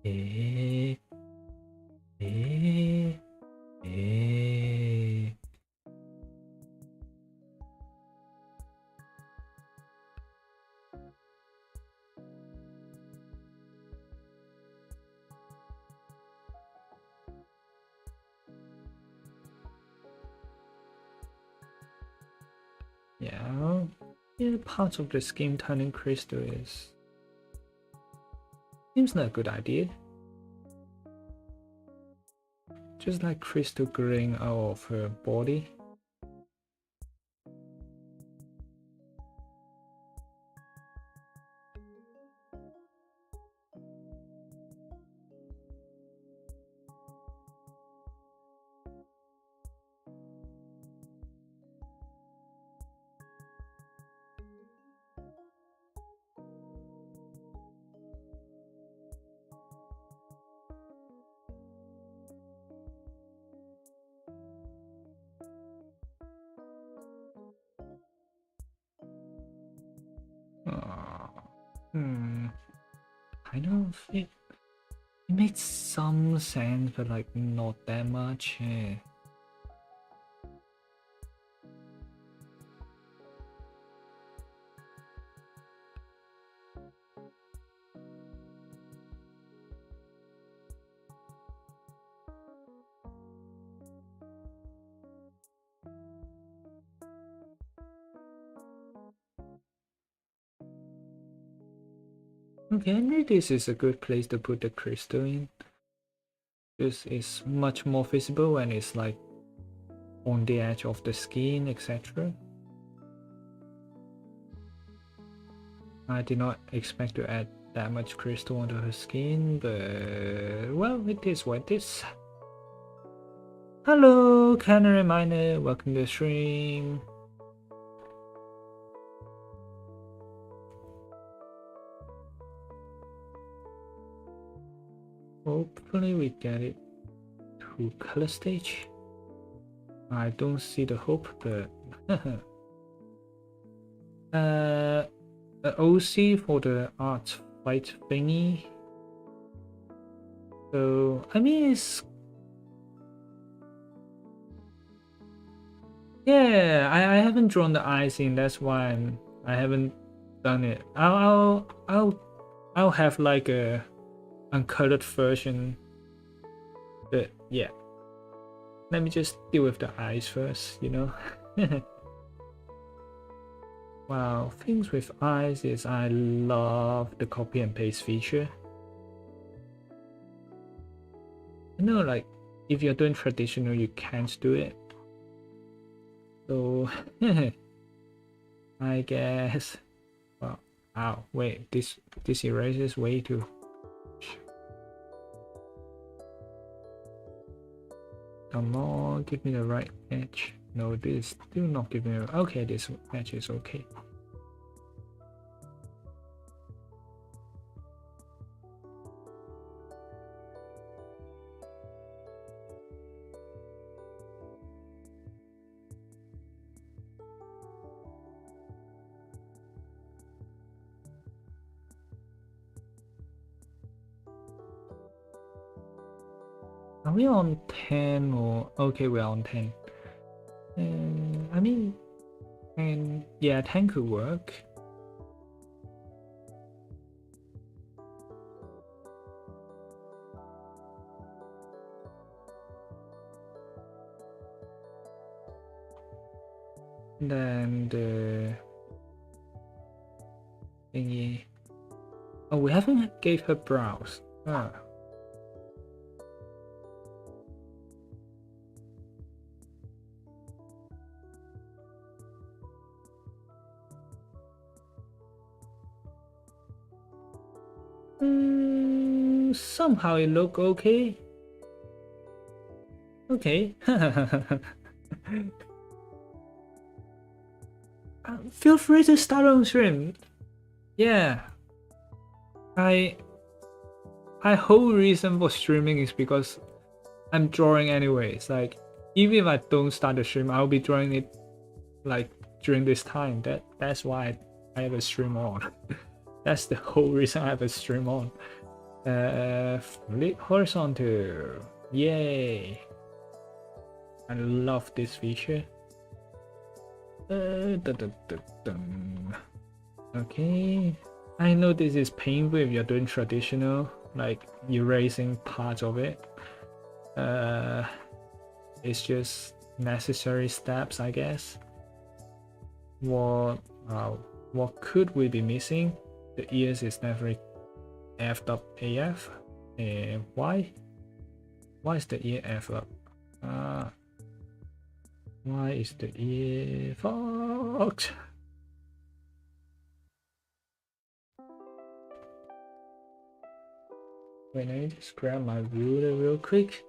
Eh? Eh? Eh? Yeah, parts of the scheme turning crystal is seems like a good idea. Just like crystal growing out of her body. Kind of it makes some sense, but like not that much. Okay, maybe this is a good place to put the crystal in. This is much more visible when it's like on the edge of the skin, etc. I did not expect to add that much crystal onto her skin, but well, it is what it is. Hello, Canary Miner, welcome to the stream. Hopefully we get it to color stage. I don't see the hope, but OC for the art fight thingy. So I mean it's yeah, I haven't drawn the eyes in, that's why I haven't done it. I'll have like a uncolored version, but yeah, let me just deal with the eyes first, you know. Wow, things with eyes is I love the copy and paste feature. You know, like if you're doing traditional you can't do it, so I guess. Well, ow, wait, this erases way too. Come on, give me the right edge. No, this still not giving me. Okay, this edge is okay. Are we on 10 or okay? We're on 10. I mean, and yeah, 10 could work. Then the thingy. Oh, we haven't gave her brows. Ah. Somehow it look okay. Okay. Feel free to start on stream. Yeah. I whole reason for streaming is because I'm drawing anyways. Like even if I don't start the stream, I'll be drawing it like during this time. That's why I have a stream on. That's the whole reason I have a stream on. Flip horizontal. Yay. I love this feature. Okay. I know this is painful if you're doing traditional, like erasing parts of it. It's just necessary steps, I guess. What could we be missing? The ears is definitely effed up AF. Why? Why is the ear F up? Why is the ear fucked? Wait, let me just grab my ruler real quick.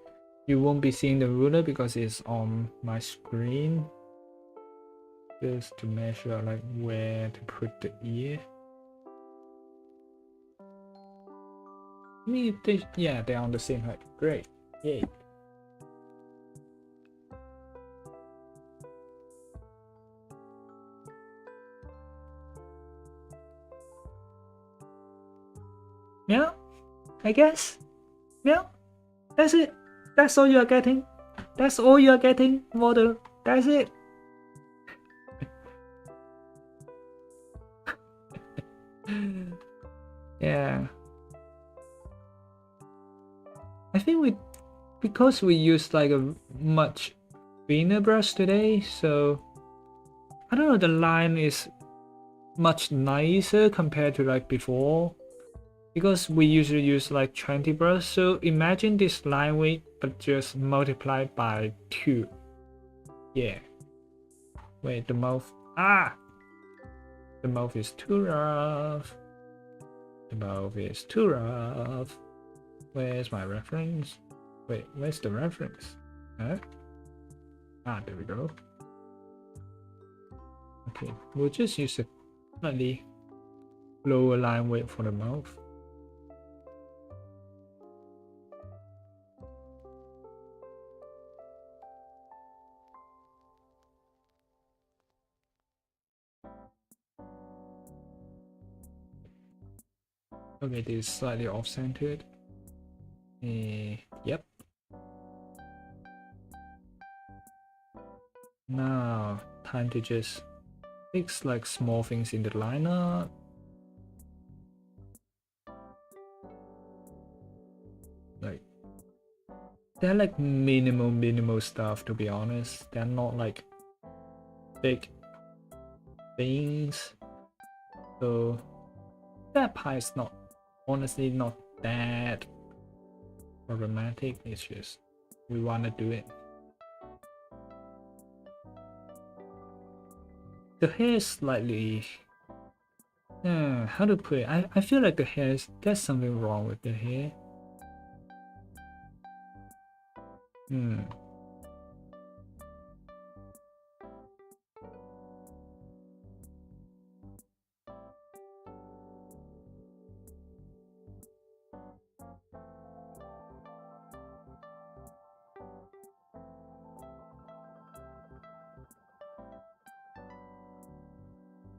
You won't be seeing the ruler because it's on my screen. Just to measure like where to put the ear. I mean, yeah, they're on the same height. Great, yay. Meow. I guess. Meow. That's it. That's all you are getting. That's all you are getting, model. That's it. Yeah. I think because we used like a much thinner brush today, so I don't know, the line is much nicer compared to like before. Because we usually use like 20 brush, so imagine this line weight but just multiplied by 2. Yeah. Wait, the mouth. Ah! The mouth is too rough. The mouth is too rough. Where's my reference? Wait, where's the reference? Huh? Ah, there we go. Okay, we'll just use a slightly lower line weight for the mouth. Okay, this is slightly off-centered. Yep. Now, time to just fix like small things in the lineup. Like, they're like minimal stuff, to be honest. They're not like big things. So that part is not, honestly, not that problematic. It's just we want to do it. The hair is slightly, how to put it? I feel like the hair is, there's something wrong with the hair.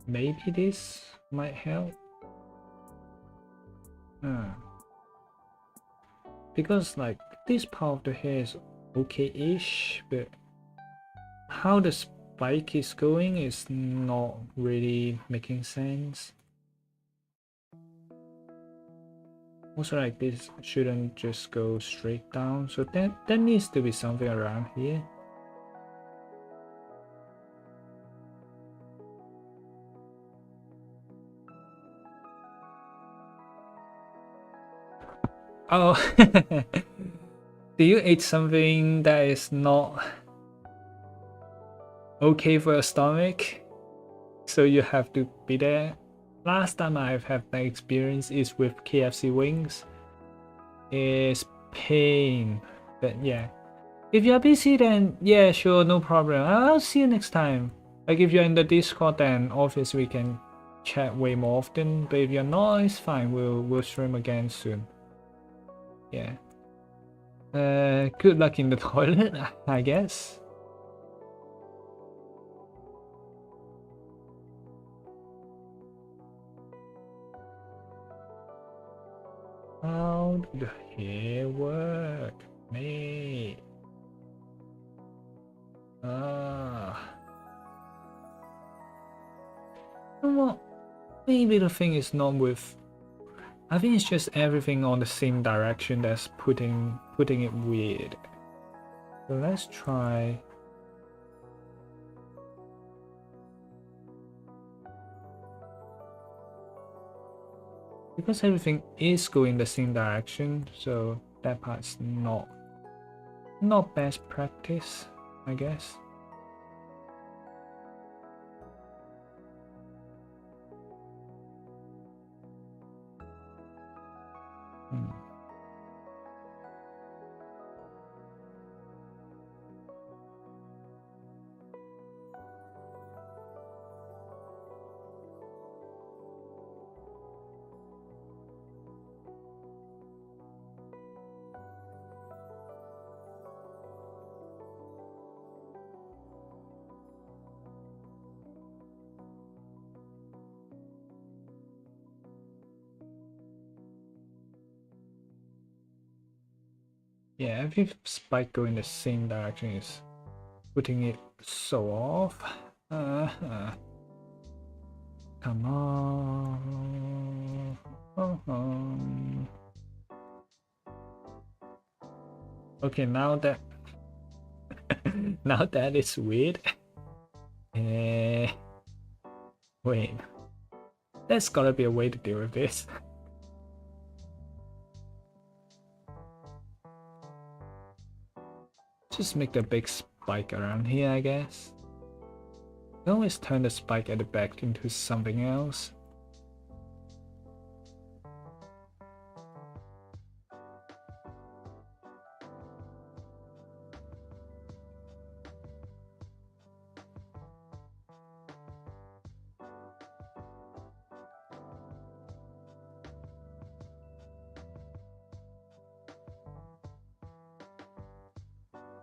Maybe this might help. Because like this part of the hair is okay-ish, but how the spike is going is not really making sense. Also, like this shouldn't just go straight down, so there needs to be something around here. Oh, do you eat something that is not okay for your stomach? So you have to be there. Last time I've had that experience is with KFC wings. It's pain, but yeah. If you're busy, then yeah, sure, no problem. I'll see you next time. Like if you're in the Discord, then obviously we can chat way more often. But if you're not, it's fine. We'll stream again soon. Yeah. Good luck in the toilet, I guess. How did the hair work, mate? Well, maybe the thing is not with. I think it's just everything on the same direction that's putting it weird. So let's try. Because everything is going the same direction, so that part's not best practice, I guess. Yeah, every spike going the same direction is putting it so off. Come on. Okay, now that now that is weird. Wait, there's gotta be a way to deal with this. Just make the big spike around here, I guess. You can always turn the spike at the back into something else.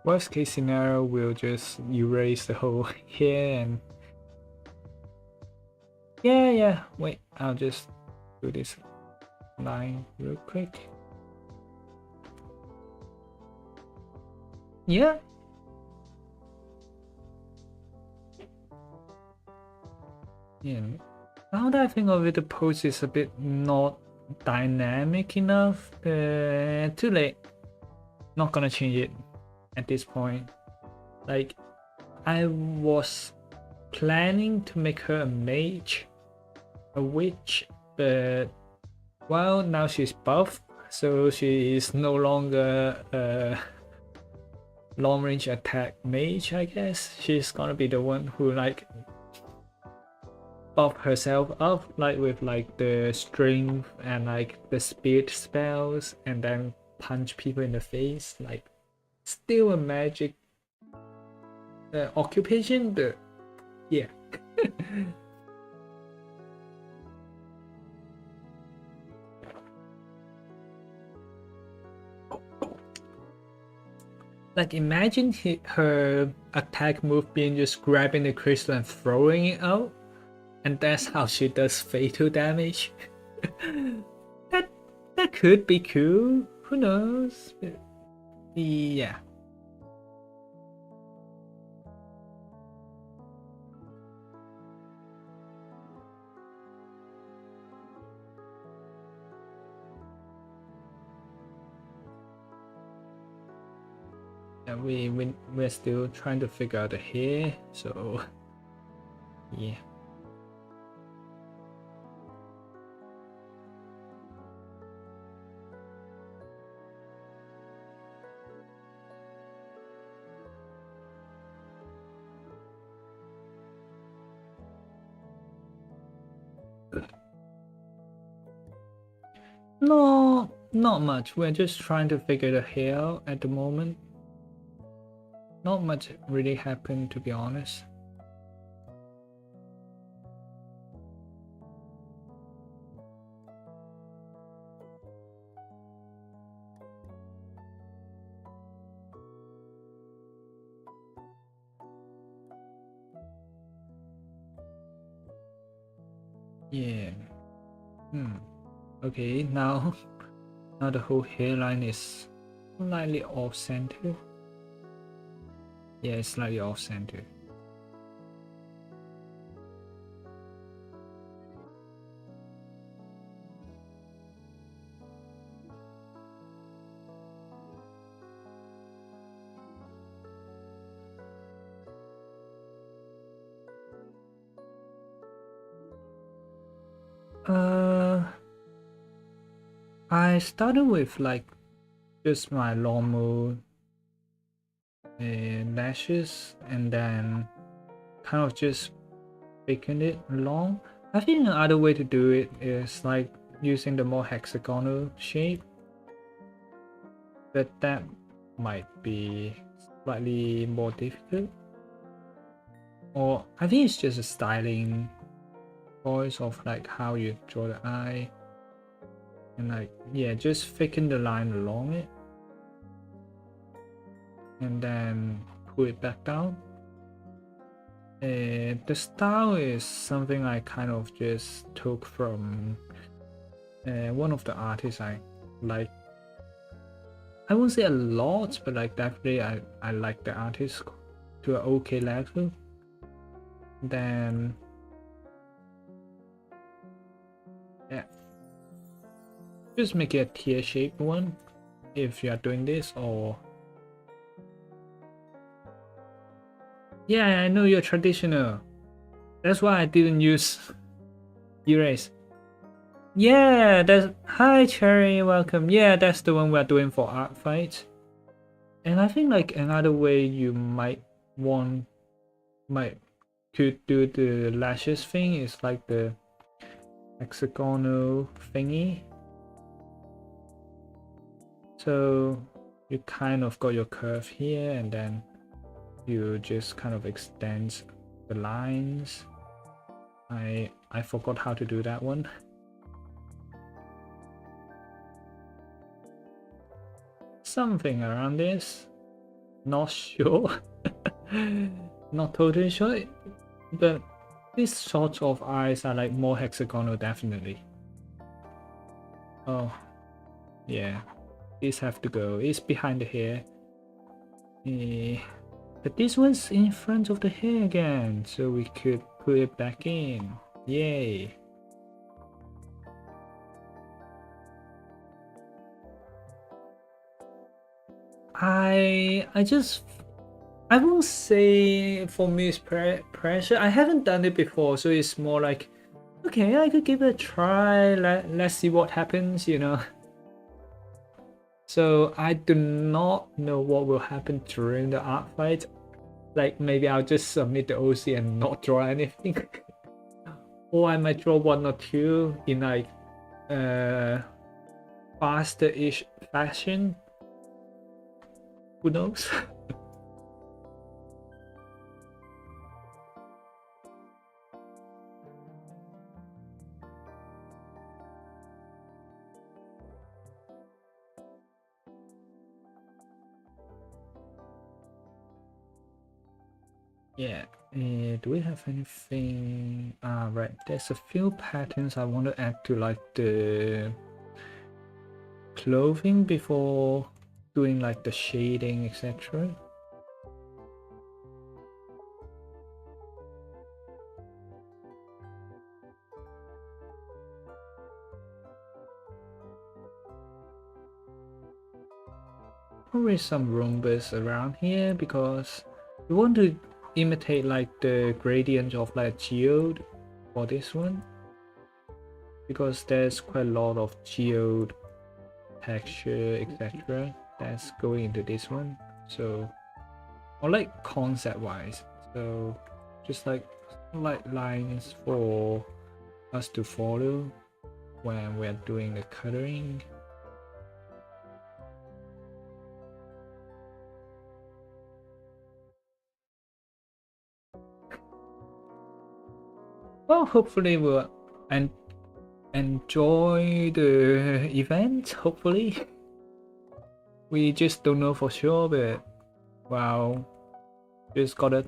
Worst case scenario, we'll just erase the hole here and yeah, wait, I'll just do this line real quick. Yeah. Yeah. Now that I think of it, the pose is a bit not dynamic enough. Too late. Not gonna change it at this point. Like, I was planning to make her a mage, a witch, but well, now she's buff, so she is no longer a long range attack mage, I guess. She's gonna be the one who like buff herself up, like with like the strength and like the speed spells, and then punch people in the face. Like, still a magic occupation, but yeah. Like, imagine her attack move being just grabbing the crystal and throwing it out, and that's how she does fatal damage. that could be cool. Who knows? But yeah. And we're still trying to figure out the hair, so yeah. No, not much. We're just trying to figure the hair out at the moment. Not much really happened, to be honest. Yeah. Okay, now the whole hairline is slightly off center. Yeah, it's slightly off center. I started with like just my normal lashes, and then kind of just making it long. I think another way to do it is like using the more hexagonal shape, but that might be slightly more difficult. Or I think it's just a styling choice of like how you draw the eye, and like, yeah, just thicken the line along it and then pull it back down. The style is something I kind of just took from one of the artists I like. I won't say a lot, but like definitely I like the artist to an okay level. Then yeah, just make it a tear shaped one if you are doing this, or yeah, I know you're traditional. That's why I didn't use erase. Yeah, that's hi Cherry, welcome. Yeah, that's the one we're doing for art fight. And I think like another way you might could do the lashes thing is like the hexagonal thingy. So you kind of got your curve here, and then you just kind of extend the lines. I forgot how to do that one. Something around this. Not sure. Not totally sure. But these sorts of eyes are like more hexagonal, definitely. Oh, yeah. These have to go. It's behind the hair. But this one's in front of the hair again, so we could put it back in. Yay. I won't say for me it's pressure. I haven't done it before, so it's more like, okay, I could give it a try. Let's see what happens, you know. So I do not know what will happen during the art fight. Like maybe I'll just submit the OC and not draw anything. Or I might draw one or two in like faster-ish fashion. Who knows? Yeah. Do we have anything? Right. There's a few patterns I want to add to like the clothing before doing like the shading, etc. Probably some rhombus around here because we want to imitate like the gradient of like geode for this one, because there's quite a lot of geode texture, etc. that's going into this one. So, or like concept wise, so just like lines for us to follow when we're doing the coloring. Well, hopefully we'll enjoy the event, hopefully. We just don't know for sure, but wow, just gotta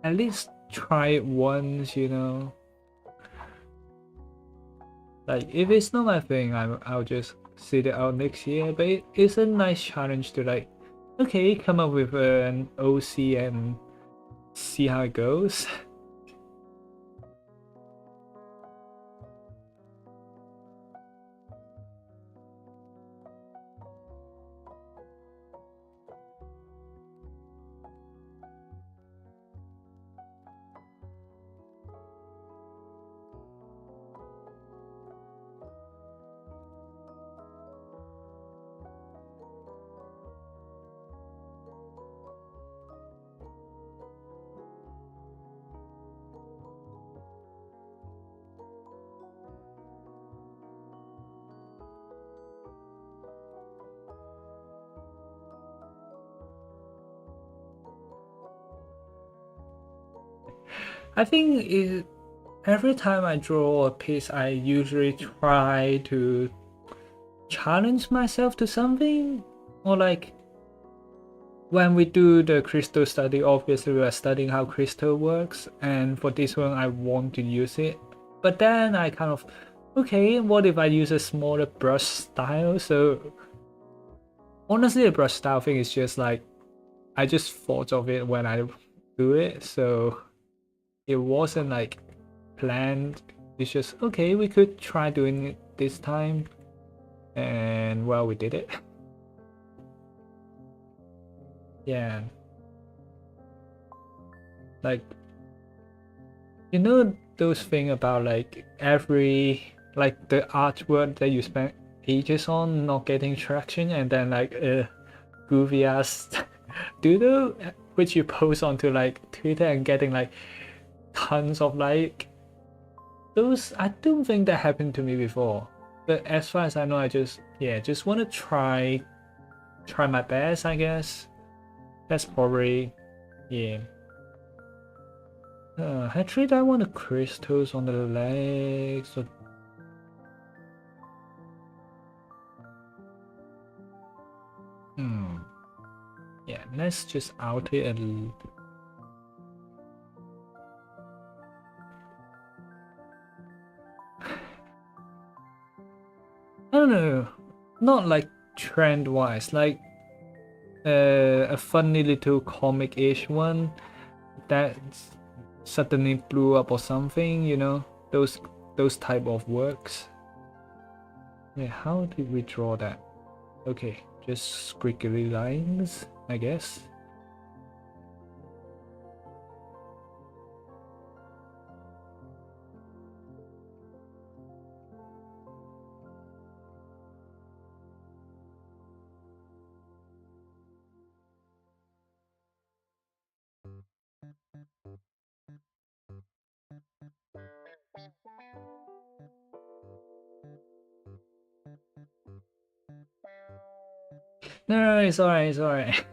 at least try it once, you know. Like if it's not my thing, I'll just sit it out next year. But it's a nice challenge to like, okay, come up with an OC and see how it goes. I think every time I draw a piece, I usually try to challenge myself to something, or like when we do the crystal study, obviously we are studying how crystal works, and for this one I want to use it. But then I kind of, okay, what if I use a smaller brush style? So Honestly, the brush style thing is just like I just thought of it when I do it, so it wasn't like planned. It's just okay, we could try doing it this time, and well, we did it. Yeah, like you know those thing about like every like the artwork that you spent ages on not getting traction, and then like goofy ass doodle which you post onto like Twitter and getting like tons of like those. I don't think that happened to me before, but as far as I know, I just just want to try my best, I guess. That's probably yeah. Actually, I want the crystals on the legs. So, hmm. Yeah, let's just alter it. I don't know, not like trend wise, like a funny little comic-ish one that suddenly blew up or something, you know, those type of works. Yeah, how did we draw that? Okay, just squiggly lines, I guess. No, it's alright, it's alright.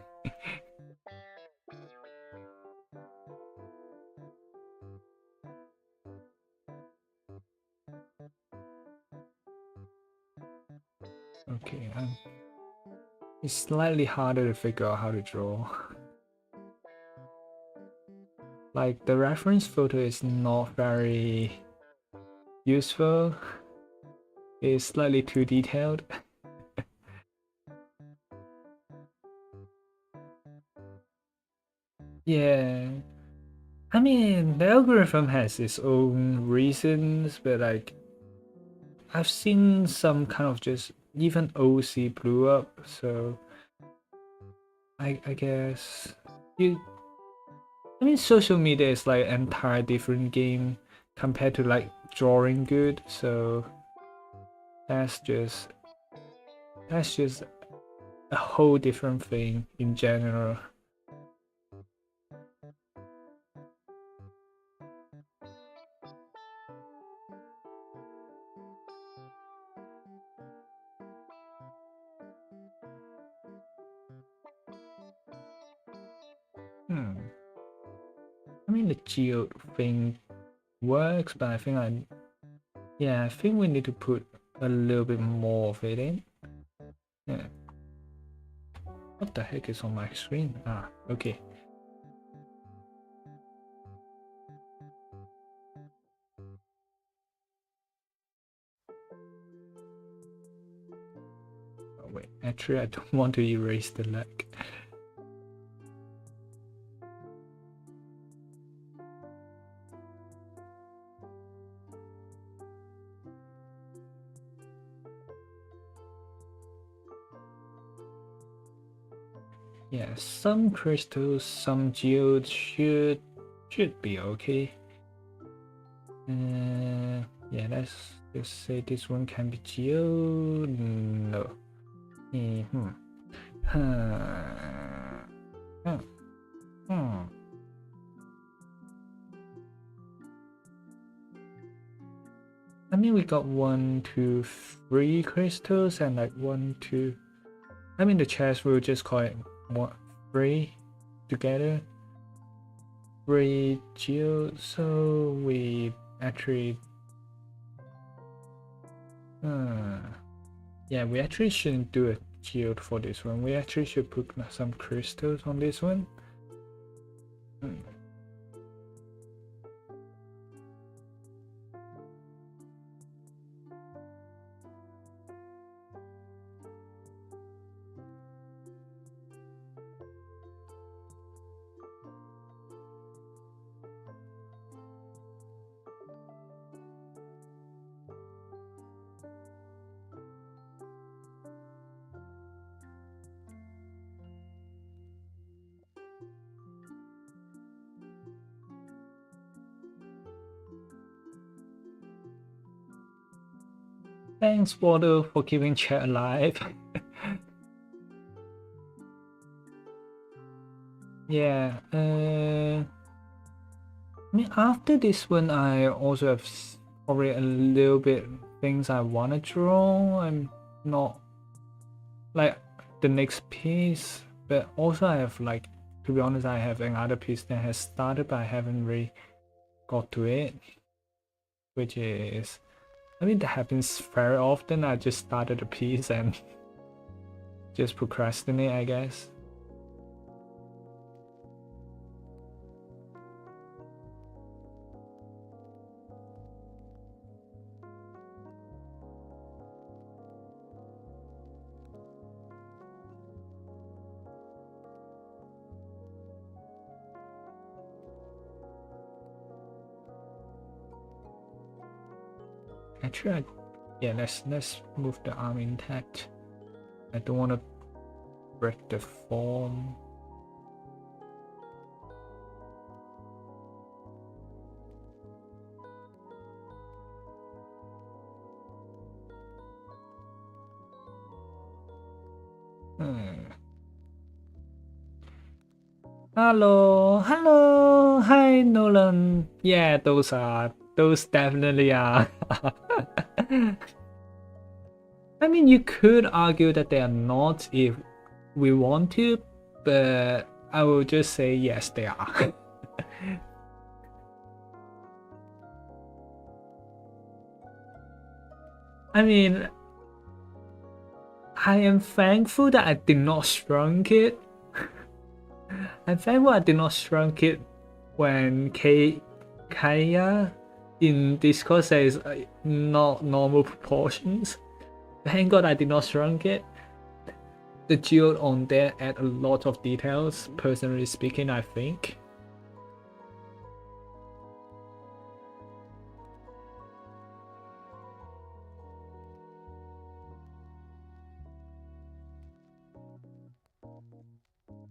Okay, it's slightly harder to figure out how to draw. Like the reference photo is not very useful. It's slightly too detailed. Yeah. I mean, the algorithm has its own reasons, but like I've seen some kind of just even OC blew up, so I guess you I mean social media is like an entire different game compared to like drawing good, so that's just that's just a whole different thing in general. Hmm. I mean the geode thing works, but I think I think we need to put a little bit more of it in. Yeah. What the heck is on my screen? Ah, okay. Oh, wait, actually, I don't want to erase the leg. Yeah, some crystals, some geodes should be okay. Yeah, let's just say this one can be geode. No. Hmm. Hmm. Hmm. I mean, we got 1, 2, 3 crystals and like 1, 2. I mean, the chest we'll just call it 1, 3 together. 3 geodes. So we actually. Yeah, we actually shouldn't do a geode for this one. We actually should put some crystals on this one. Hmm. Thanks, Water, for keeping chat alive. Yeah, I mean, after this one, I also have probably a little bit things I want to draw. I'm not like the next piece, but also I have like, to be honest, I have another piece that has started, but I haven't really got to it, which is, I mean, that happens very often. I just started a piece and just procrastinate, I guess. Actually, yeah, let's move the arm intact. I don't want to break the form. Hello, hi Nolan. Yeah, those definitely are. I mean, you could argue that they are not if we want to, but I will just say yes, they are. I mean, I am thankful that I did not shrunk it. I'm thankful I did not shrunk it when Kaya in Discord says not normal proportions. Thank God I did not shrunk it. The geode on there add a lot of details, personally speaking, I think.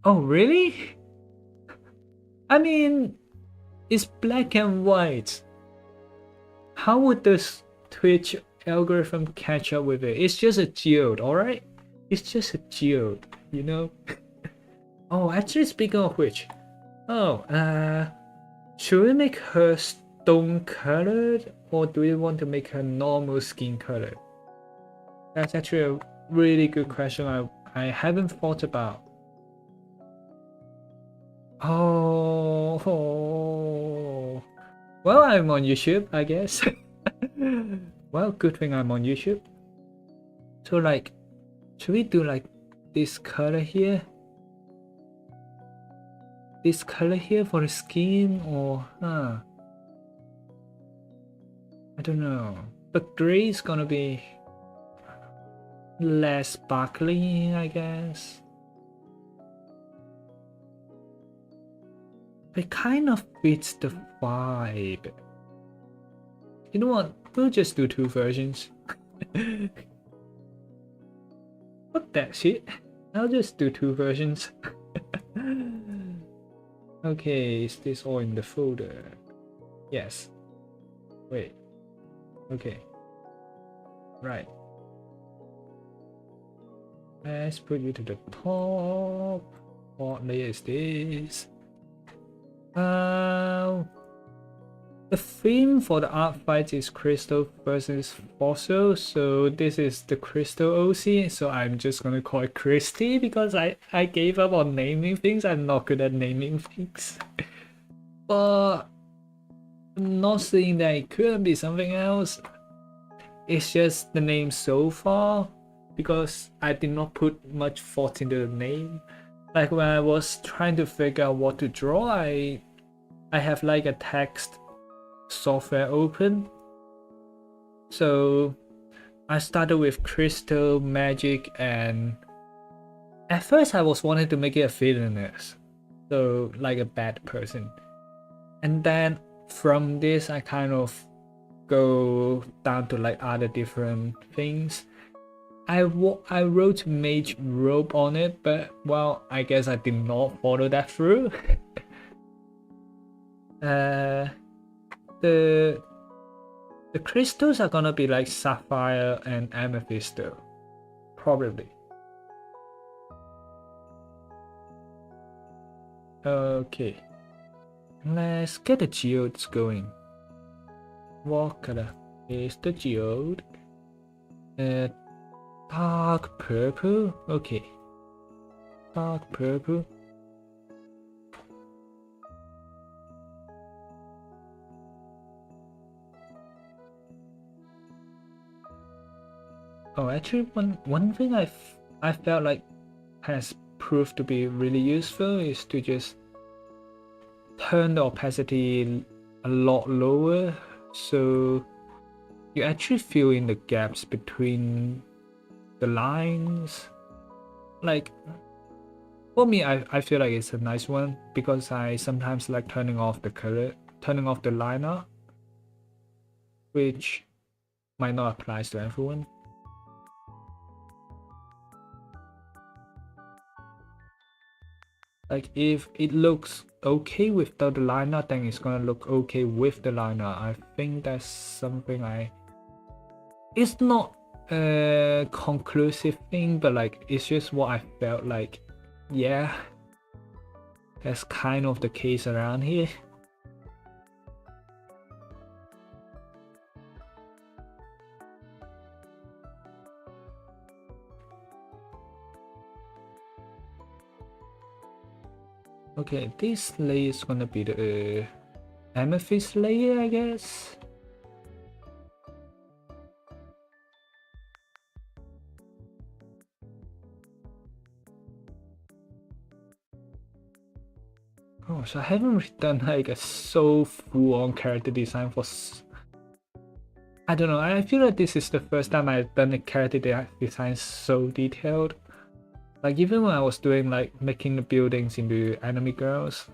Oh, really? I mean, it's black and white. How would this Twitch algorithm catch up with it? It's just a geode, alright? It's just a geode, you know? Oh, actually, speaking of which, should we make her stone colored or do we want to make her normal skin colored? That's actually a really good question I haven't thought about. Oh, well, I'm on YouTube, I guess. Well, good thing I'm on YouTube. So like, should we do like this color here? This color here for the skin or I don't know. But gray is gonna be less sparkly, I guess. It kind of fits the vibe. You know what? We'll just do two versions. What that shit? I'll just do two versions. Okay, is this all in the folder? Yes. Wait. Okay. Right. Let's put you to the top. What layer is this? The theme for the art fight is Crystal versus Fossil, so this is the Crystal OC, so I'm just gonna call it Crystie because I gave up on naming things. I'm not good at naming things. But I'm not saying that it couldn't be something else. It's just the name so far because I did not put much thought into the name. Like when I was trying to figure out what to draw, I have like a text software open. So I started with crystal, magic, and at first I was wanting to make it a villainous, so like a bad person. And then from this I kind of go down to like other different things. I wrote mage robe on it, but well, I guess I did not follow that through. The The crystals are gonna be like sapphire and amethyst though. Probably. Okay. Let's get the geodes going. What color is the geode? Dark purple? Okay. Dark purple. Oh, actually, one thing I felt like has proved to be really useful is to just turn the opacity a lot lower, so you actually fill in the gaps between the lines. Like, for me, I feel like it's a nice one because I sometimes like turning off the liner, which might not apply to everyone. Like, if it looks okay without the liner, then it's gonna look okay with the liner. I think that's something it's not a conclusive thing, but like, it's just what I felt like. Yeah, that's kind of the case around here. Okay, this layer is gonna be the amethyst layer, I guess. Oh, so I haven't done like a so full-on character design for. I don't know. I feel like this is the first time I've done a character design so detailed. Like, even when I was doing like making the buildings into anime girls,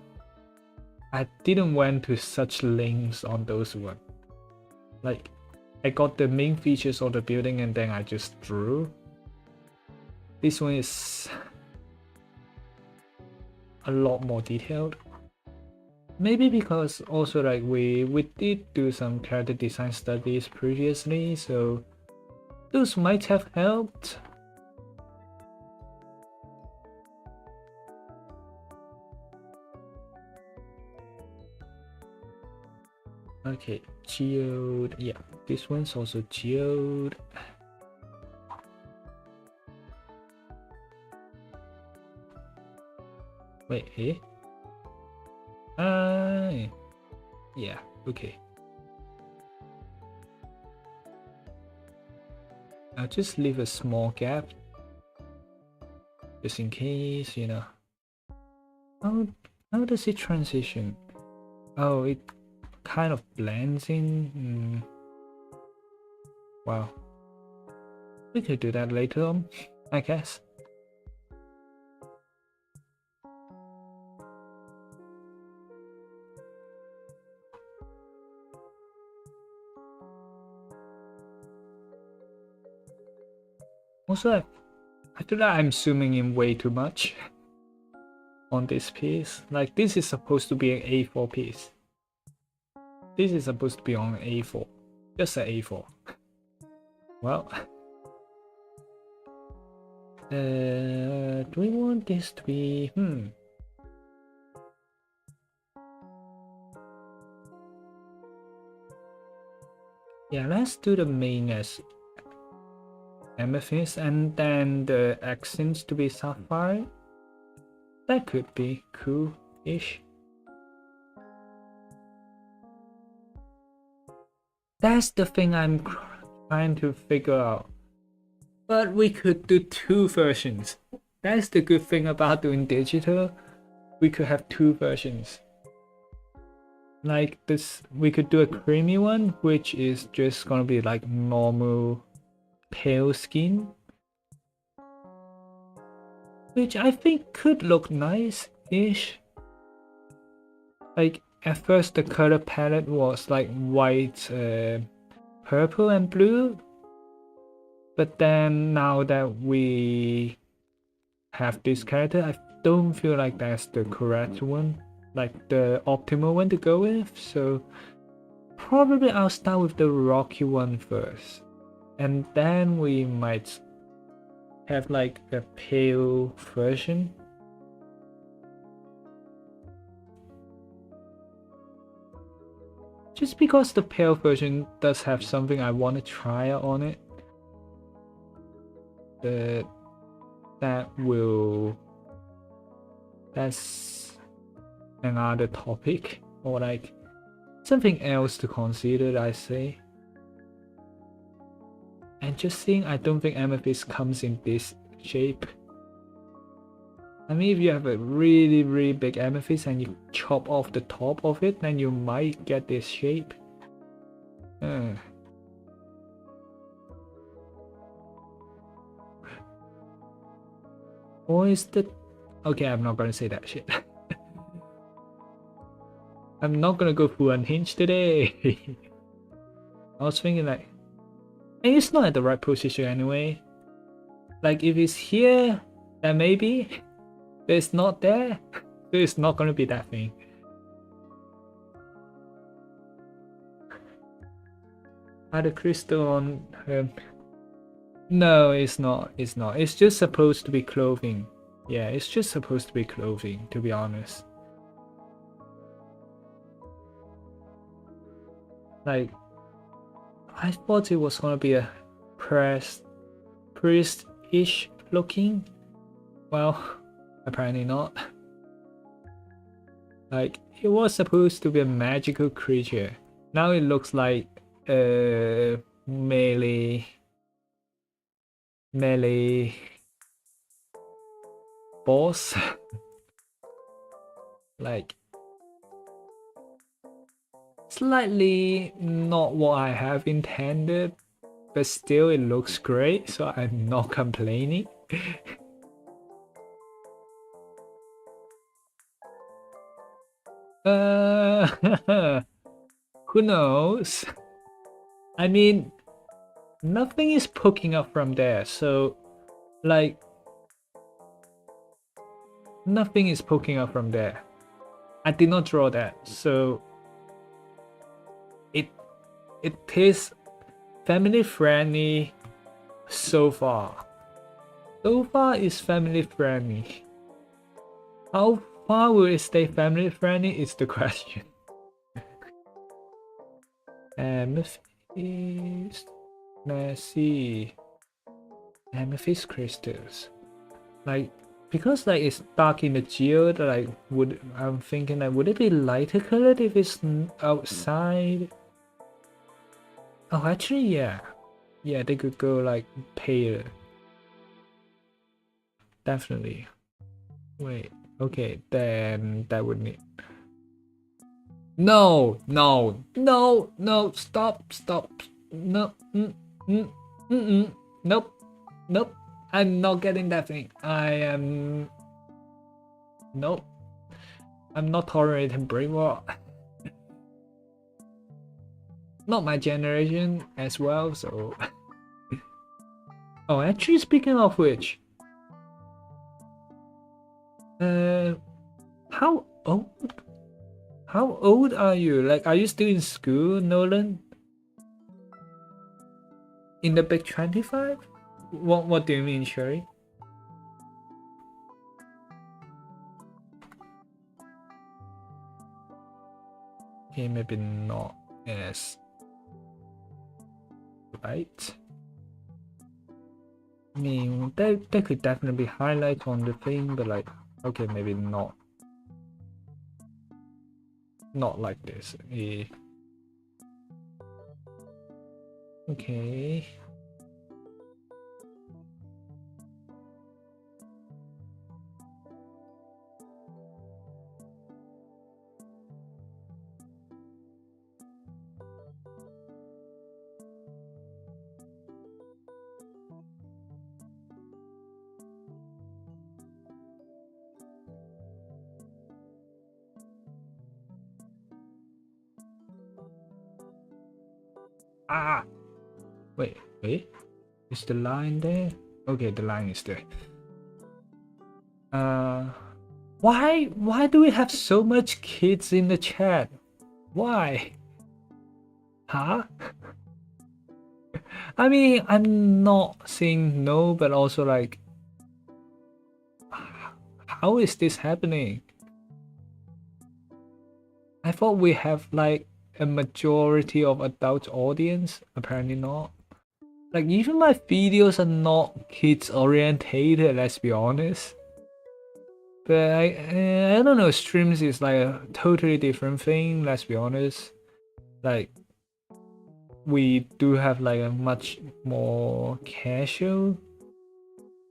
I didn't went to such lengths on those ones. Like, I got the main features of the building and then I just drew. This one is a lot more detailed. Maybe because also like we did do some character design studies previously, so those might have helped. Okay, geode. Yeah, this one's also geode. Wait, eh? Yeah, okay. I'll just leave a small gap, just in case, you know. How does it transition? Oh, it kind of blends in. Wow. We could do that later on, I guess. Also, I feel like I'm zooming in way too much on this piece. Like, this is supposed to be an A4 piece. This is supposed to be on A4. Just an A4. Well, do we want this to be... Yeah, let's do the main as amethyst and then the accents to be sapphire. That could be cool-ish. That's the thing I'm trying to figure out. But we could do two versions. That's the good thing about doing digital. We could have two versions. Like this, we could do a creamy one, which is just gonna be like normal pale skin, which I think could look nice-ish. Like, at first the color palette was like white, purple and blue, but then now that we have this character, I don't feel like that's the correct one, like the optimal one to go with. So Probably I'll start with the rocky one first, and then we might have like a pale version. Just because the pale version does have something I want to try out on it. That's another topic, or like something else to consider, I say. And just seeing, I don't think amethyst comes in this shape. I mean, if you have a really big amethyst and you chop off the top of it, then you might get this shape. Or is the... Okay, I'm not gonna say that shit. I'm not gonna go full unhinged today. I was thinking like, and it's not at the right position anyway. Like if it's here, then maybe. But it's not there, so it's not gonna be that thing. Are the crystal on her? No, it's not. It's not. It's just supposed to be clothing. Yeah, it's just supposed to be clothing, to be honest. Like, I thought it was gonna be a priest-ish looking. Well, apparently not. Like, it was supposed to be a magical creature. Now it looks like a melee boss. Like, slightly not what I have intended, but still it looks great, so I'm not complaining. Who knows? I mean, nothing is poking up from there, so like nothing is poking up from there. I did not draw that, so it is family friendly so far. So far it's family friendly. How far will it stay family friendly is the question. Amethyst. Let's see. Amethyst crystals. Like, because like it's dark in the geode, like I'm thinking like would it be lighter colored if it's outside? Oh, actually, yeah. Yeah, they could go like pale. Definitely. Wait, okay, then that would need... No, stop. No, nope. I'm not getting that thing. Nope. I'm not tolerating brain rot. Not my generation as well, so... Oh, actually, speaking of which... How old? How old are you? Like, are you still in school, Nolan? In the big 25? What do you mean, Sherry? Okay, maybe not as right. I mean, that could definitely be highlight on the thing, but like, okay, maybe not. Not like this. Okay. Ah! Wait. Is the line there? Okay, the line is there. Why do we have so much kids in the chat? Why? Huh? I mean, I'm not saying no, but also like, how is this happening? I thought we have like a majority of adult audience. Apparently not. Like even my videos are not kids orientated, let's be honest. But I don't know, streams is like a totally different thing, let's be honest. Like we do have like a much more casual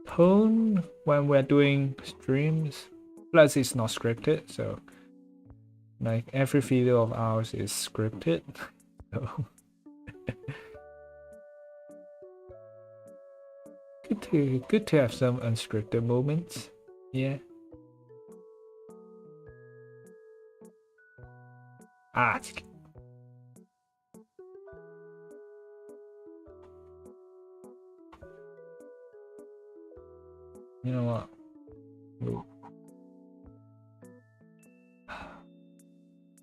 tone when we're doing streams. Plus it's not scripted, so like every video of ours is scripted. So good to have some unscripted moments. Yeah. Ah, you know what?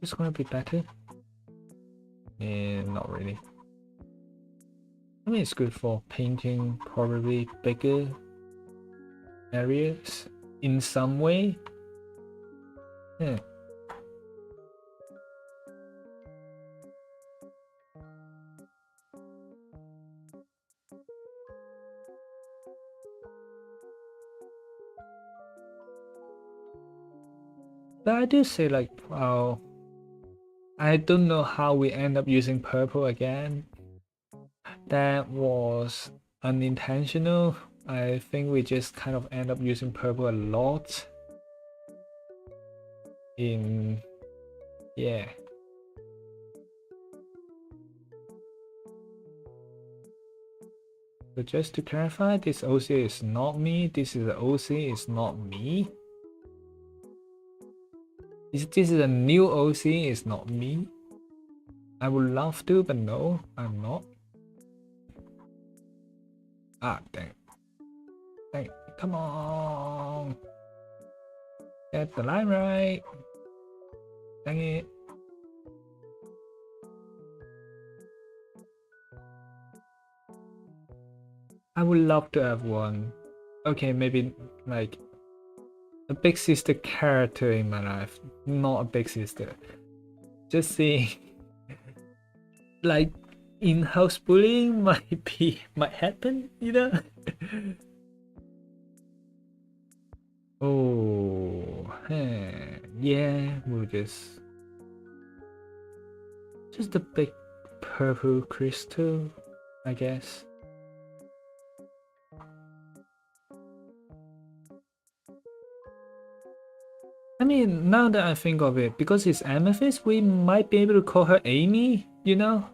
It's gonna be better. Not really. I mean, it's good for painting probably bigger areas in some way. Yeah. But I do say like, wow, I don't know how we end up using purple again. That was unintentional. I think we just kind of end up using purple a lot. Yeah. So just to clarify, this OC is not me. This is the OC is not me. This is a new OC, it's not me. I would love to, but no, I'm not. Ah, dang. Dang, come on. Get the line right. Dang it. I would love to have one. Okay, maybe like a big sister character in my life, not a big sister. Just saying, like in-house bullying might happen, you know? Oh, yeah, we'll just a big purple crystal, I guess. I mean, now that I think of it, because it's amethyst, we might be able to call her Amy, you know?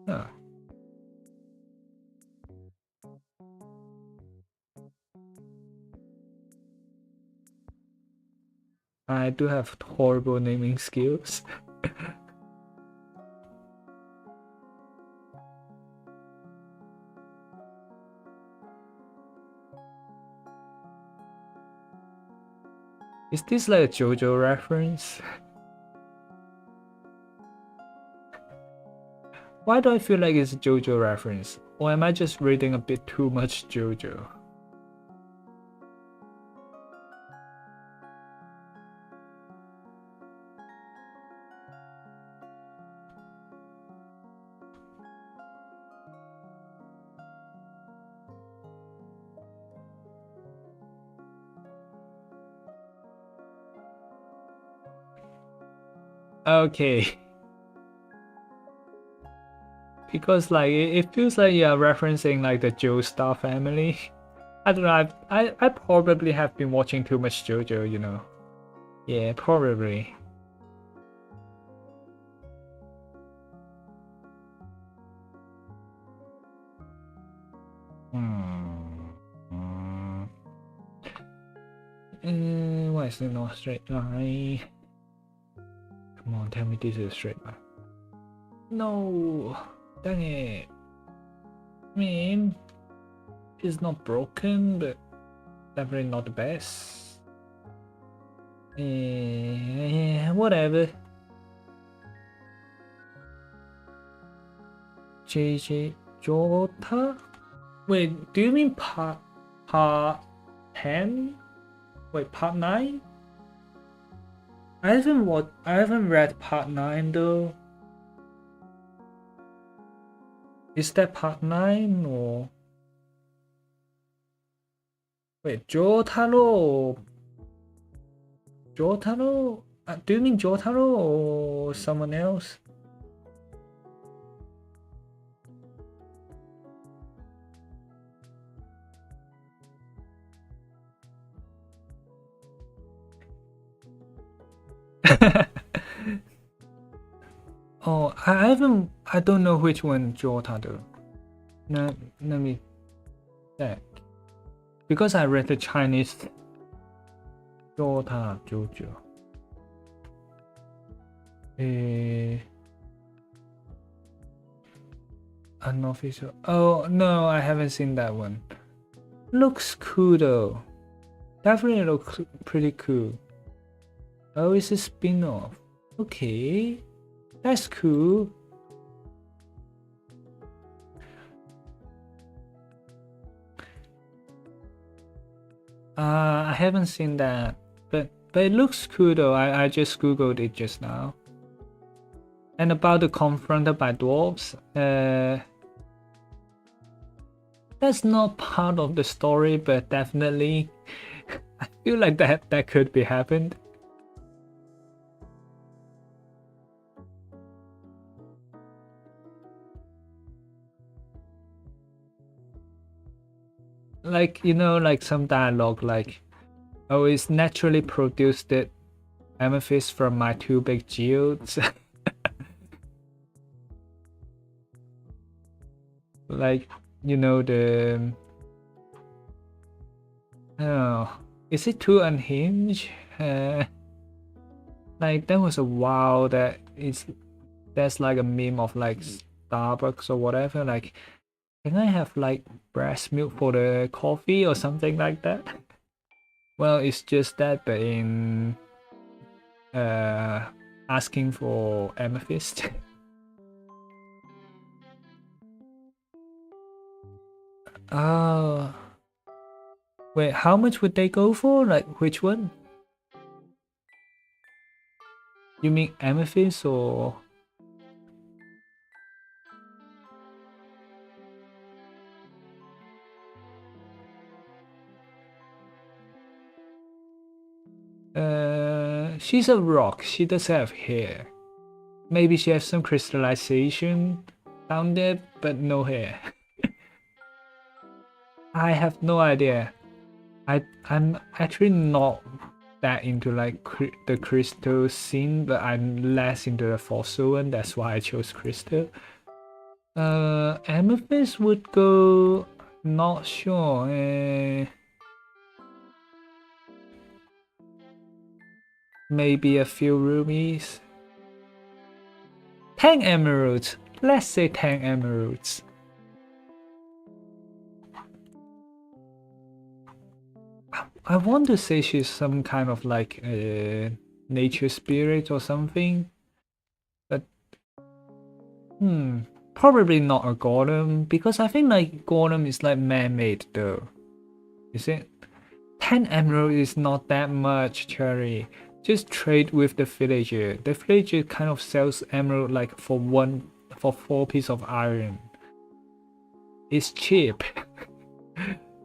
Huh. I do have horrible naming skills. Is this like a JoJo reference? Why do I feel like it's a JoJo reference? Or am I just reading a bit too much JoJo? Okay. Because like it feels like you're referencing like the Joestar family. I don't know, I probably have been watching too much JoJo, you know. Yeah, probably. Why is it not a straight line? Come on, tell me this is a straight line. No, dang it. I mean, it's not broken, but definitely not the best. Yeah, whatever. JJ Jota? Wait, do you mean part 10? Wait, part 9? I haven't read part 9 though. Is that part 9 or wait, Jotaro? Jotaro? Do you mean Jotaro or someone else? Oh, I don't know which one Jotaro. Let me check. Because I read the Chinese Jota Jojo. Unofficial. Oh no, I haven't seen that one. Looks cool though. Definitely looks pretty cool. Oh, it's a spin-off. Okay, that's cool. I haven't seen that, but it looks cool though. I just googled it just now. And about the confronted by dwarves, that's not part of the story, but definitely, I feel like that could be happened. Like, you know, like some dialogue like, oh, it's naturally produced it amethyst from my 2 big geodes. Like, you know, the oh, is it too unhinged? Like there was a while that there's like a meme of like Starbucks or whatever, like, can I have like breast milk for the coffee or something like that? Well, it's just that, but in asking for amethyst. Oh, wait, how much would they go for? Like which one? You mean amethyst or? She's a rock. She does have hair. Maybe she has some crystallization down there, but no hair. I have no idea. I'm actually not that into like the crystal scene, but I'm less into the fossil one. That's why I chose crystal. Amethyst would go. Not sure. Maybe a few rubies. 10 emeralds. Let's say 10 emeralds. I want to say she's some kind of like a nature spirit or something. But probably not a golem, because I think like golem is like man-made though. Is it? 10 emerald is not that much, Cherry. Just trade with the villager. The villager kind of sells emerald like for 4 pieces of iron. It's cheap.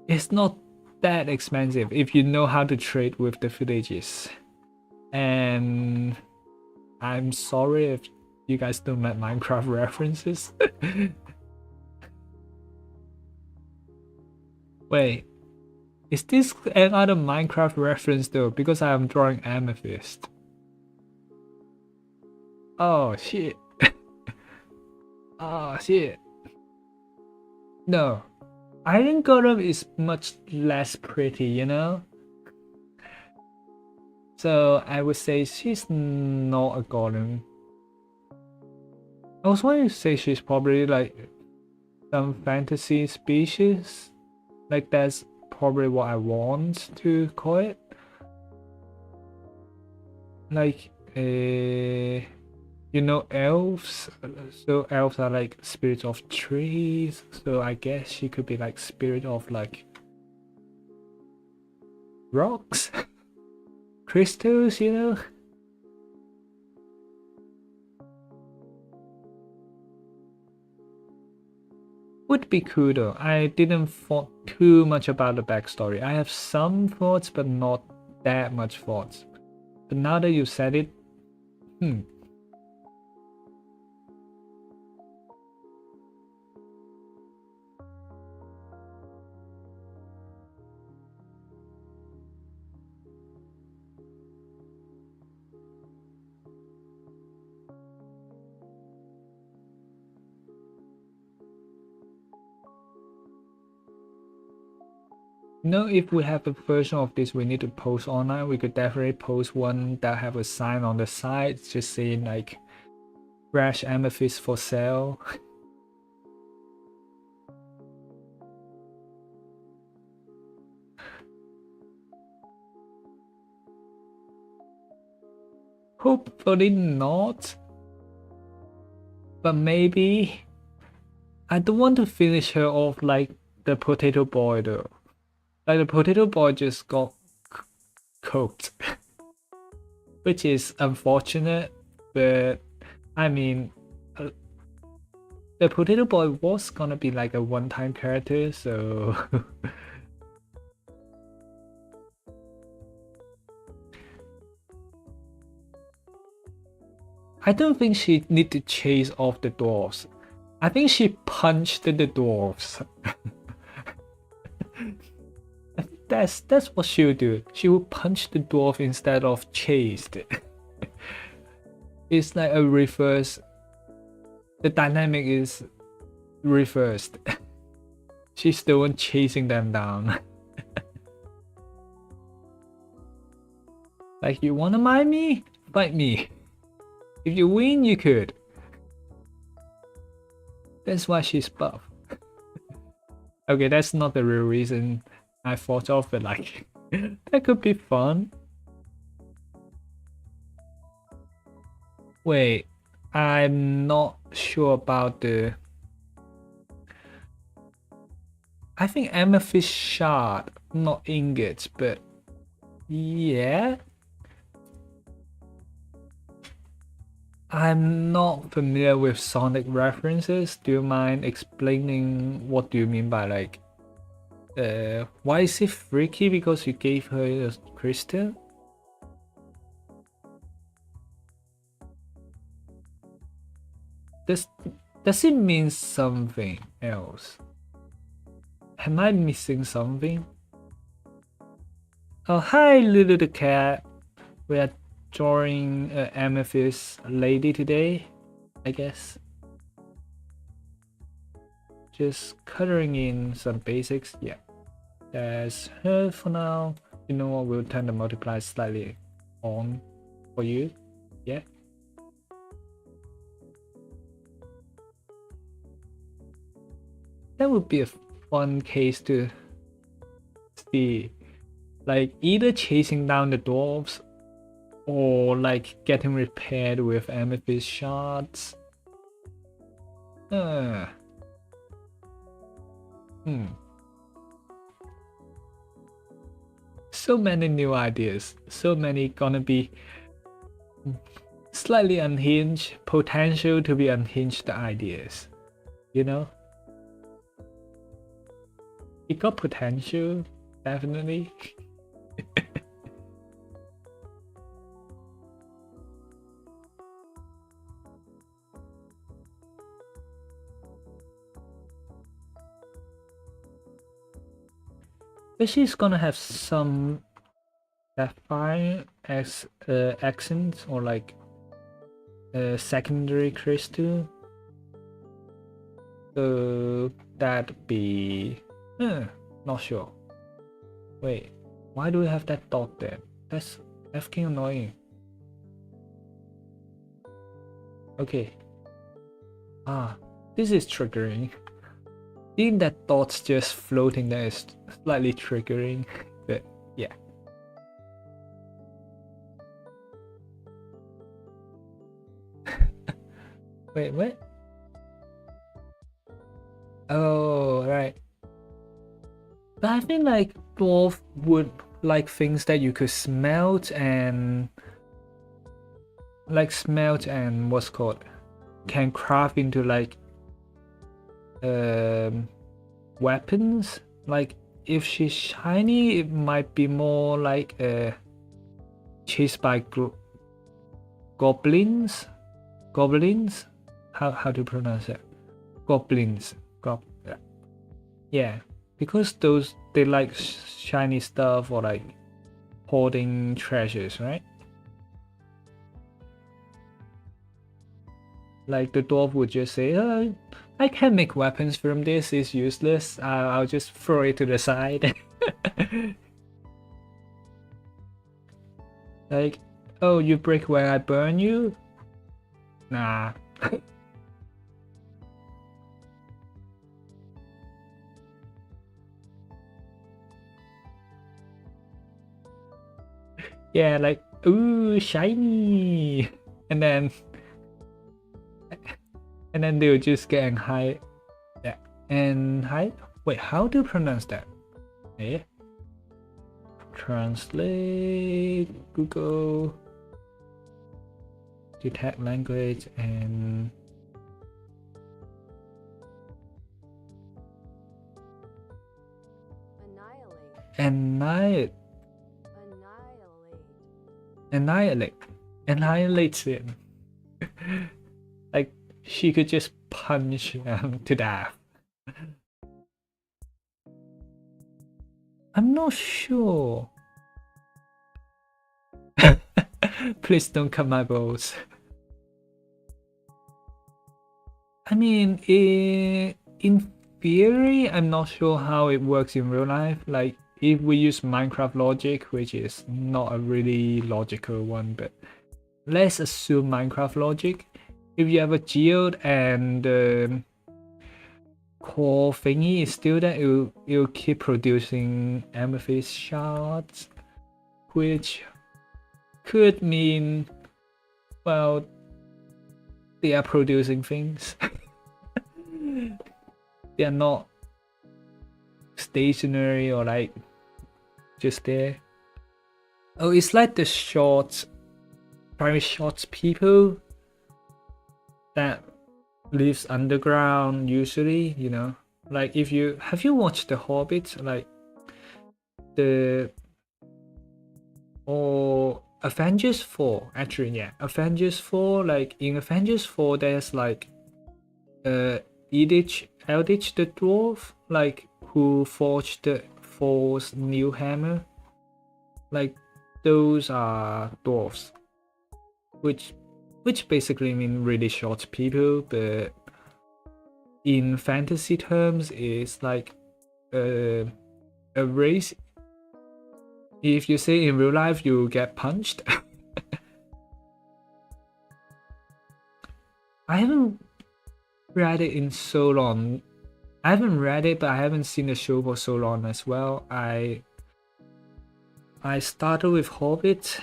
It's not that expensive if you know how to trade with the villagers. And I'm sorry if you guys don't make Minecraft references. Wait, is this another Minecraft reference though? Because I am drawing amethyst. Oh shit. Oh shit. No, Iron Golem is much less pretty, you know? So I would say she's not a golem. I was wanting to say she's probably like some fantasy species. Like that's probably what I want to call it. Like You know elves, so elves are like spirits of trees, so I guess she could be like spirit of like rocks, crystals, you know. Would be cool though. I didn't thought too much about the backstory. I have some thoughts, but not that much thoughts. But now that you said it, if we have a version of this we need to post online, we could definitely post one that have a sign on the side just saying like fresh amethyst for sale. Hopefully not. But maybe. I don't want to finish her off like the potato boy though. Like the potato boy just got cooked. Which is unfortunate, but I mean, the potato boy was gonna be like a one-time character, so I don't think she need to chase off the dwarves. I think she punched the dwarves. That's what she would do. She would punch the dwarf instead of chased. It's like a reverse. The dynamic is reversed. She's the one chasing them down. Like, you wanna mind me? Fight me. If you win, you could. That's why she's buff. Okay, that's not the real reason I thought of, but like, that could be fun. Wait, I'm not sure about the... I think amethyst shard, not ingots, but yeah. I'm not familiar with Sonic references. Do you mind explaining what do you mean by like, why is it freaky because you gave her a crystal? Does it mean something else? Am I missing something? Oh, hi, little cat. We are drawing an amethyst lady today, I guess. Just coloring in some basics. Yeah, that's her for now. You know what? We'll turn the multiply slightly on for you. Yeah. That would be a fun case to see. Like either chasing down the dwarves or like getting repaired with amethyst shards. So many new ideas. So many gonna be slightly unhinged, potential to be unhinged ideas. You know? It got potential, definitely. But she's gonna have some sapphire as accents or like secondary crystal. So that'd be not sure. Wait, why do we have that dot there? That's fucking annoying. Okay. This is triggering. Seeing that dot's just floating there is slightly triggering, but yeah. Wait, what? Oh, right. But I think like dwarf would like things that you could smelt and what's called can craft into like weapons. Like if she's shiny, it might be more like chased by goblins. Goblins? How to pronounce it? Goblins. Yeah, because those they like shiny stuff or like hoarding treasures, right? Like the dwarf would just say, "Oh, I can't make weapons from this. It's useless. I'll just throw it to the side." Like, oh, you break where I burn you? Nah. Yeah, like, ooh, shiny. And then they'll just get and hide. Yeah. And hide. Wait, how do you pronounce that? Eh? Translate Google detect language and annihilate it. Like she could just punch to death. I'm not sure. Please don't cut my balls. I mean, in theory, I'm not sure how it works in real life. Like, if we use Minecraft logic, which is not a really logical one, but let's assume Minecraft logic. If you have a geode and the core thingy is still there, it'll keep producing amethyst shards, which could mean, well, they are producing things. They are not stationary or like just there. Oh, it's like the shorts, very short people that lives underground usually, you know. Like if you have you watched The Hobbit, like the or Avengers 4, actually, yeah. Avengers 4, like in Avengers 4 there's like Eldritch the dwarf, like who forged Thor's new hammer. Like those are dwarfs, which basically mean really short people, but in fantasy terms it's like a race. If you say in real life, you get punched. I haven't read it in so long. I haven't read it, but I haven't seen the show for so long as well. I started with Hobbit,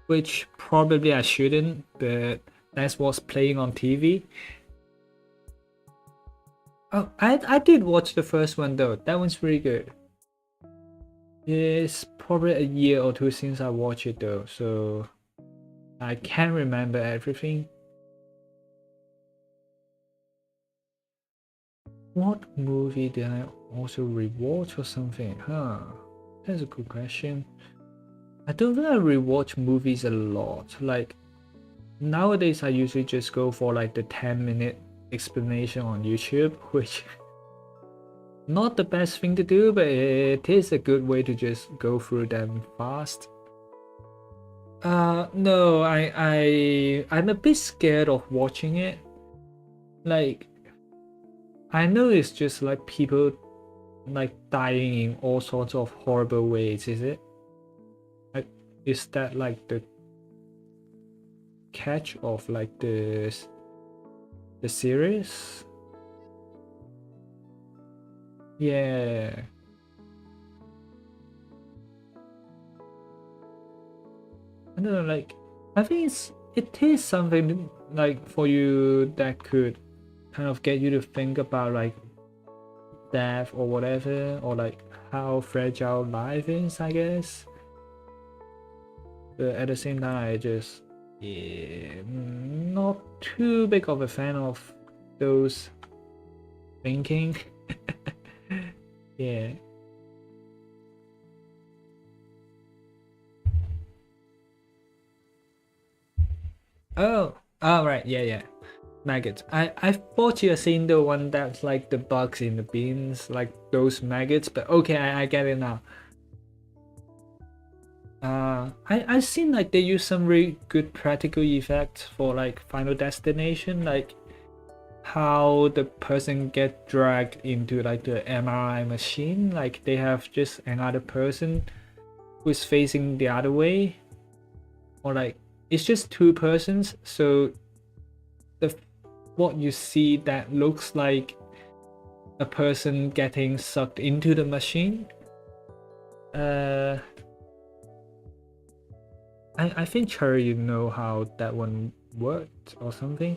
which probably I shouldn't, but that's what's playing on TV. Oh, I did watch the first one though. That one's pretty good. It's probably a year or two since I watched it though, so I can't remember everything. What movie did I also rewatch or something? Huh, that's a good question. I don't think I rewatch movies a lot. Like nowadays I usually just go for like the 10-minute explanation on YouTube, which not the best thing to do, but it is a good way to just go through them fast. No, I'm a bit scared of watching it. Like I know it's just like people like dying in all sorts of horrible ways, is it? Like is that like the catch of like the series? Yeah. I don't know, like I think it's it is something like for you that could kind of get you to think about like death or whatever, or like how fragile life is, I guess. But at the same time, I just not too big of a fan of those thinking. Yeah. Oh, right, yeah. Maggots. I thought you were seeing the one that's like the bugs in the beans, like those maggots, but okay, I get it now. I seen like they use some really good practical effects for like Final Destination, like how the person get dragged into like the MRI machine, like they have just another person who's facing the other way, or like it's just two persons, so the what you see that looks like a person getting sucked into the machine. I think Cherry, you know how that one worked or something.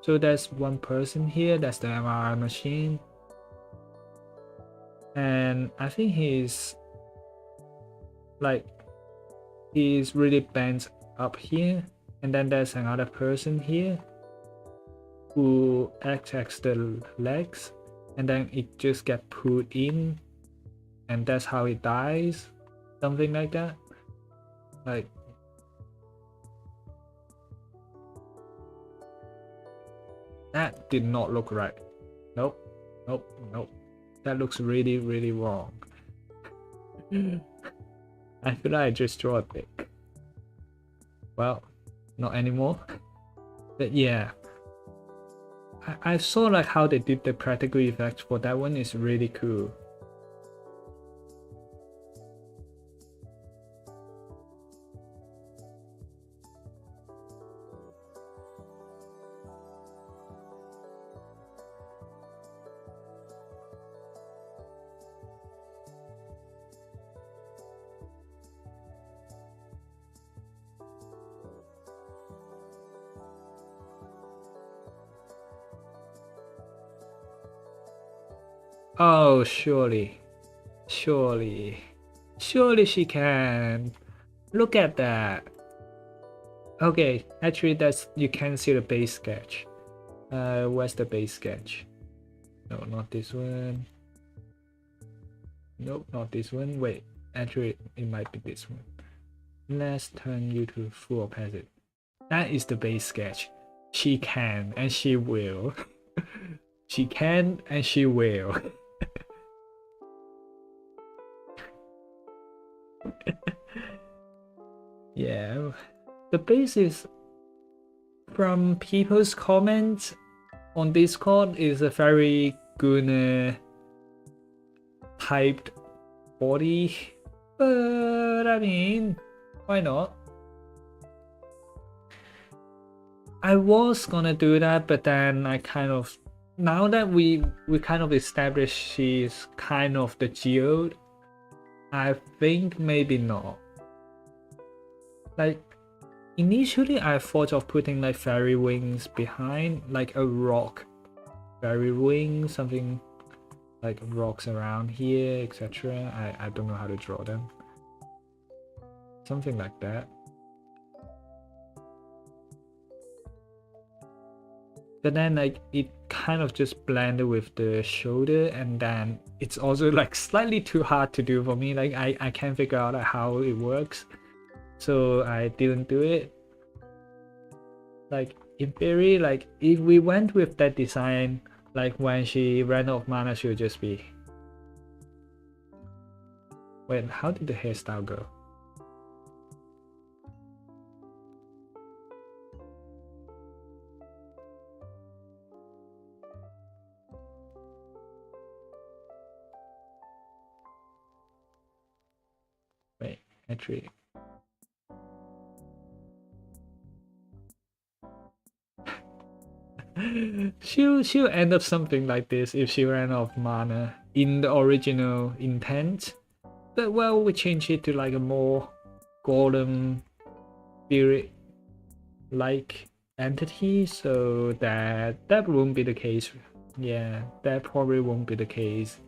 So there's one person here, that's the MRI machine. And I think he's really bent up here. And then there's another person here who acts as the legs. And then it just get pulled in. And that's how it dies. Something like that. Like, that did not look right. Nope. That looks really, really wrong. I feel like I just draw a bit. Well, not anymore. But yeah. I saw like how they did the practical effects for that one is really cool. Oh, surely she can. Look at that. Okay, actually that's, you can see the base sketch. Where's the base sketch? No, not this one. Nope, not this one. Wait, actually it might be this one. Let's turn you to full opacity. That is the base sketch. She can and she will. She can and she will. Yeah, the basis from people's comments on Discord is a very good typed body, but I mean, why not? I was gonna do that, but then I kind of, now that we kind of established she's kind of the geode, I think maybe not. Like, initially I thought of putting like fairy wings behind, like a rock fairy wing, something like rocks around here, etc. I don't know how to draw them. Something like that. But then like it kind of just blended with the shoulder, and then it's also like slightly too hard to do for me. Like I can't figure out how it works. So I didn't do it. Like in theory, like if we went with that design, like when she ran out of mana, she would just be... Wait, how did the hairstyle go? Wait, actually... she'll end up something like this if she ran out of mana in the original intent. But well, we change it to like a more golem spirit like entity, so that won't be the case. Yeah, that probably won't be the case.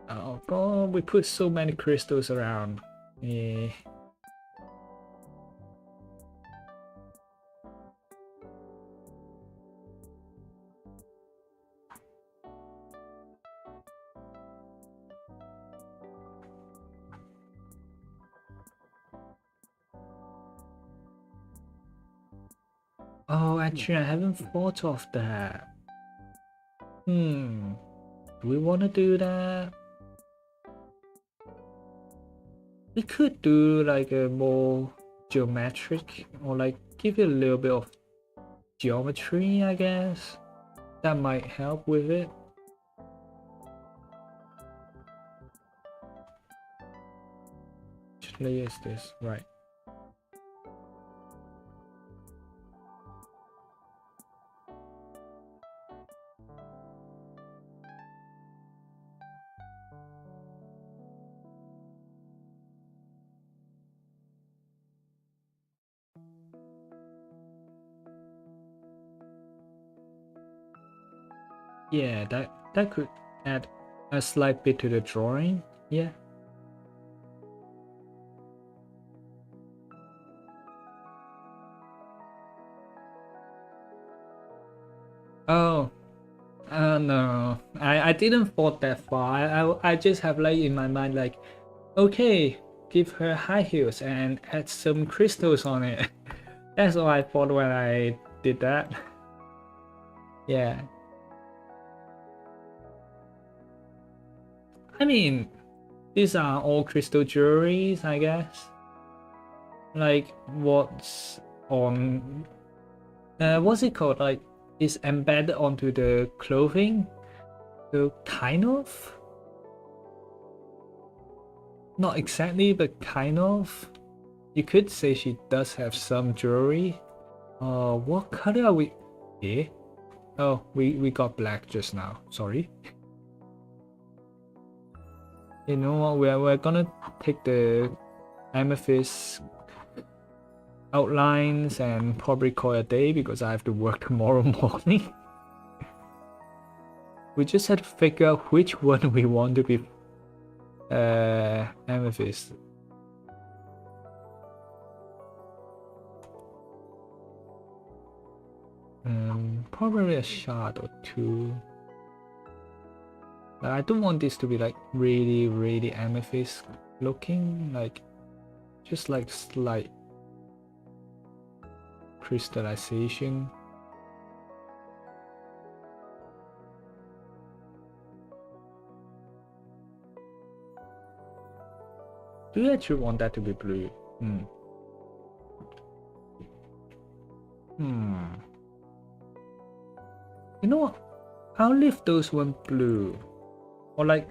Oh god, we put so many crystals around. Yeah. Oh, actually, I haven't thought of that. Do we want to do that? We could do like a more geometric, or like give it a little bit of geometry, I guess. That might help with it. Which layer is this? Right. Yeah, that could add a slight bit to the drawing. Yeah. Oh, no, I didn't thought that far. I just have like in my mind like, okay, give her high heels and add some crystals on it. That's all I thought when I did that. Yeah. I mean, these are all crystal jewelries, I guess. Like what's on what's it called? Like is embedded onto the clothing. So kind of. Not exactly, but kind of. You could say she does have some jewelry. What color are we? Eh? Oh, we got black just now. Sorry. You know what? We're gonna take the amethyst outlines and probably call it a day because I have to work tomorrow morning. We just had to figure out which one we want to be amethyst. Probably a shard or two. I don't want this to be like really amethyst looking, like just like slight crystallization. Do you actually want that to be blue? You know what? I'll leave those one blue. Or like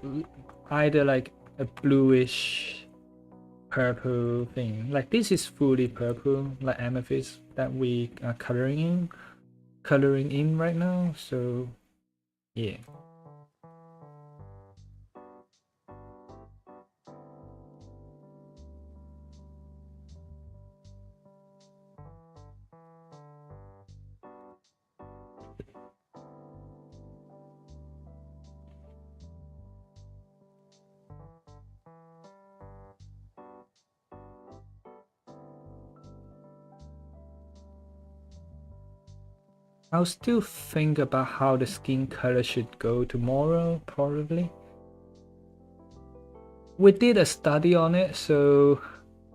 either like a bluish purple thing. Like this is fully purple, like amethyst that we are coloring in right now. So yeah. I'll still think about how the skin color should go tomorrow, probably. We did a study on it, so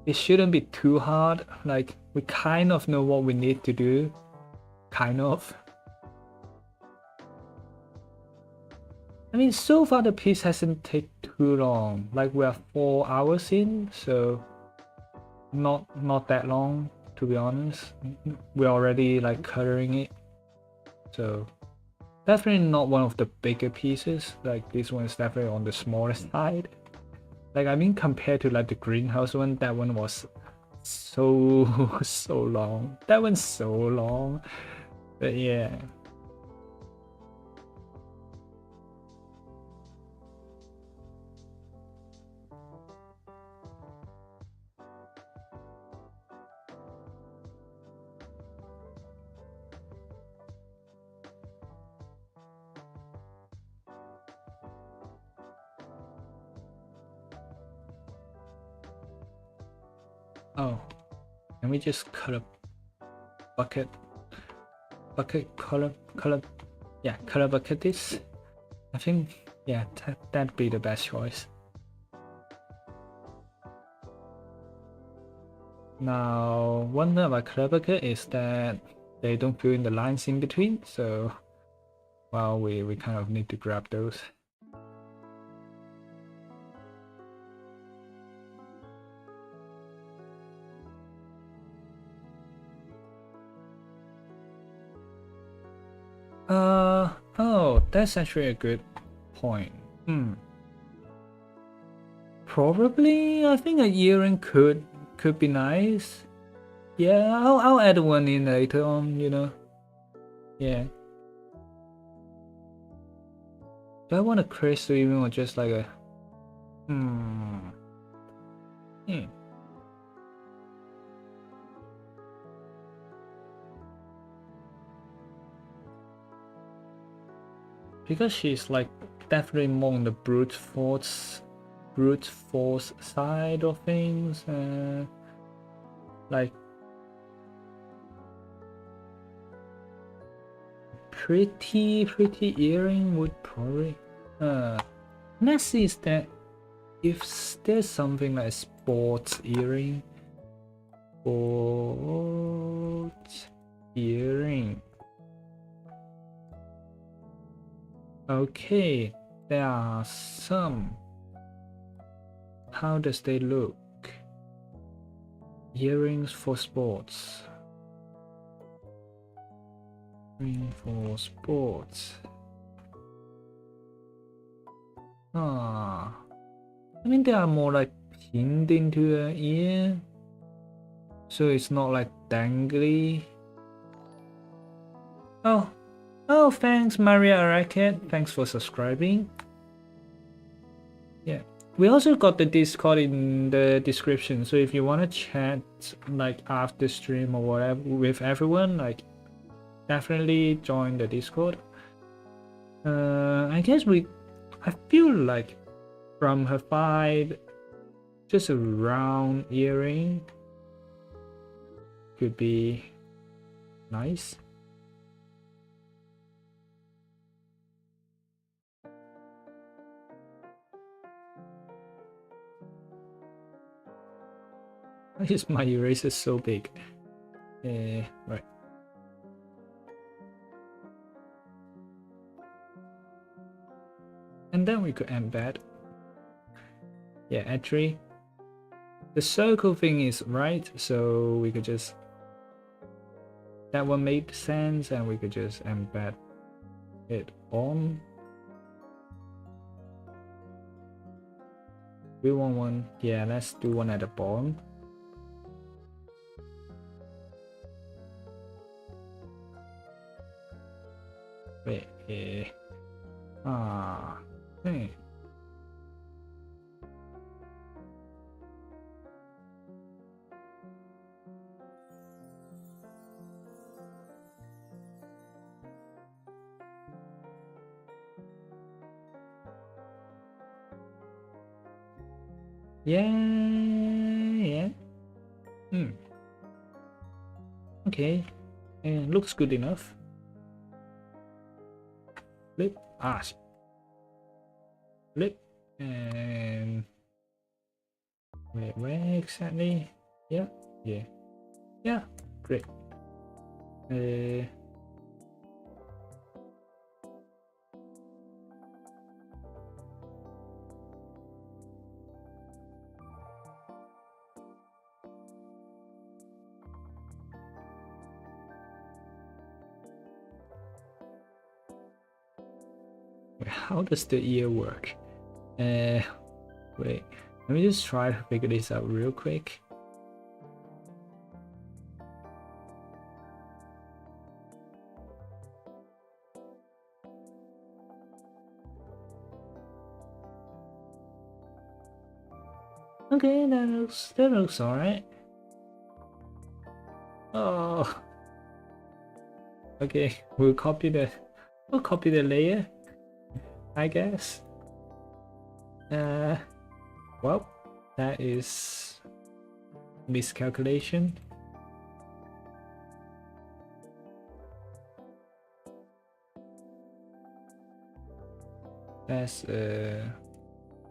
it shouldn't be too hard. Like, we kind of know what we need to do. Kind of. I mean, so far the piece hasn't taken too long. Like, we're 4 hours in, so not that long, to be honest. We're already like coloring it. So definitely not one of the bigger pieces. Like this one is definitely on the smaller side. Like I mean compared to like the greenhouse one, that one was so so long. That one's so long. But yeah. Oh, can we just color bucket color, yeah, color bucket this? I think, yeah, that'd be the best choice. Now, one thing about color bucket is that they don't fill in the lines in between, so well, we kind of need to grab those. Oh, that's actually a good point. Probably, I think a earring could be nice. Yeah, I'll add one in later on, you know. Yeah. Do I want a crystal even or just like a hmm. Because she's like definitely more on the brute force side of things, like pretty earring would probably let's see is that if there's something like sports earring. Okay, there are some. How does they look? Earrings for sports. Earring for sports. I mean they are more like pinned into the ear, so it's not like dangly. Oh, thanks Maria Racket. Thanks for subscribing. Yeah. We also got the Discord in the description, so if you want to chat like after stream or whatever with everyone, like definitely join the Discord. I guess I feel like from her side, just a round earring could be nice. Why is my eraser so big? Right. And then we could embed. Yeah, entry. The circle thing is right, so we could just... That one made sense, and we could just embed it on. We want one. Yeah, let's do one at the bottom. Wait, hey. Yeah. Okay, and looks good enough. Flip, flip, and wait, where exactly? Yeah, great. How does the ear work? Wait, let me just try to figure this out real quick. Okay, that looks alright. Oh, okay, we'll copy the layer, I guess. Well, that is miscalculation. That's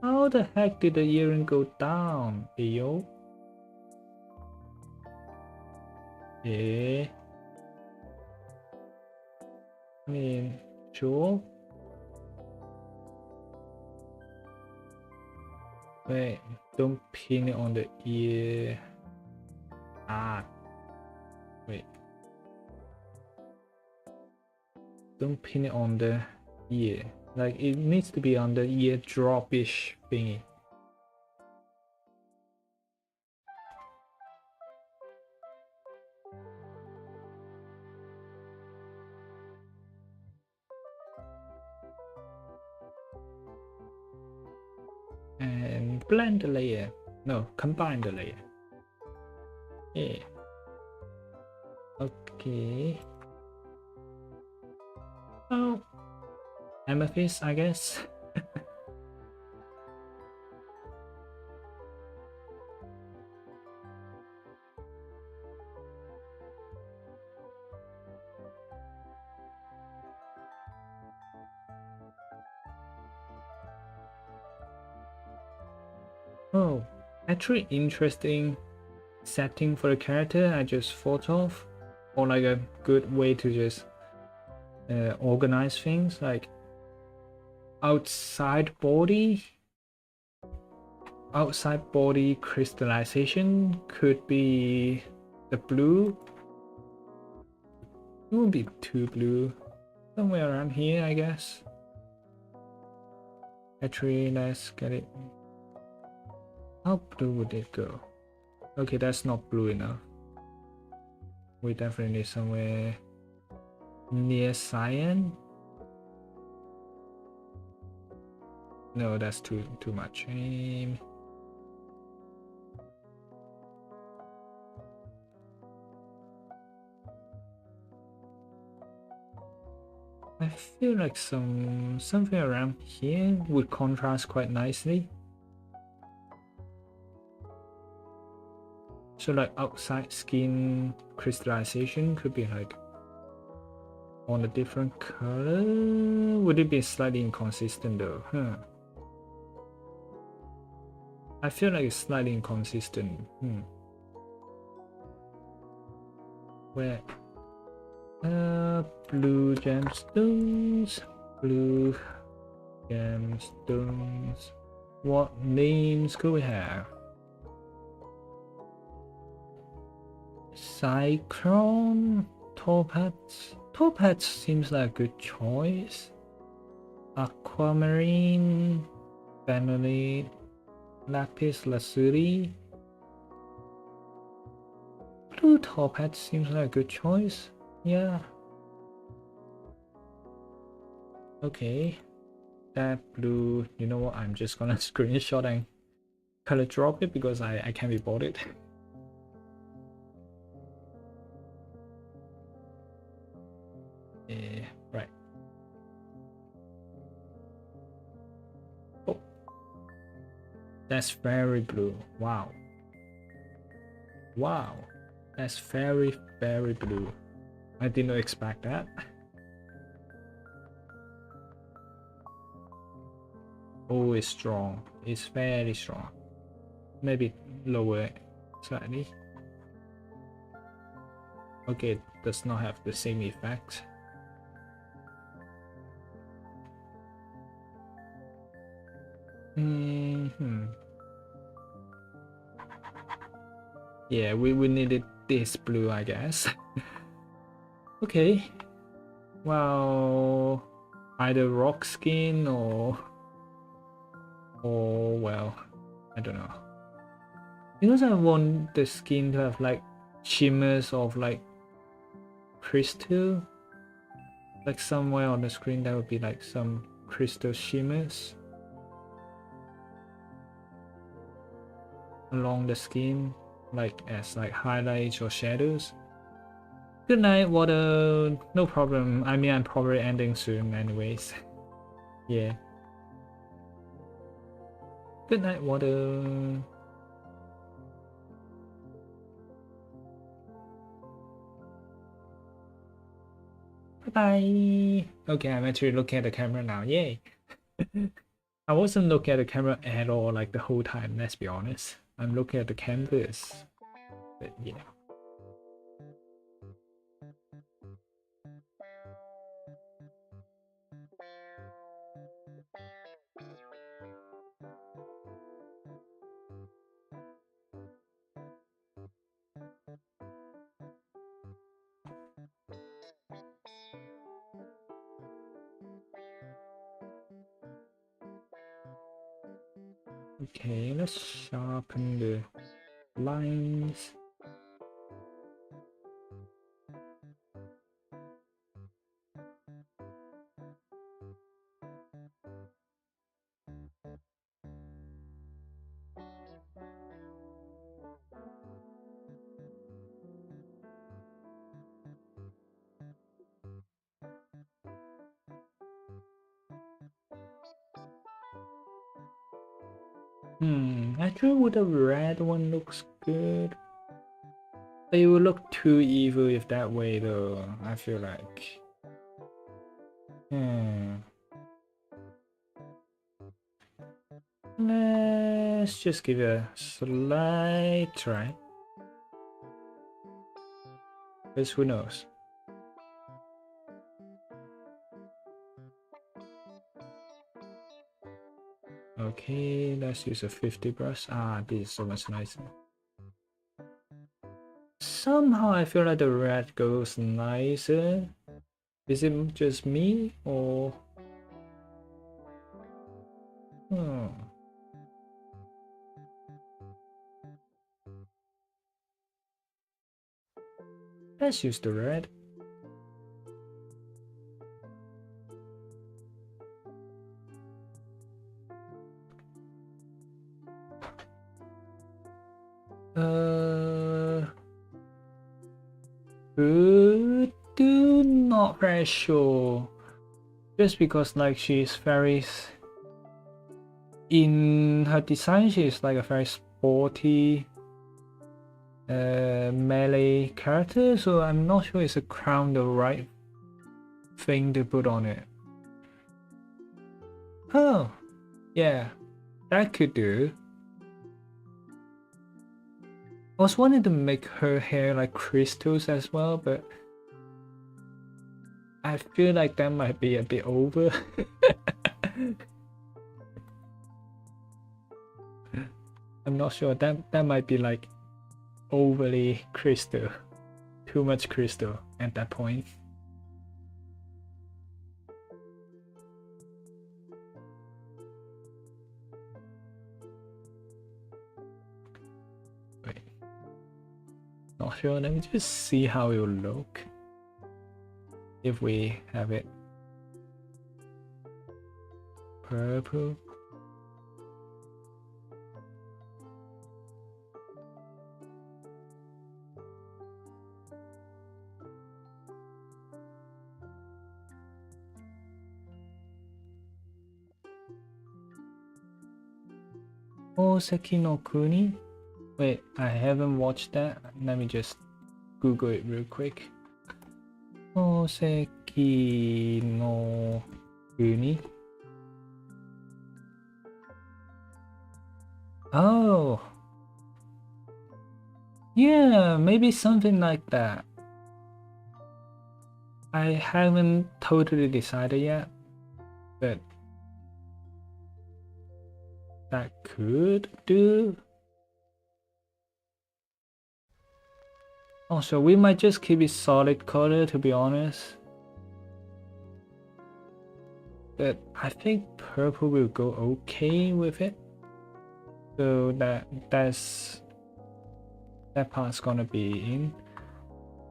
how the heck did the earring go down? Yo. Yeah. I mean, sure. Wait, don't pin it on the ear. Ah. Wait. Don't pin it on the ear. Like, it needs to be on the ear drop-ish thingy. And blend the layer. No, combine the layer. Yeah. Okay. Oh. Amethyst, I guess. Oh, actually interesting setting for the character I just thought of, or like a good way to just organize things, like outside body crystallization could be the blue. It won't be too blue, somewhere around here, I guess. Actually, let's get it. How blue would it go? Okay, that's not blue enough. We definitely need somewhere near cyan. No, that's too much. I feel like something around here would contrast quite nicely. So like outside skin crystallization could be like on a different color. Would it be slightly inconsistent though? Huh. I feel like it's slightly inconsistent. Where? Blue gemstones. Blue gemstones. What names could we have? Cyclone, Topaz. Topaz seems like a good choice. Aquamarine, Benelli, Lapis Lazuli. Blue Topaz seems like a good choice. Yeah. Okay. That blue, you know what? I'm just gonna screenshot and color drop it because I can't be bothered. Yeah, right. Oh, that's very blue. Wow. Wow, that's very blue. I didn't expect that. Oh, it's strong. It's very strong. Maybe lower slightly. Okay, it does not have the same effect. Yeah, we needed this blue, I guess. Okay. Well, either rock skin or well, I don't know. Because I want the skin to have like shimmers of like crystal. Like somewhere on the screen that would be like some crystal shimmers along the skin, like as like highlights or shadows. Good night, water. No problem. I mean, I'm probably ending soon anyways. Yeah. Good night, water. bye. Okay, I'm actually looking at the camera now. Yay. I wasn't looking at the camera at all like the whole time, let's be honest. I'm looking at the canvas. But yeah. Okay, let's sharpen the lines. Actually, with the red one looks good. But it would look too evil if that way though, I feel like. Let's just give it a slight try. Because who knows? Okay, let's use a 50 brush. Ah, this is so much nicer. Somehow I feel like the red goes nicer. Is it just me or? Let's use the red. Not very sure. Just because like she's very in her design, she's like a very sporty melee character, so I'm not sure is a crown the right thing to put on it. Oh, yeah, that could do. I was wanting to make her hair like crystals as well, but I feel like that might be a bit over. I'm not sure, that might be like overly crystal. Too much crystal at that point. Wait. Not sure, let me just see how it will look. If we have it purple. Oseki no Kuni? Wait, I haven't watched that. Let me just Google it real quick. Oseki no Kuni? Oh! Yeah, maybe something like that. I haven't totally decided yet, but that could do. Also, we might just keep it solid color, to be honest. But I think purple will go okay with it. So that part's gonna be in.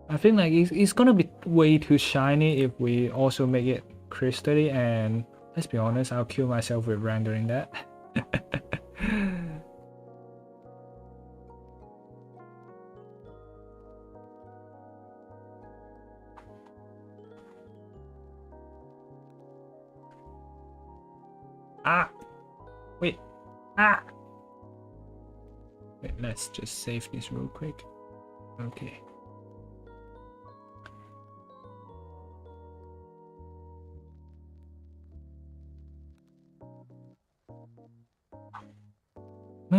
I think like it's gonna be way too shiny if we also make it crystally, and let's be honest, I'll kill myself with rendering that. Ah! Wait! Ah! Wait, let's just save this real quick. Okay.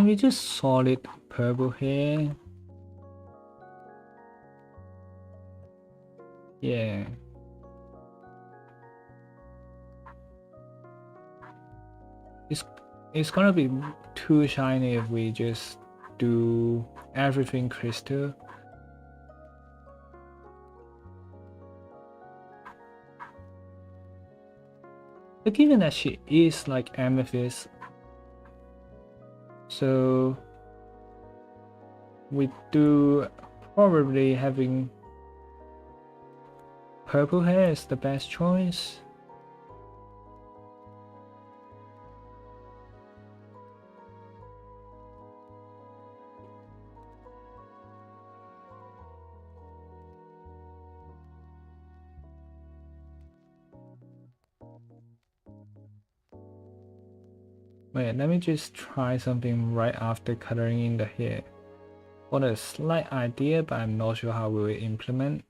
Can we just solid purple here? Yeah. It's gonna be too shiny if we just do everything crystal. But given that she is like amethyst, so we do probably having purple hair is the best choice. Wait, let me just try something right after coloring in the hair. Got a slight idea, but I'm not sure how we will implement.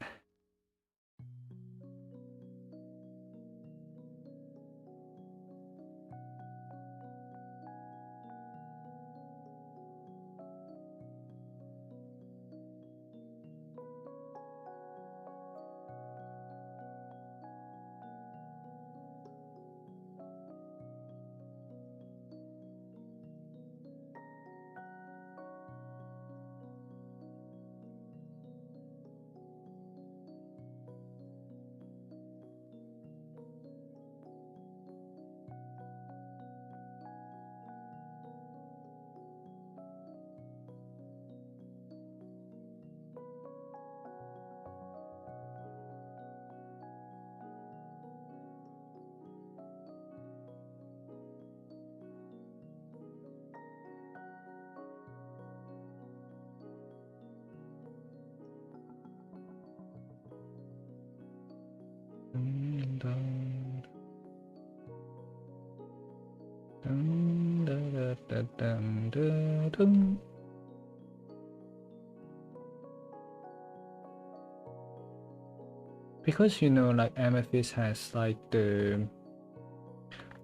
Because you know, like amethyst has like the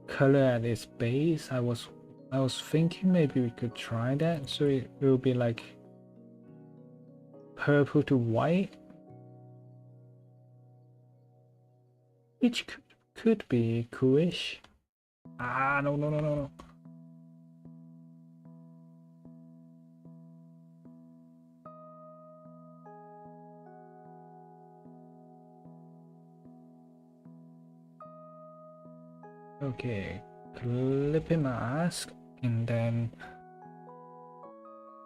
color at its base, I was thinking maybe we could try that, so it will be like purple to white, which could be coolish. Ah, no. Okay, clip in mask and then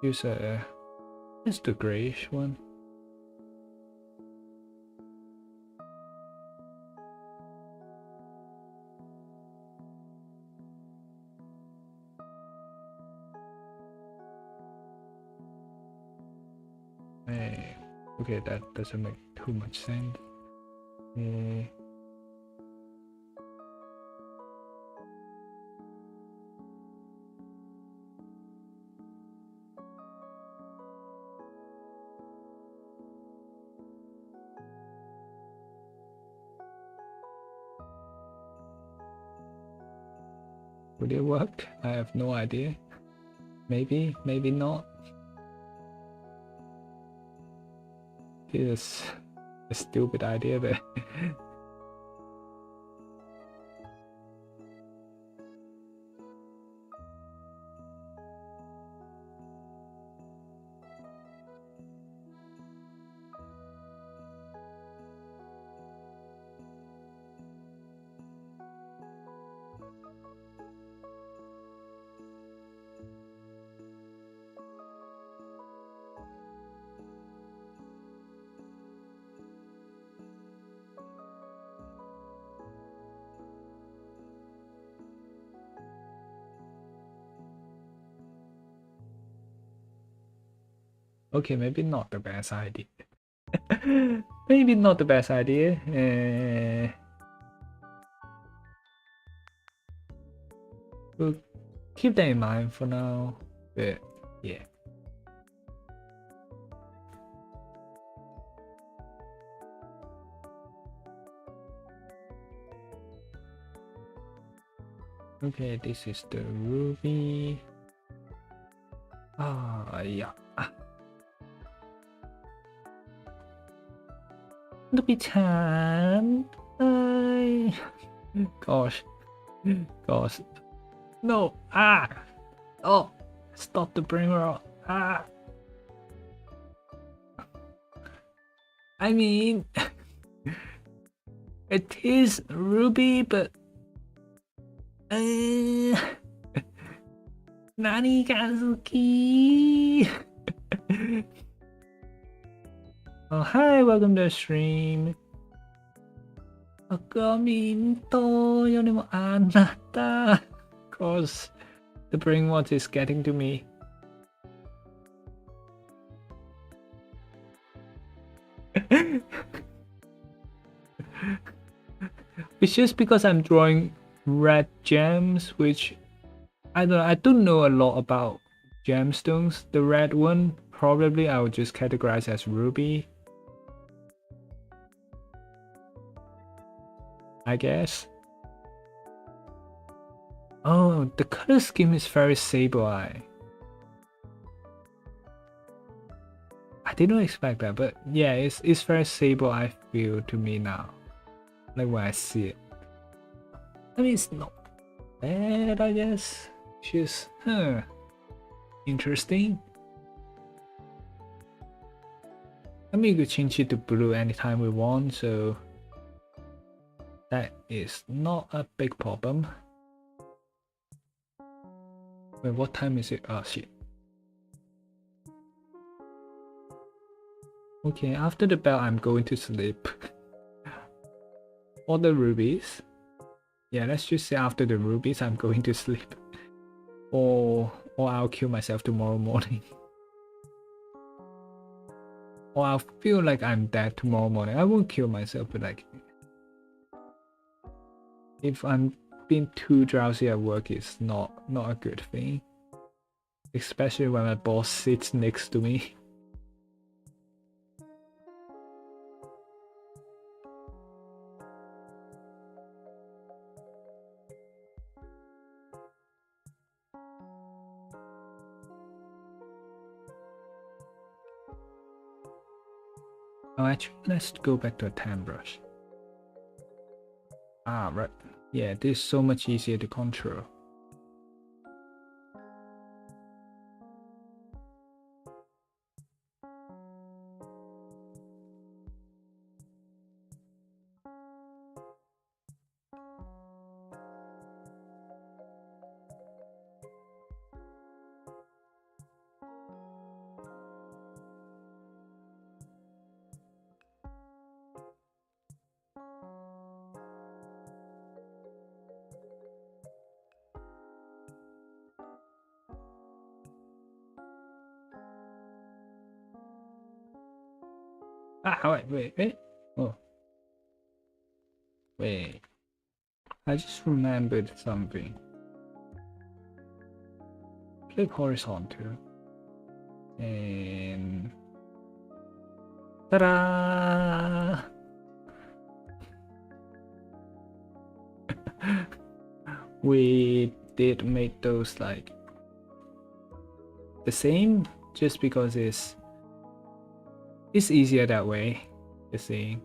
use just the grayish one. Hey, okay, that doesn't make too much sense. Would it work? I have no idea. Maybe, maybe not. It is a stupid idea, but okay, maybe not the best idea. Maybe not the best idea. We'll keep that in mind for now. But yeah. Okay, this is the ruby. yeah. Ruby-chan. Gosh. Gosh. No. Oh. Stop the brain rot. I mean, it is Ruby, but Nani Kazuki. Oh, hi, welcome to the stream. Akaminto Yonimo Anata. Of course, the brain rot is getting to me. It's just because I'm drawing red gems, which I don't know a lot about gemstones. The red one probably I would just categorize as ruby, I guess. Oh, the color scheme is very Sableye. I didn't expect that, but yeah, it's very Sableye feel to me now. Like when I see it. I mean, it's not bad, I guess. Just, interesting. I mean, we could change it to blue anytime we want, so that is not a big problem. Wait, what time is it? Oh shit. Okay, after the bell, I'm going to sleep. All the rubies. Yeah, let's just say after the rubies, I'm going to sleep. Or I'll kill myself tomorrow morning. Or I'll feel like I'm dead tomorrow morning. I won't kill myself, but like, if I'm being too drowsy at work, it's not a good thing. Especially when my boss sits next to me. Oh, actually, let's go back to a tan brush. Ah, right. Yeah, this is so much easier to control. Ah, wait. Oh. Wait. I just remembered something. Click horizontal. And... ta-da! We did make those like the same just because it's easier that way, you see.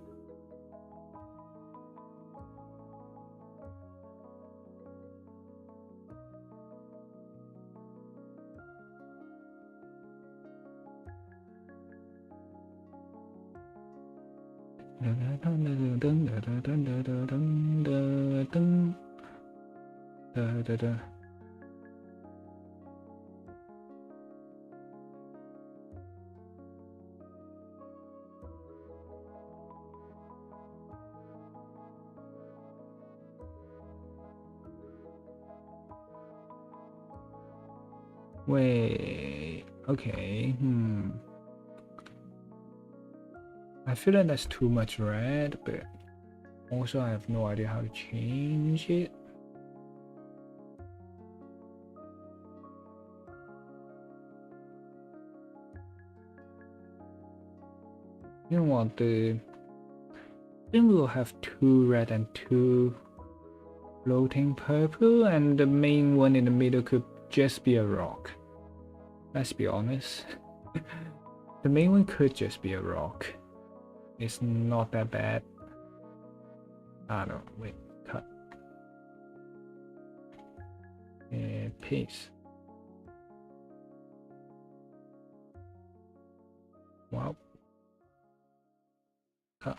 Wait, okay, I feel like that's too much red, but also I have no idea how to change it. You know what, then we'll have 2 red and 2 floating purple, and the main one in the middle could just be a rock. Let's be honest. The main one could just be a rock. It's not that bad. Ah no, wait, cut. And paste. Wow. Cut.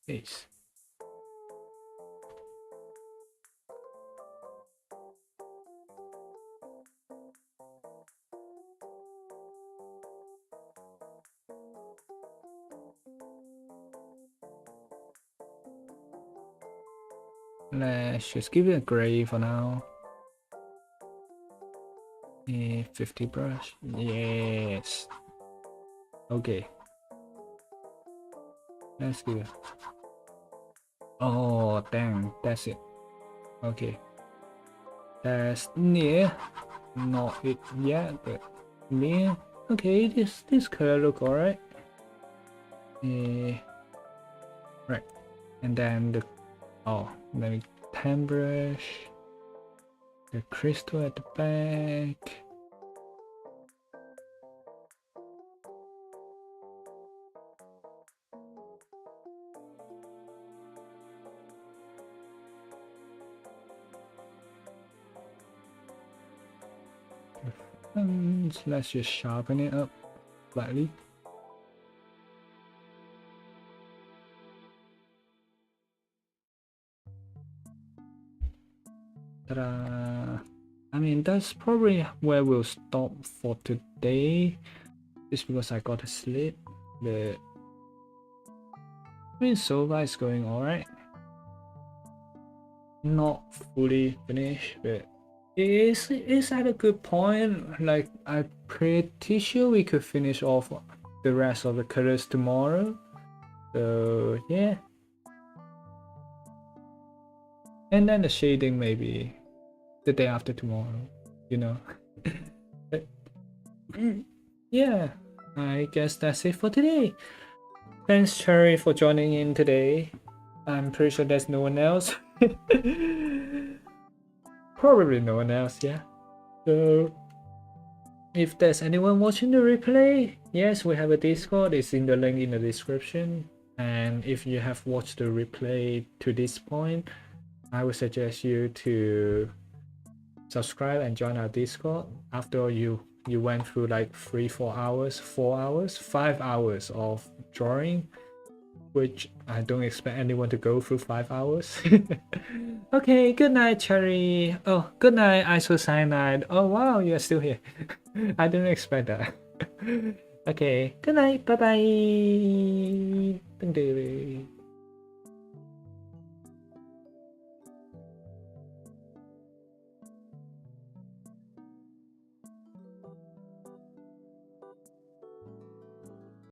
Paste. Let's just give it a gray for now. 50 brush. Yes. Okay. Let's give it. Oh, dang. That's it. Okay. That's near. Not it yet, but near. Okay, this color look alright. Right. And then the let me pen brush. The crystal at the back. And let's just sharpen it up slightly. Ta-da! I mean, that's probably where we'll stop for today. Just because I got to sleep. But I mean, so far it's going alright. Not fully finished, but it's at a good point. Like, I'm pretty sure we could finish off the rest of the colors tomorrow. So yeah. And then the shading maybe the day after tomorrow, you know. But yeah, I guess that's it for today. Thanks Cherry for joining in today. I'm pretty sure there's no one else. Probably no one else, yeah. So if there's anyone watching the replay, yes, we have a Discord. It's in the link in the description. And if you have watched the replay to this point, I would suggest you to subscribe and join our Discord. After you went through like 4 hours, 5 hours of drawing, which I don't expect anyone to go through 5 hours. Okay, good night, Cherry. Oh, good night, Isocyanide. Oh wow, you're still here. I didn't expect that. Okay, good night, bye bye.